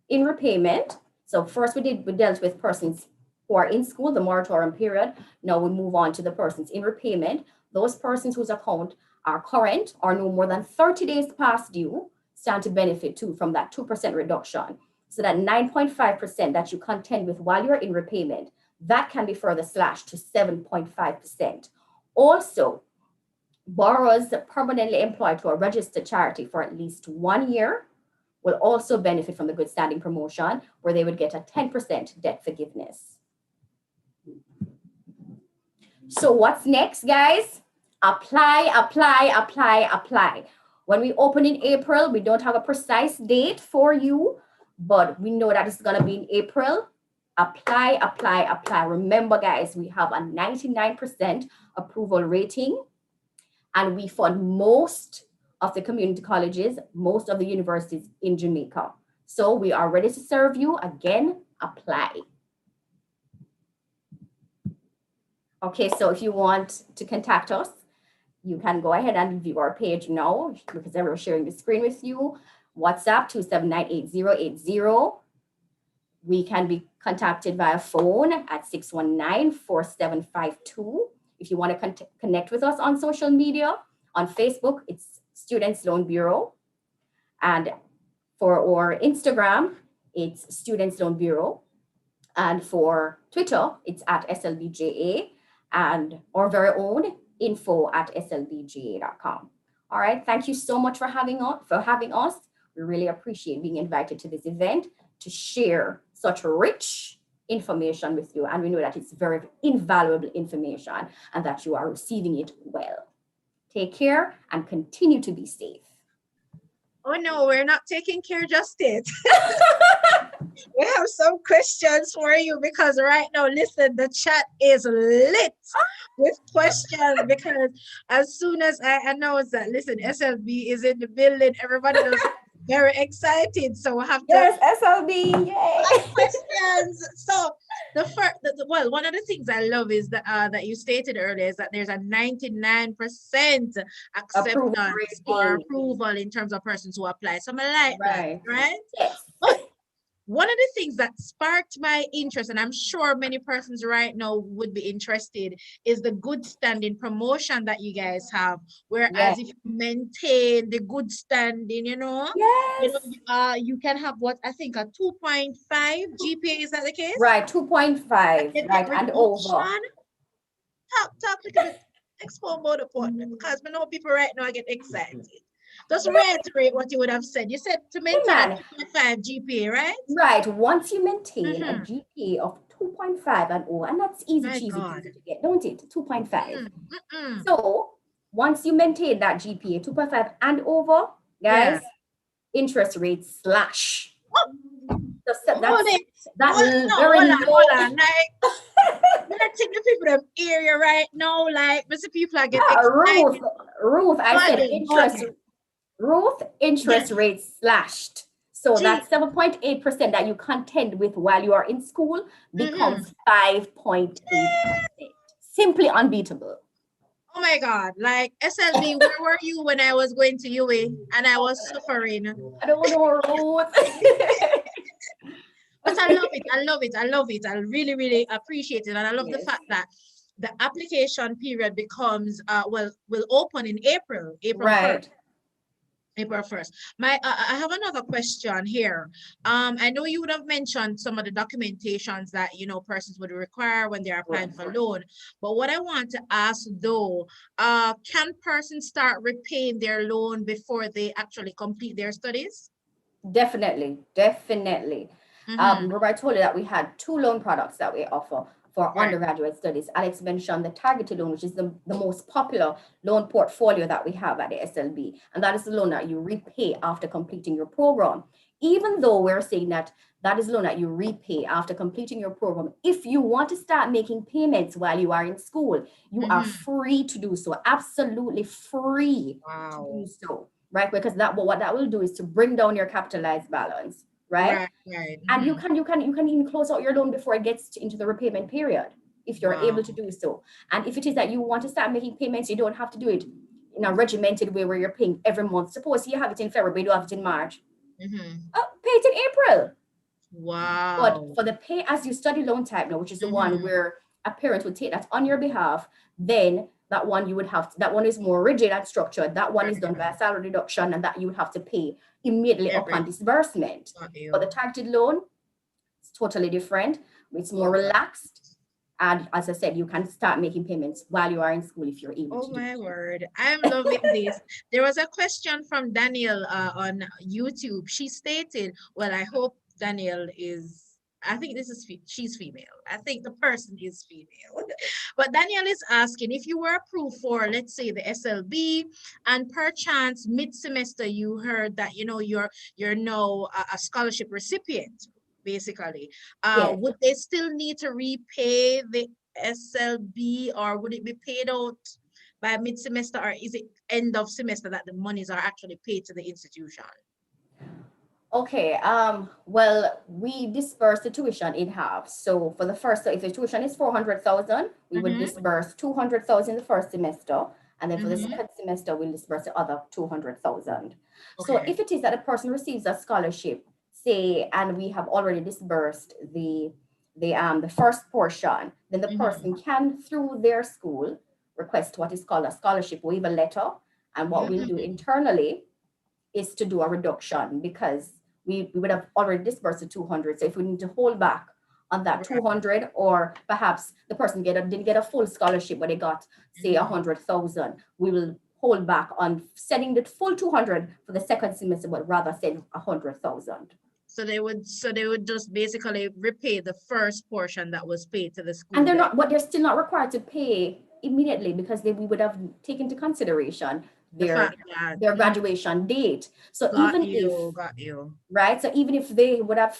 in repayment. So first we dealt with persons who are in school, the moratorium period. Now we move on to the persons in repayment. Those persons whose account are current or no more than 30 days past due stand to benefit too from that 2% reduction. So that 9.5% that you contend with while you're in repayment, that can be further slashed to 7.5%. Also, borrowers permanently employed to a registered charity for at least 1 year will also benefit from the good standing promotion, where they would get a 10% debt forgiveness. So what's next, guys? Apply, apply, apply, apply. When we open in April, we don't have a precise date for you, but we know that it's going to be in April. Apply, apply, apply. Remember, guys, we have a 99% approval rating, and we fund most of the community colleges, most of the universities in Jamaica. So we are ready to serve you. Again, apply. Okay, so if you want to contact us, you can go ahead and view our page now because we're sharing the screen with you. WhatsApp 2798080. We can be contacted via phone at 619-4752. If you want to connect with us on social media, on Facebook, it's Students Loan Bureau. And for our Instagram, it's Students Loan Bureau. And for Twitter, it's at SLBJA. And our very own info@slbga.com. All right, thank you so much for having us. We really appreciate being invited to this event to share such rich information with you. And we know that it's very invaluable information and that you are receiving it well. Take care and continue to be safe. Oh no, we're not taking care just yet. We have some questions for you because right now, listen, the chat is lit with questions because as soon as I announce that, listen, SLB is in the building, everybody is very excited. So we have to. Yes, SLB, yay! Questions. So well, one of the things I love is that that you stated earlier is that there's a 99% acceptance or approval in terms of persons who apply. So I like that, right? Yes. But one of the things that sparked my interest, and I'm sure many persons right now would be interested, is the good standing promotion that you guys have. Whereas if you maintain the good standing, you know, you can have what I think a 2.5 GPA. Is that the case? Right, 2.5, right, and over. Talk a little bit, explain about the point because I know people right now get excited. Just reiterate what you would have said. You said to maintain 2.5 GPA, right? Right. Once you maintain a GPA of 2.5 and over, and that's easy to get, don't it? 2.5. So once you maintain that GPA 2.5 and over, guys, interest rates slash. Hold on. Like, I think the people in the area right now, like, Mr. People are getting excited. Ruth, I said interest rates slashed. So that 7.8% that you contend with while you are in school becomes 5.8%. Simply unbeatable. Oh my God, like SLB, where were you when I was going to UA and I was suffering? I don't know, Ruth. But I love it. I really, really appreciate it. And I love the fact that the application period becomes, will open in April 1st. April 1st. I have another question here. I know you would have mentioned some of the documentations that, you know, persons would require when they're applying for loan. But what I want to ask though, can persons start repaying their loan before they actually complete their studies? Definitely. Remember I told you that we had 2 loan products that we offer for undergraduate studies. Alex mentioned the targeted loan, which is the most popular loan portfolio that we have at the SLB. And that is the loan that you repay after completing your program. Even though we're saying that that is the loan that you repay after completing your program, if you want to start making payments while you are in school, you are free to do so. Absolutely free to do so, right? Because what that will do is to bring down your capitalized balance. Right. And you can even close out your loan before it gets into the repayment period if you're able to do so. And if it is that you want to start making payments, you don't have to do it in a regimented way where you're paying every month. Suppose you have it in February, but you don't have it in March. Pay it in April. Wow. But for the pay as you study loan type now, which is the one where a parent would take that on your behalf, then that one you would have to, that one is more rigid and structured. That one is done by a salary reduction, and that you would have to pay immediately upon disbursement. But the targeted loan, it's totally different. It's more relaxed. And as I said, you can start making payments while you are in school if you're able to. Oh my word, I'm loving this. There was a question from Daniel on YouTube. She stated, well, I hope Daniel is, I think this is, she's female. I think the person is female. But Daniel is asking, if you were approved for, let's say, the SLB, and perchance mid-semester you heard that, you know, you're now a scholarship recipient, basically. Would they still need to repay the SLB, or would it be paid out by mid-semester, or is it end of semester that the monies are actually paid to the institution? Okay, well, we disperse the tuition in half. So for the first, so if the tuition is 400,000, we would disperse 200,000 the first semester. And then for the second semester, we'll disperse the other 200,000. So if it is that a person receives a scholarship, say, and we have already dispersed the first portion, then the person can, through their school, request what is called a scholarship waiver letter. And what we'll do internally is to do a reduction, because we would have already dispersed the 200. So if we need to hold back on that 200, or perhaps the person didn't get a full scholarship, but they got, say, 100,000, we will hold back on sending the full 200 for the second semester, but rather send 100,000. So they would just basically repay the first portion that was paid to the school. And they're still not required to pay immediately, because we would have taken into consideration their graduation date. So right, so even if they would have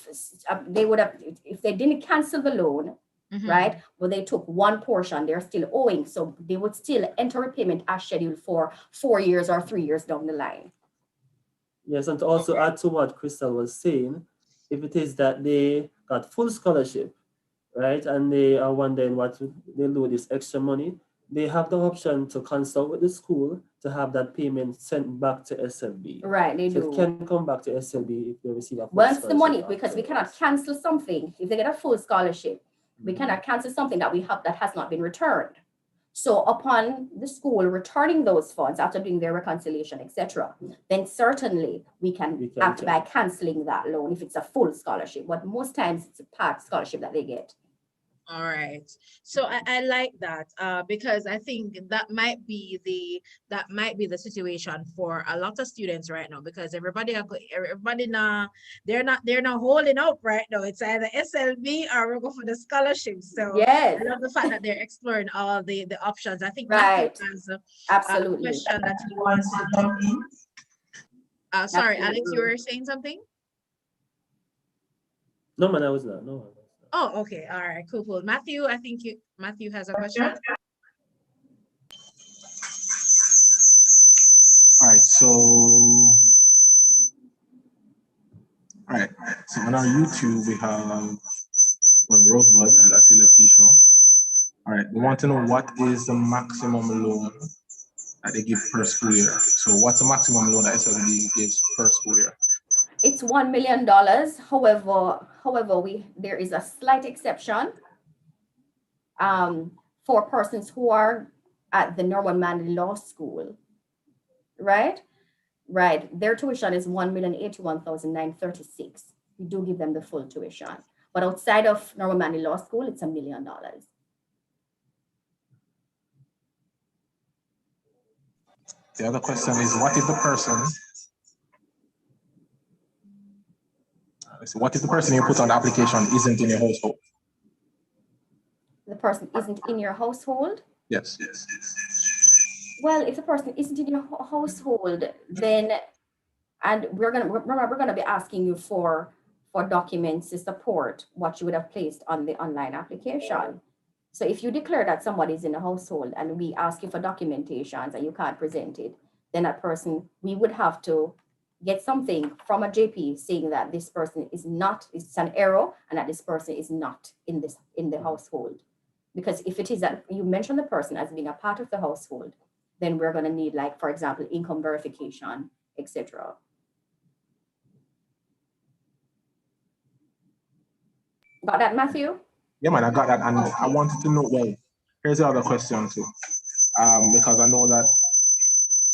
if they didn't cancel the loan, right, but they took one portion, they're still owing, so they would still enter repayment as scheduled for 4 years or 3 years down the line. Yes, and to also add to what Crystal was saying, if it is that they got full scholarship, right, and they are wondering what they do with this extra money, they have the option to consult with the school to have that payment sent back to SLB. Right, they do. It can come back to SLB if they receive a full once the money, because we cannot cancel something if they get a full scholarship. We cannot cancel something that we have that has not been returned. So upon the school returning those funds after doing their reconciliation, etc., then certainly we can act by canceling that loan if it's a full scholarship. But most times it's a part scholarship that they get. All right. So I like that because I think that might be the situation for a lot of students right now, because everybody now they're not holding up right now. It's either SLB or we go for the scholarships. So yes, I love the fact that they're exploring all the options. I think right. Absolutely. A question that he wants to jump in. Sorry, Alex, you were saying something? No, man, I was not. No. Oh, okay. All right. Cool. Matthew, I think Matthew has a question. All right. So on our YouTube, we have Rosebud and Asila Kisho. All right. We want to know what is the maximum loan that they give per school year. So what's the maximum loan that SLB gives per school year? It's $1 million. However, there is a slight exception for persons who are at the Norman Manley Law School, right? Right. Their tuition is $1,081,936. We do give them the full tuition, but outside of Norman Manley Law School, it's $1 million. The other question is, what if the person? So what if the person you put on the application isn't in your household? The person isn't in your household? Yes. Well, if the person isn't in your household, then, and we're gonna be asking you for documents to support what you would have placed on the online application. So if you declare that somebody is in the household and we ask you for documentations and you can't present it, then that person, we would have to get something from a JP saying that this person is not, it's an error, and that this person is not in the household. Because if it is that you mention the person as being a part of the household, then we're going to need, like, for example, income verification, etc. Got that, Matthew? Yeah, man, I got that. And I wanted to know, well, here's the other question too. Because I know that,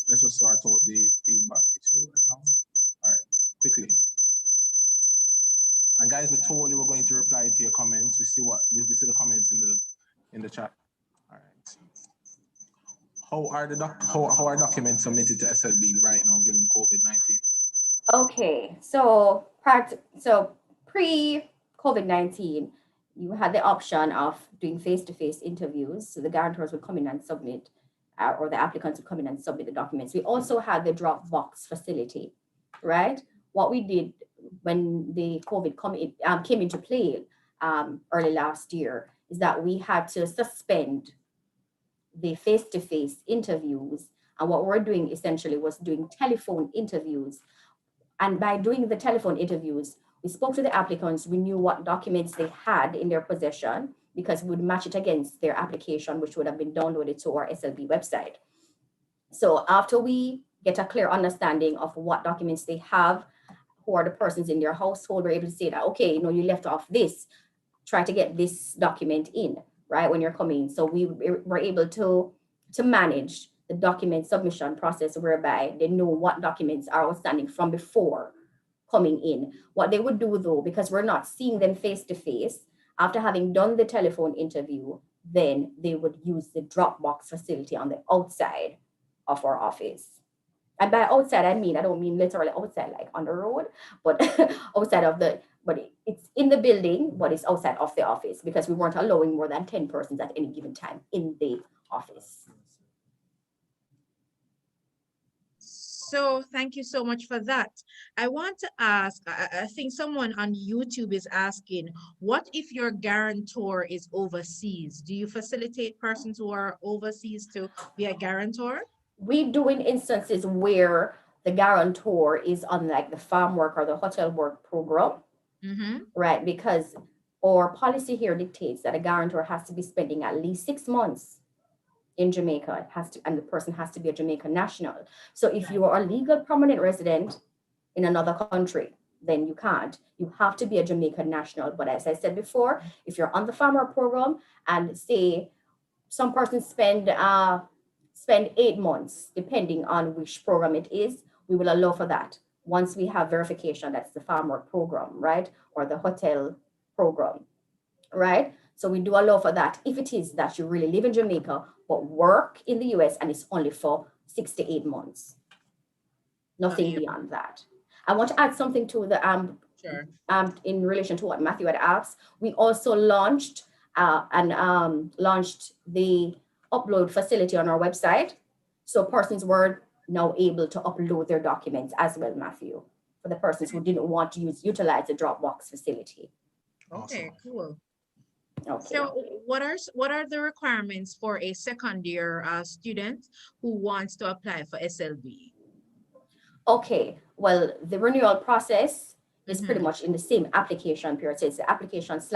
let's just sort out the feedback issue right now. All right, quickly. And guys, we told you we're going to reply to your comments. We see the comments in the chat. All right. How are documents submitted to SLB right now, given COVID-19? Okay, so pre-COVID-19, you had the option of doing face-to-face interviews. So the guarantors would come in and submit, or the applicants would come in and submit the documents. We also had the Dropbox facility, right? What we did when the COVID came into play early last year is that we had to suspend the face-to-face interviews. And what we're doing essentially was doing telephone interviews. And by doing the telephone interviews, we spoke to the applicants, we knew what documents they had in their possession because we would match it against their application, which would have been downloaded to our SLB website. So after we get a clear understanding of what documents they have, who are the persons in their household, we're able to say that, okay, you know, you left off this, try to get this document in, right, when you're coming. So we were able to manage the document submission process whereby they know what documents are outstanding from before coming in. What they would do though, because we're not seeing them face to face, after having done the telephone interview, then they would use the Dropbox facility on the outside of our office. And by outside, I don't mean literally outside, like on the road, but outside of but it's in the building, but it's outside of the office because we weren't allowing more than 10 persons at any given time in the office. So thank you so much for that. I want to ask, I think someone on YouTube is asking, what if your guarantor is overseas? Do you facilitate persons who are overseas to be a guarantor? We do in instances where the guarantor is on like the farm work or the hotel work program, right? Because our policy here dictates that a guarantor has to be spending at least 6 months in Jamaica. It has to, and the person has to be a Jamaican national. So if you are a legal permanent resident in another country, then you can't. You have to be a Jamaican national. But as I said before, if you're on the farmer program and say some persons spend 8 months, depending on which program it is, we will allow for that once we have verification that's the farm work program, right? Or the hotel program, right? So we do allow for that if it is that you really live in Jamaica, but work in the US and it's only for 6 to 8 months. Nothing beyond that. I want to add something to the in relation to what Matthew had asked. We also launched launched the upload facility on our website. So persons were now able to upload their documents as well, Matthew, for the persons who didn't want to utilize the Dropbox facility. Okay, cool. Okay. So what are the requirements for a second year student who wants to apply for SLB? Okay, well, the renewal process is pretty much in the same application period. So it's the application /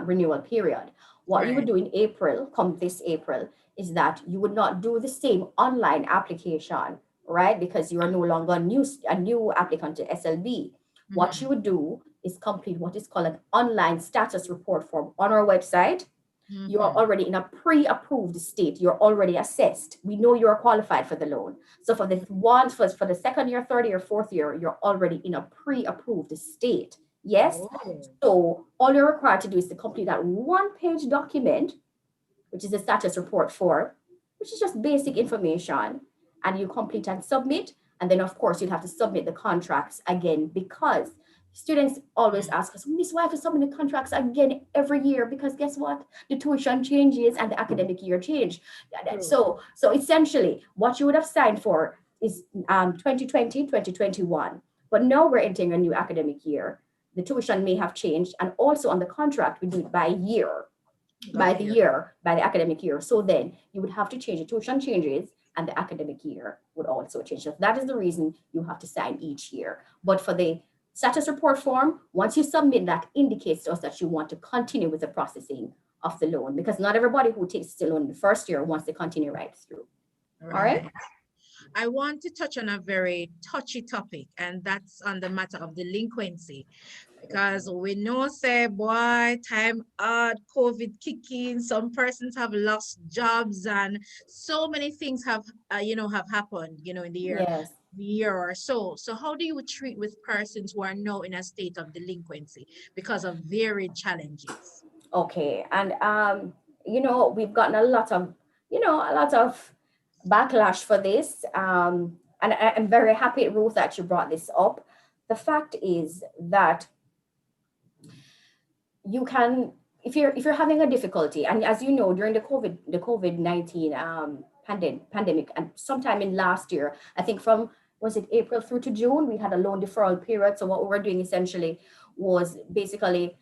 renewal period. What you would do in April, come this April, is that you would not do the same online application, right? Because you are no longer a new applicant to SLB. What you would do is complete what is called an online status report form on our website. You are already in a pre-approved state. You're already assessed. We know you are qualified for the loan. So for the second year, third year, fourth year, you're already in a pre-approved state. Yes. So all you're required to do is to complete that 1-page document, which is a status report form, which is just basic information, and you complete and submit. And then of course you'll have to submit the contracts again, because students always ask us, Miss, why have to submit the contracts again every year? Because guess what? The tuition changes and the academic year change. So essentially what you would have signed for is 2020, 2021. But now we're entering a new academic year. The tuition may have changed. And also on the contract, we do it by year, by the academic year. So then you would have to change the tuition changes and the academic year would also change. So that is the reason you have to sign each year. But for the status report form, once you submit that, indicates to us that you want to continue with the processing of the loan, because not everybody who takes the loan the first year wants to continue right through. All right. I want to touch on a very touchy topic, and that's on the matter of delinquency, because we know, say, boy, time hard, COVID kicking, some persons have lost jobs, and so many things have, have happened, in the year. Yes. The year or so. So how do you treat with persons who are now in a state of delinquency because of varied challenges? Okay, and we've gotten a lot of backlash for this, and I'm very happy, Ruth, that you brought this up. The fact is that you can, if you're having a difficulty, and as you know, during the COVID-19 pandemic, and sometime in last year, I think from, was it April through to June, we had a loan deferral period. So what we were doing essentially was basically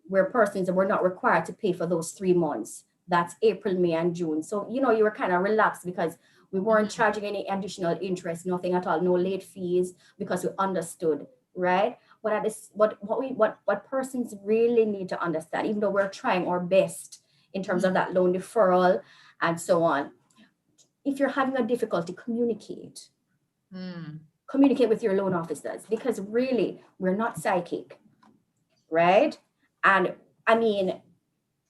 where persons were not required to pay for those 3 months. that's April, May, and June. So, you know, you were kind of relaxed because we weren't charging any additional interest, nothing at all, no late fees, because we understood, right? But at this, what persons really need to understand, even though we're trying our best in terms of that loan deferral and so on, if you're having a difficulty, communicate. Communicate with your loan officers, because really, we're not psychic, right? And I mean,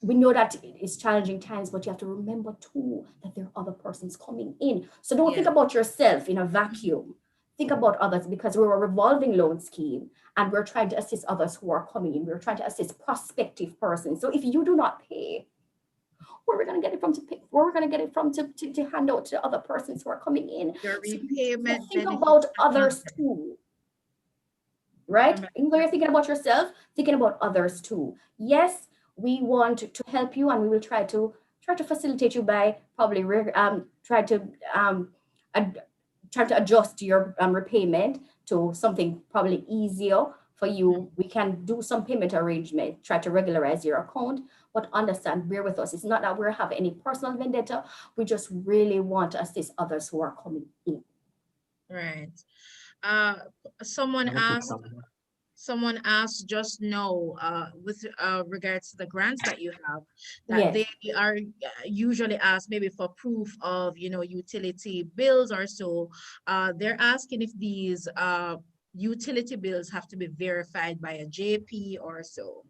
we know that it's challenging times, but you have to remember too that there are other persons coming in. So don't think about yourself in a vacuum. Think about others, because we're a revolving loan scheme and we're trying to assist others who are coming in. We're trying to assist prospective persons. So if you do not pay, where are we going to get it from to pay? Where are we going to get it from to hand out to other persons who are coming in? Your repayment. So think about others too, right? Even though you're thinking about yourself, thinking about others too. Yes, we want to help you, and we will try to facilitate you by probably try to adjust your repayment to something probably easier for you. We can do some payment arrangement, try to regularize your account, but understand, bear with us. It's not that we're having any personal vendetta. We just really want to assist others who are coming in. Right. Someone asked just now with regards to the grants that you have, that they are usually asked maybe for proof of, you know, utility bills or so. They're asking if these utility bills have to be verified by a JP or so.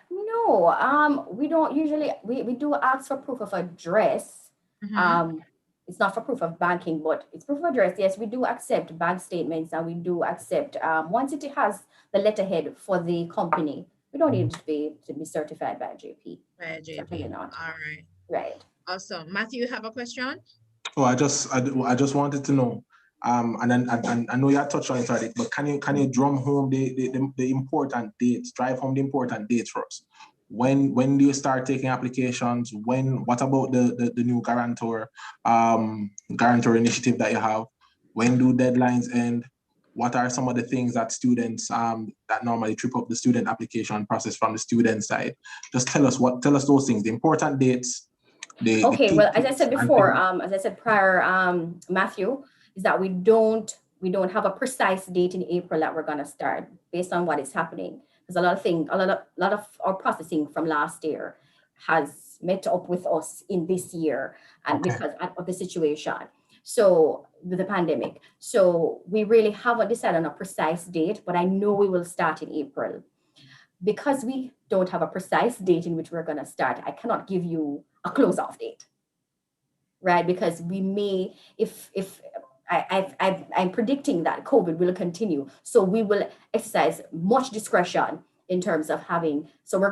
No, we don't usually, we do ask for proof of address. It's not for proof of banking, but it's proof of address. Yes, we do accept bank statements, and we do accept, once it has the letterhead for the company, we don't need it to be certified by a JP. By a JP, certainly not. All right. Right. Awesome. Matthew, you have a question? Oh, I just wanted to know, and then I know you had touched on it already, but can you drum home the important dates, drive home the important dates for us? When do you start taking applications? What about the new guarantor initiative that you have? When do deadlines end? What are some of the things that students that normally trip up the student application process from the student side? Just tell us those things, the important dates. Well, as I said before, as I said prior, Matthew, is that we don't have a precise date in April that we're gonna start based on what is happening. Because a lot of our processing from last year has met up with us in this year, and because of the situation. So with the pandemic. So we really haven't decided on a precise date, but I know we will start in April. Because we don't have a precise date in which we're gonna start, I cannot give you a close-off date, right? Because we may, I'm predicting that COVID will continue. So we will exercise much discretion in terms of having, so more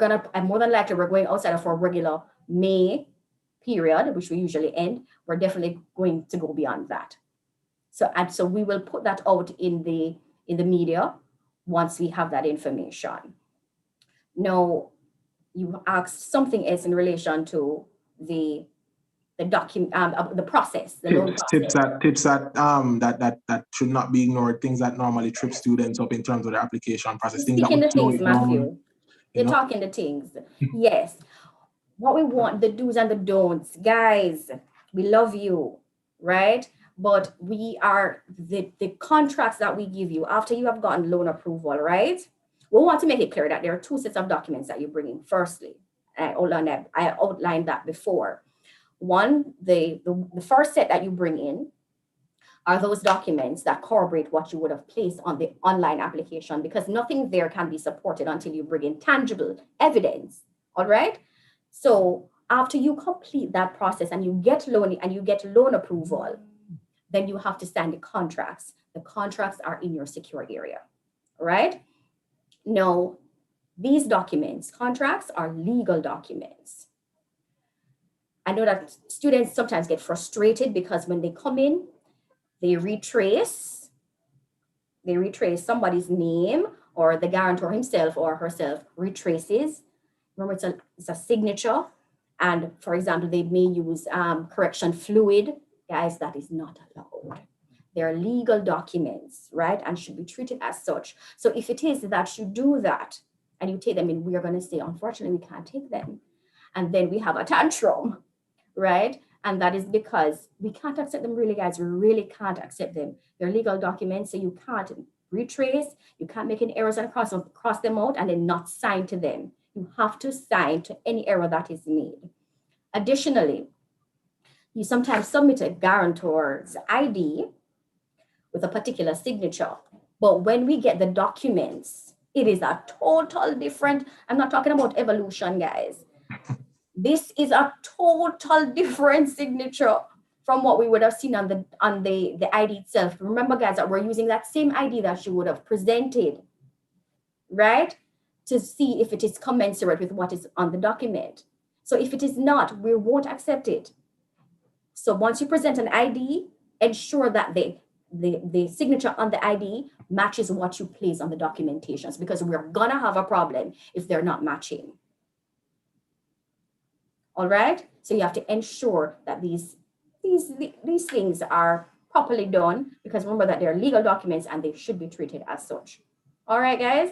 than likely we're going outside of our regular May period, which we usually end. We're definitely going to go beyond that. So we will put that out in the media once we have that information. Now, you asked something else in relation to the process, the loan process. Tips that should not be ignored, things that normally trip students up in terms of the application process. Speaking the things, Matthew. You're talking the things. Yes. What we want, the do's and the don'ts. Guys, we love you, right? But we are, the contracts that we give you after you have gotten loan approval, right? We want to make it clear that there are two sets of documents that you bring in. Firstly, I outlined that before. One, the first set that you bring in are those documents that corroborate what you would have placed on the online application, because nothing there can be supported until you bring in tangible evidence, all right? So after you complete that process and you get loan approval, then you have to sign the contracts. The contracts are in your secure area, all right? Now, these documents, contracts, are legal documents. I know that students sometimes get frustrated because when they come in, they retrace somebody's name, or the guarantor himself or herself retraces. Remember, it's a signature. And for example, they may use correction fluid. Guys, that is not allowed. They're legal documents, right? And should be treated as such. So if it is that you do that and you take them in, we are going to say, unfortunately, we can't take them. and then we have a tantrum, right? And that is because we can't accept them, really, guys. We really can't accept them. They're legal documents, so you can't retrace, you can't make any errors and cross them out and then not sign to them. You have to sign to any error that is made. Additionally, you sometimes submit a guarantor's ID with a particular signature, but when we get the documents, it is a total different, I'm not talking about evolution, guys. This is a total different signature from what we would have seen on the ID itself. Remember, guys, that we're using that same ID that you would have presented, right? To see if it is commensurate with what is on the document. So if it is not, we won't accept it. So once you present an ID, ensure that the signature on the ID matches what you place on the documentations, because we're gonna have a problem if they're not matching. All right, so you have to ensure that these things are properly done, because remember that they're legal documents and they should be treated as such. All right, guys.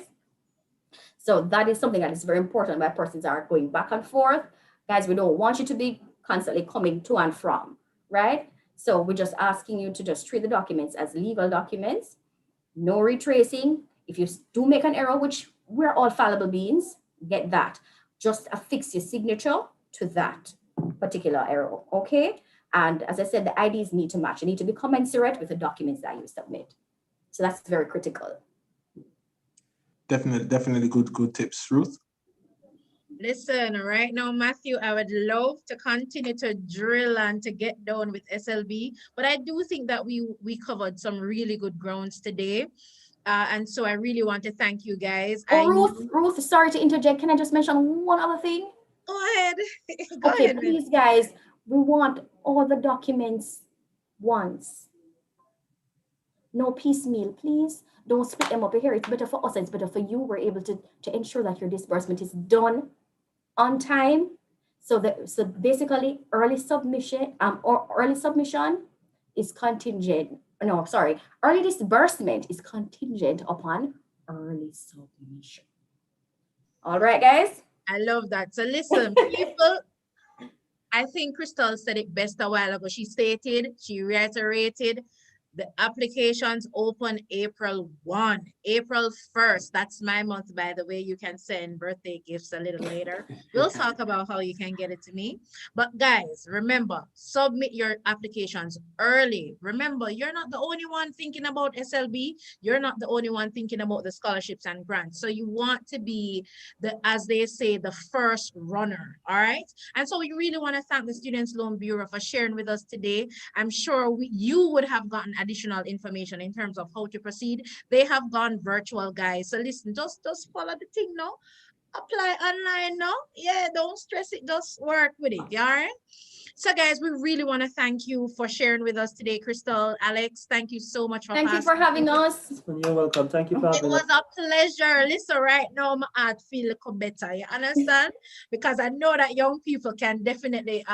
So that is something that is very important when persons are going back and forth. Guys, we don't want you to be constantly coming to and from, right? So we're just asking you to just treat the documents as legal documents, no retracing. If you do make an error, which we're all fallible beings, get that. Just affix your signature to that particular error, okay? And as I said, the IDs need to match. They need to be commensurate with the documents that you submit. So that's very critical. Definitely good tips, Ruth. Listen, right now, Matthew, I would love to continue to drill and to get down with SLB, but I do think that we covered some really good grounds today. And so I really want to thank you guys. Ruth, sorry to interject. Can I just mention one other thing? Go ahead. Go ahead, ahead, please, guys. We want all the documents once. No piecemeal, please. Don't split them up here. It's better for us, it's better for you. We're able to ensure that your disbursement is done on time. So basically early submission is contingent. No, sorry. Early disbursement is contingent upon early submission. All right, guys. I love that. So listen, people, I think Crystal said it best a while ago. She reiterated, the applications open April 1, April 1st. That's my month, by the way. You can send birthday gifts a little later. We'll talk about how you can get it to me. But guys, remember, submit your applications early. Remember, you're not the only one thinking about SLB. You're not the only one thinking about the scholarships and grants. So you want to be as they say, the first runner, all right? And so we really want to thank the Students Loan Bureau for sharing with us today. I'm sure you would have gotten additional information in terms of how to proceed. They have gone virtual, guys. So listen, just follow the thing now. Apply online now. Yeah, don't stress it. Just work with it. All right. So guys, we really want to thank you for sharing with us today, Crystal, Alex. Thank you so much for Thank you for having us. You're welcome. Thank you for having us. It was a pleasure. Listen, right now my heart feel a little better. You understand? Because I know that young people can definitely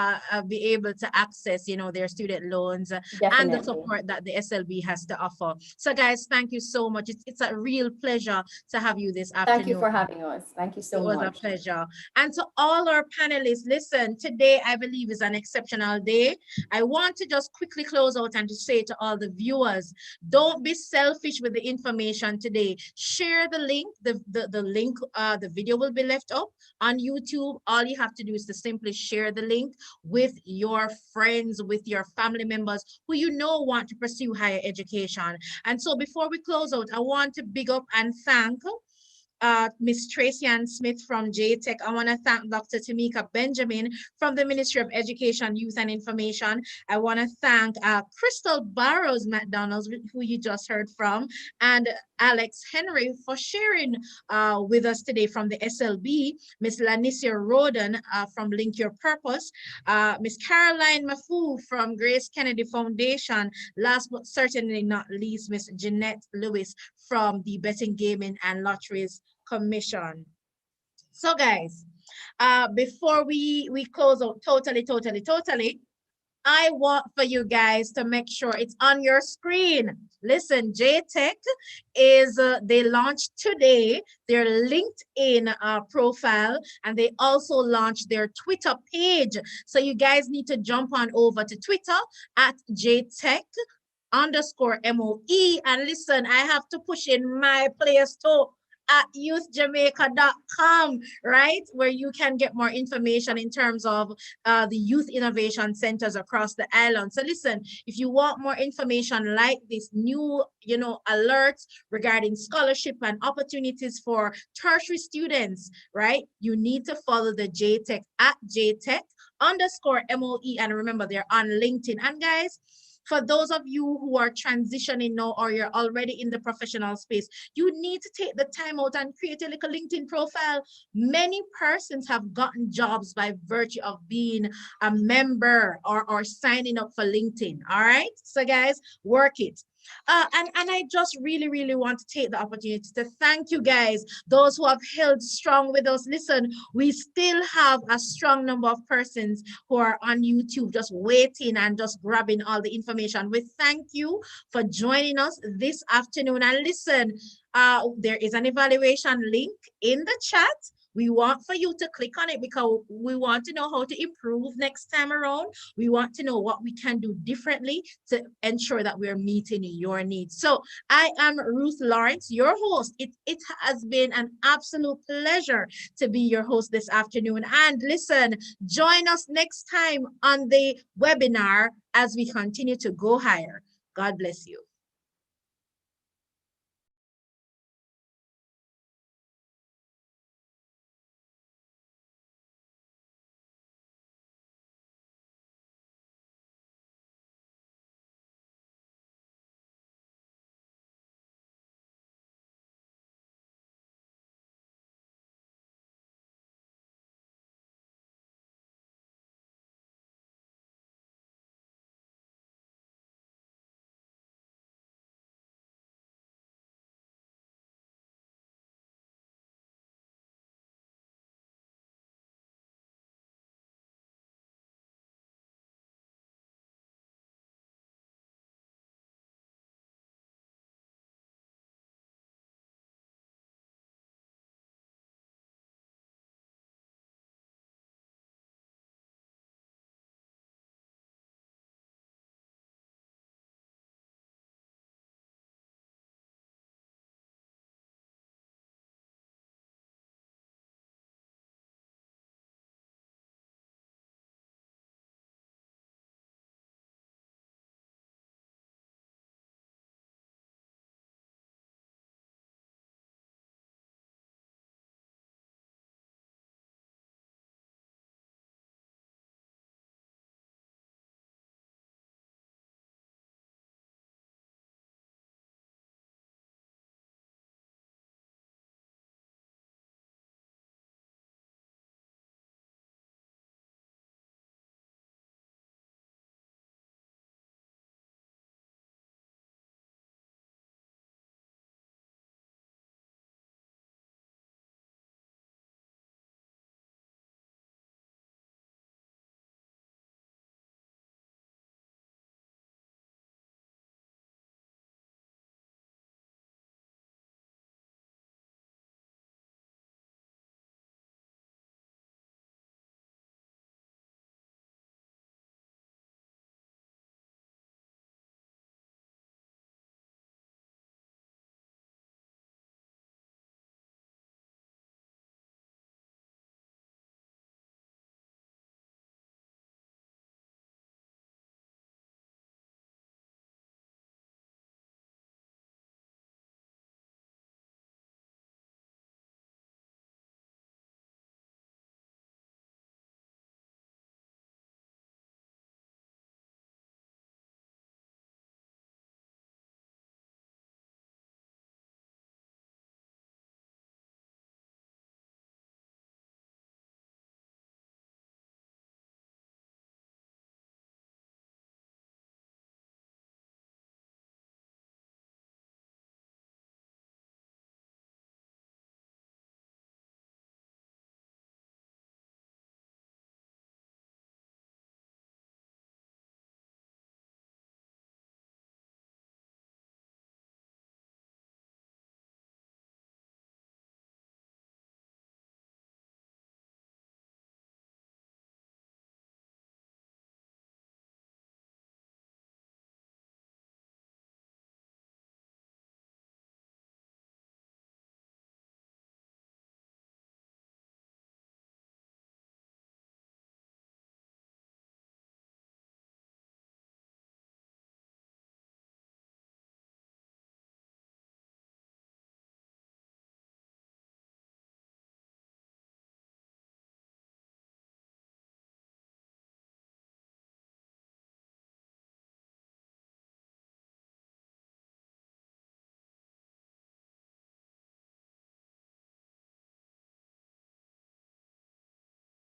be able to access, their student loans and the support that the SLB has to offer. So guys, thank you so much. It's a real pleasure to have you this afternoon. Thank you for having us. Thank you so much. It was a pleasure. And to all our panelists, listen, today I believe is an exceptional day. I want to just quickly close out and to say to all the viewers, don't be selfish with the information today. Share the link. The video will be left up on YouTube. All you have to do is to simply share the link with your friends, with your family members who want to pursue higher education. And so before we close out, I want to big up and thank Miss Tracy Ann Smith from J-TEC. I want to thank Dr. Tamika Benjamin from the Ministry of Education, Youth and Information. I want to thank Crystal Barrows McDonald's, who you just heard from, and Alex Henry for sharing with us today from the SLB, Miss Lanicia Roden from Link Your Purpose, Miss Caroline Mafu from Grace Kennedy Foundation, last but certainly not least, Miss Jeanette Lewis from the Betting, Gaming and Lotteries Commission. So guys, before we close out totally, I want for you guys to make sure it's on your screen. Listen, JTEC is, they launched today their LinkedIn profile, and they also launched their Twitter page. So you guys need to jump on over to Twitter at JTEC_MOE. And listen, I have to push in my Play Store at youthjamaica.com, right? Where you can get more information in terms of the youth innovation centers across the island. So listen, if you want more information like this, new, alerts regarding scholarship and opportunities for tertiary students, right? You need to follow the JTEC at JTEC_MOE. And remember, they're on LinkedIn. And guys, for those of you who are transitioning now, or you're already in the professional space, you need to take the time out and create a little LinkedIn profile. Many persons have gotten jobs by virtue of being a member or signing up for LinkedIn. All right. So guys, work it. And I just really want to take the opportunity to thank you guys, those who have held strong with us. Listen, we still have a strong number of persons who are on YouTube just waiting and just grabbing all the information. We thank you for joining us this afternoon. And listen, there is an evaluation link in the chat. We want for you to click on it because we want to know how to improve next time around. We want to know what we can do differently to ensure that we're meeting your needs. So I am Ruth Lawrence, your host. It has been an absolute pleasure to be your host this afternoon. And listen, join us next time on the webinar as we continue to go higher. God bless you.